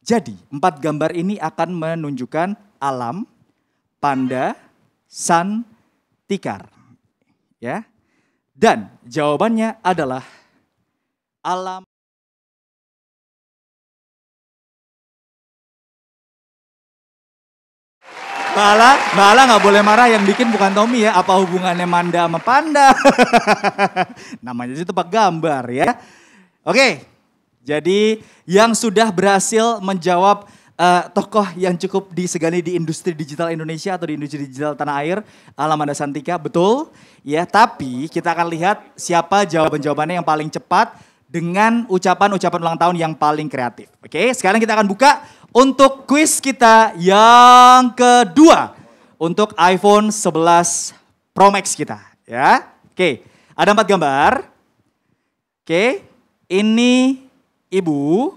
jadi 4 gambar ini akan menunjukkan alam, panda, sun, tikar. Ya. Dan jawabannya adalah alam. Mbak Ala gak boleh marah, yang bikin bukan Tommy ya. Apa hubungannya Manda sama Panda? Namanya sih tebak gambar ya. Oke, jadi yang sudah berhasil menjawab tokoh yang cukup disegani di industri digital Indonesia atau di industri digital tanah air, Alam Anda Santika, betul. Ya, tapi kita akan lihat siapa jawaban-jawabannya yang paling cepat dengan ucapan-ucapan ulang tahun yang paling kreatif. Oke, sekarang kita akan buka untuk kuis kita yang kedua untuk iPhone 11 Pro Max kita ya. Oke, ada 4 gambar. Oke, ini Ibu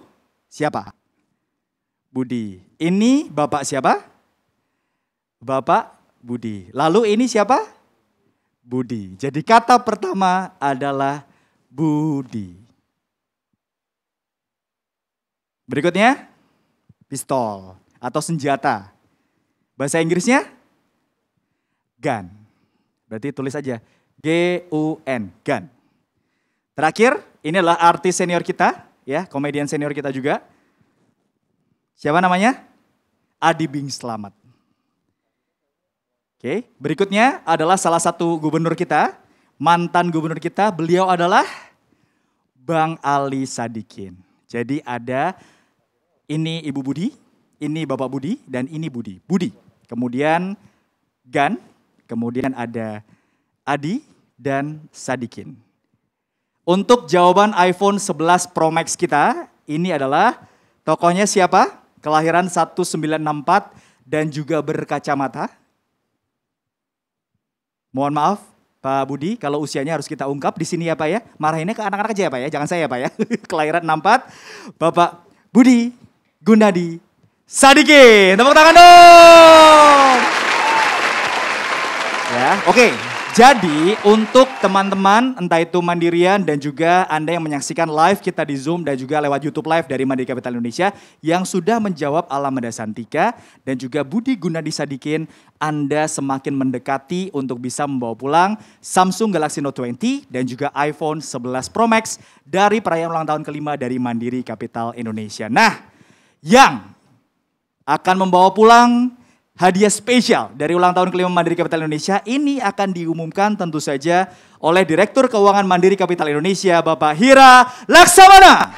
siapa? Budi. Ini Bapak siapa? Bapak Budi. Lalu ini siapa? Budi. Jadi kata pertama adalah budi. Berikutnya, pistol atau senjata. Bahasa Inggrisnya? Gun. Berarti tulis aja G-U-N, gun. Terakhir, ini adalah artis senior kita, ya, komedian senior kita juga. Siapa namanya? Adi Bing Slamet. Oke, berikutnya adalah salah satu gubernur kita, mantan gubernur kita, beliau adalah Bang Ali Sadikin. Jadi ada ini Ibu Budi, ini Bapak Budi, dan ini Budi. Budi, kemudian Gan, kemudian ada Adi dan Sadikin. Untuk jawaban iPhone 11 Pro Max kita, ini adalah tokohnya siapa? Kelahiran 1964 dan juga berkacamata. Mohon maaf Pak Budi, kalau usianya harus kita ungkap di sini ya Pak ya. Marahinnya ke anak-anak aja ya Pak ya, jangan saya ya Pak ya. Kelahiran 64, Bapak Budi Gunadi Sadikin. Tepuk tangan dong. Ya, oke. Jadi untuk teman-teman entah itu Mandirian dan juga Anda yang menyaksikan live kita di Zoom dan juga lewat YouTube live dari Mandiri Capital Indonesia yang sudah menjawab Alamanda Santika dan juga Budi Gunadi Sadikin, Anda semakin mendekati untuk bisa membawa pulang Samsung Galaxy Note 20 dan juga iPhone 11 Pro Max dari perayaan ulang tahun kelima dari Mandiri Capital Indonesia. Nah, yang akan membawa pulang hadiah spesial dari ulang tahun kelima Mandiri Capital Indonesia ini akan diumumkan tentu saja oleh Direktur Keuangan Mandiri Capital Indonesia, Bapak Hira Laksamana.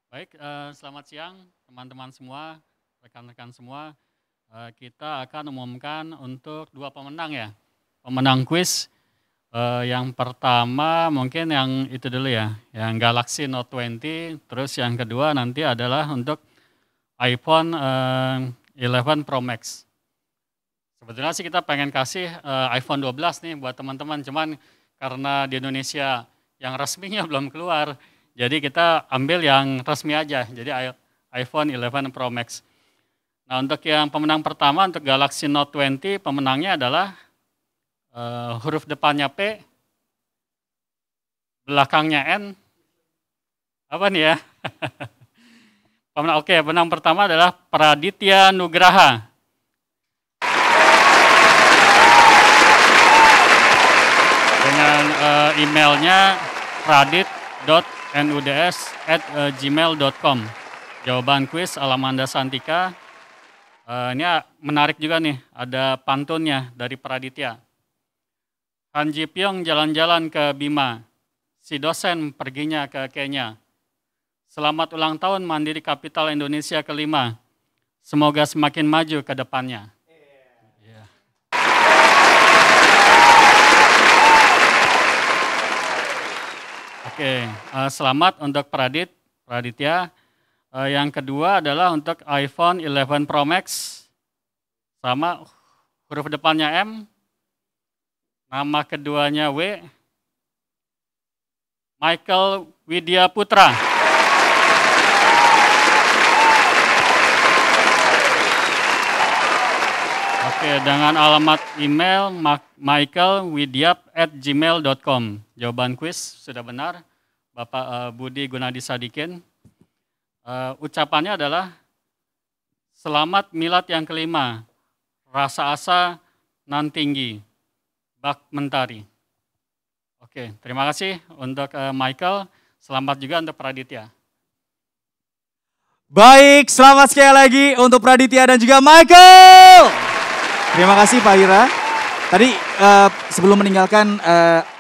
Baik, selamat siang teman-teman semua, rekan-rekan semua. Kita akan umumkan untuk dua pemenang ya. Pemenang kuis yang pertama mungkin yang itu dulu ya, yang Galaxy Note 20. Terus yang kedua nanti adalah untuk iPhone 11 Pro Max. Sebetulnya sih kita pengen kasih iPhone 12 nih buat teman-teman, cuman karena di Indonesia yang resminya belum keluar, jadi kita ambil yang resmi aja, jadi iPhone 11 Pro Max. Nah untuk yang pemenang pertama untuk Galaxy Note 20, pemenangnya adalah huruf depannya P, belakangnya N, apa nih ya? Pemenang pertama adalah Praditya Nugraha. Dengan emailnya pradit.nuds@gmail.com. Jawaban kuis Alamanda Santika. Ini menarik juga nih, ada pantunnya dari Praditya. Han Ji Pyong jalan-jalan ke Bima, si dosen perginya ke Kenya. Selamat ulang tahun Mandiri Capital Indonesia kelima. Semoga semakin maju ke depannya. Oke, selamat untuk Praditya. Yang kedua adalah untuk iPhone 11 Pro Max. Sama huruf depannya M, nama keduanya W, Michael Widya Putra. Oke, dengan alamat email michaelwidyap@gmail.com. Jawaban kuis sudah benar, Bapak Budi Gunadi Sadikin. Ucapannya adalah, selamat milad yang kelima, rasa asa nan tinggi, bak mentari. Oke, terima kasih untuk Michael, selamat juga untuk Praditya. Baik, selamat sekali lagi untuk Praditya dan juga Michael. Terima kasih Pak Hira. Tadi sebelum meninggalkan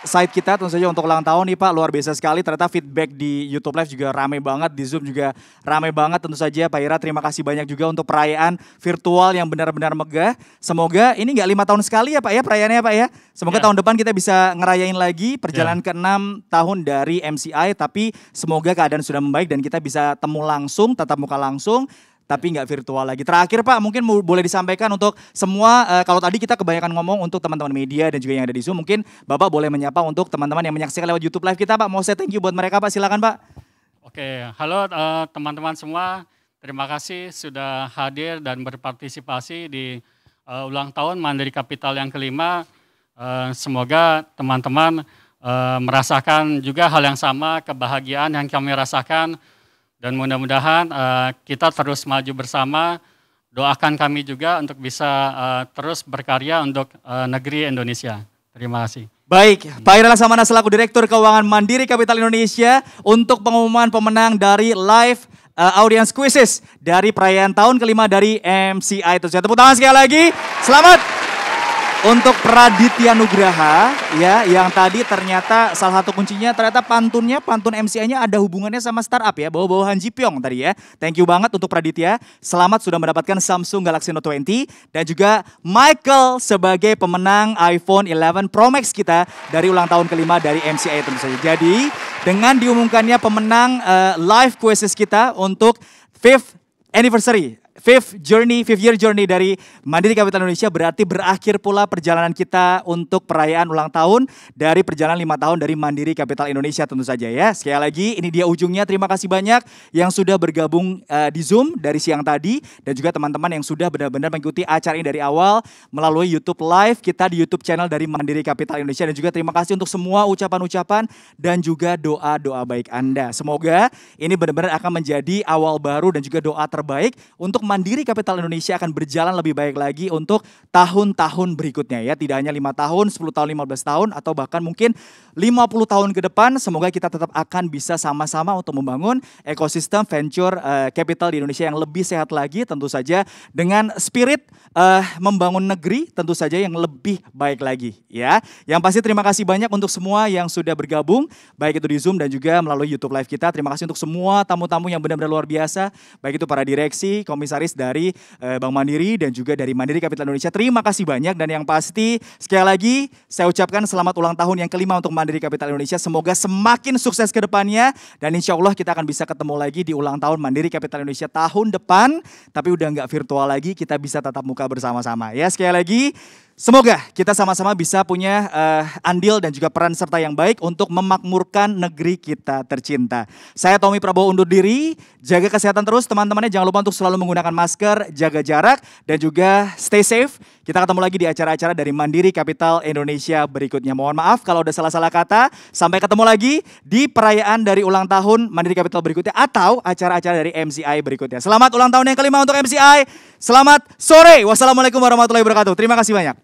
site kita tentu saja untuk ulang tahun nih Pak, luar biasa sekali. Ternyata feedback di YouTube Live juga rame banget, di Zoom juga rame banget tentu saja. Pak Hira, terima kasih banyak juga untuk perayaan virtual yang benar-benar megah. Semoga ini nggak 5 tahun sekali ya Pak ya perayaannya ya Pak ya. Semoga tahun depan kita bisa ngerayain lagi perjalanan ke-6 tahun dari MCI. Tapi semoga keadaan sudah membaik dan kita bisa temu langsung, tatap muka langsung. Tapi nggak virtual lagi. Terakhir Pak, mungkin boleh disampaikan untuk semua, kalau tadi kita kebanyakan ngomong untuk teman-teman media dan juga yang ada di Zoom, mungkin Bapak boleh menyapa untuk teman-teman yang menyaksikan lewat YouTube Live kita Pak. Mau saya thank you buat mereka Pak, silakan Pak. Oke, halo teman-teman semua. Terima kasih sudah hadir dan berpartisipasi di ulang tahun Mandiri Capital yang kelima. Semoga teman-teman merasakan juga hal yang sama, kebahagiaan yang kami rasakan. Dan mudah-mudahan kita terus maju bersama. Doakan kami juga untuk bisa terus berkarya untuk negeri Indonesia. Terima kasih. Baik, Pak Hira Laksamana selaku Direktur Keuangan Mandiri Capital Indonesia untuk pengumuman pemenang dari live audience quizzes dari perayaan tahun kelima dari MCI. Terus tepuk tangan sekali lagi. Selamat. Untuk Praditya Nugraha ya, yang tadi ternyata salah satu kuncinya ternyata pantun MCI-nya ada hubungannya sama startup ya, bawa-bawa Han Ji Pyong tadi ya. Thank you banget untuk Praditya. Selamat sudah mendapatkan Samsung Galaxy Note 20 dan juga Michael sebagai pemenang iPhone 11 Pro Max kita dari ulang tahun kelima dari MCI tentu saja. Jadi dengan diumumkannya pemenang live quizzes kita untuk 5th year journey dari Mandiri Capital Indonesia, berarti berakhir pula perjalanan kita untuk perayaan ulang tahun dari perjalanan 5 tahun dari Mandiri Capital Indonesia tentu saja ya. Sekali lagi ini dia ujungnya, terima kasih banyak yang sudah bergabung di Zoom dari siang tadi dan juga teman-teman yang sudah benar-benar mengikuti acara ini dari awal melalui YouTube Live kita di YouTube channel dari Mandiri Capital Indonesia. Dan juga terima kasih untuk semua ucapan-ucapan dan juga doa-doa baik Anda. Semoga ini benar-benar akan menjadi awal baru dan juga doa terbaik untuk Mandiri Capital Indonesia akan berjalan lebih baik lagi untuk tahun-tahun berikutnya ya. Tidak hanya 5 tahun, 10 tahun, 15 tahun atau bahkan mungkin 50 tahun ke depan. Semoga kita tetap akan bisa sama-sama untuk membangun ekosistem venture capital di Indonesia yang lebih sehat lagi, tentu saja dengan spirit membangun negeri tentu saja yang lebih baik lagi ya. Yang pasti terima kasih banyak untuk semua yang sudah bergabung baik itu di Zoom dan juga melalui YouTube Live kita. Terima kasih untuk semua tamu-tamu yang benar-benar luar biasa, baik itu para direksi, komisaris dari Bank Mandiri dan juga dari Mandiri Capital Indonesia. Terima kasih banyak dan yang pasti sekali lagi saya ucapkan selamat ulang tahun yang kelima untuk Mandiri Capital Indonesia. Semoga semakin sukses ke depannya dan insya Allah kita akan bisa ketemu lagi di ulang tahun Mandiri Capital Indonesia tahun depan. Tapi udah nggak virtual lagi, kita bisa tatap muka bersama-sama ya. Sekali lagi semoga kita sama-sama bisa punya andil dan juga peran serta yang baik untuk memakmurkan negeri kita tercinta. Saya Tommy Prabowo undur diri, jaga kesehatan terus teman-temannya, jangan lupa untuk selalu menggunakan masker, jaga jarak dan juga stay safe. Kita ketemu lagi di acara-acara dari Mandiri Capital Indonesia berikutnya. Mohon maaf kalau ada salah-salah kata. Sampai ketemu lagi di perayaan dari ulang tahun Mandiri Capital berikutnya atau acara-acara dari MCI berikutnya. Selamat ulang tahun yang kelima untuk MCI. Selamat sore. Wassalamualaikum warahmatullahi wabarakatuh. Terima kasih banyak.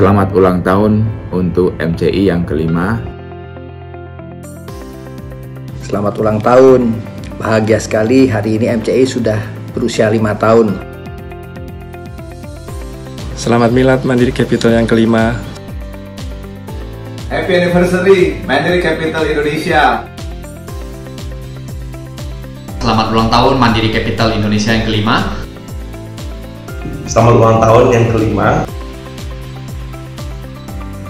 Selamat ulang tahun untuk MCI yang kelima. Selamat ulang tahun. Bahagia sekali hari ini MCI sudah berusia 5 tahun. Selamat milad Mandiri Capital yang kelima. Happy anniversary Mandiri Capital Indonesia. Selamat ulang tahun Mandiri Capital Indonesia yang kelima. Selamat ulang tahun yang kelima.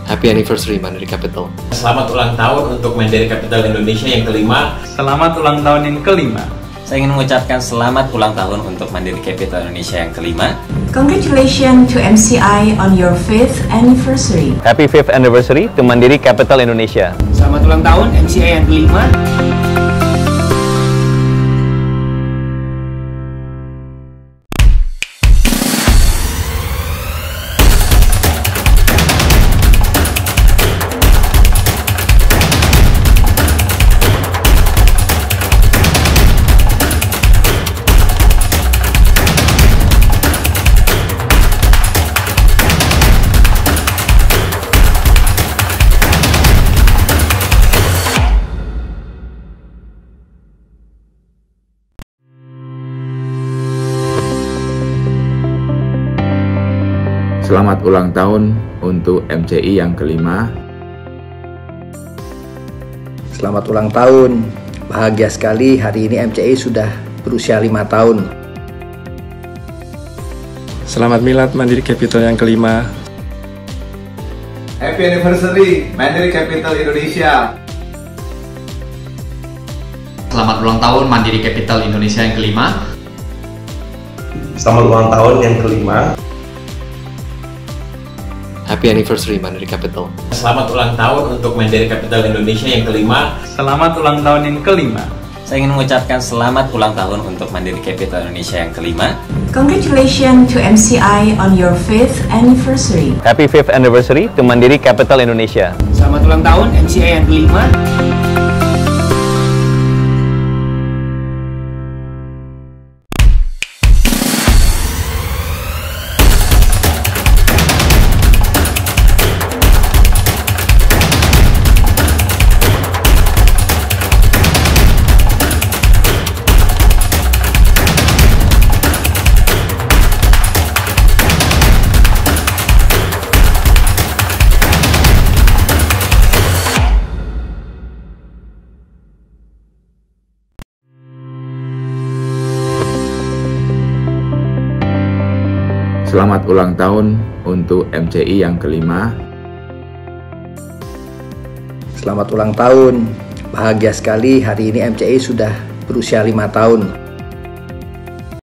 Happy anniversary Mandiri Capital. Selamat ulang tahun untuk Mandiri Capital Indonesia yang kelima. Selamat ulang tahun yang kelima. Saya ingin mengucapkan selamat ulang tahun untuk Mandiri Capital Indonesia yang kelima. Congratulations to MCI on your 5th anniversary. Happy 5th anniversary to Mandiri Capital Indonesia. Selamat ulang tahun MCI yang kelima. Selamat ulang tahun untuk MCI yang kelima. Selamat ulang tahun. Bahagia sekali hari ini MCI sudah berusia 5 tahun. Selamat Milad Mandiri Capital yang kelima. Happy anniversary Mandiri Capital Indonesia. Selamat ulang tahun Mandiri Capital Indonesia yang kelima. Selamat ulang tahun yang kelima. Happy anniversary Mandiri Capital. Selamat ulang tahun untuk Mandiri Capital Indonesia yang kelima. Selamat ulang tahun yang kelima. Saya ingin mengucapkan selamat ulang tahun untuk Mandiri Capital Indonesia yang kelima. Congratulations to MCI on your 5th anniversary. Happy 5th anniversary to Mandiri Capital Indonesia. Selamat ulang tahun MCI yang kelima. Selamat ulang tahun untuk MCI yang kelima. Selamat ulang tahun. Bahagia sekali hari ini MCI sudah berusia 5 tahun.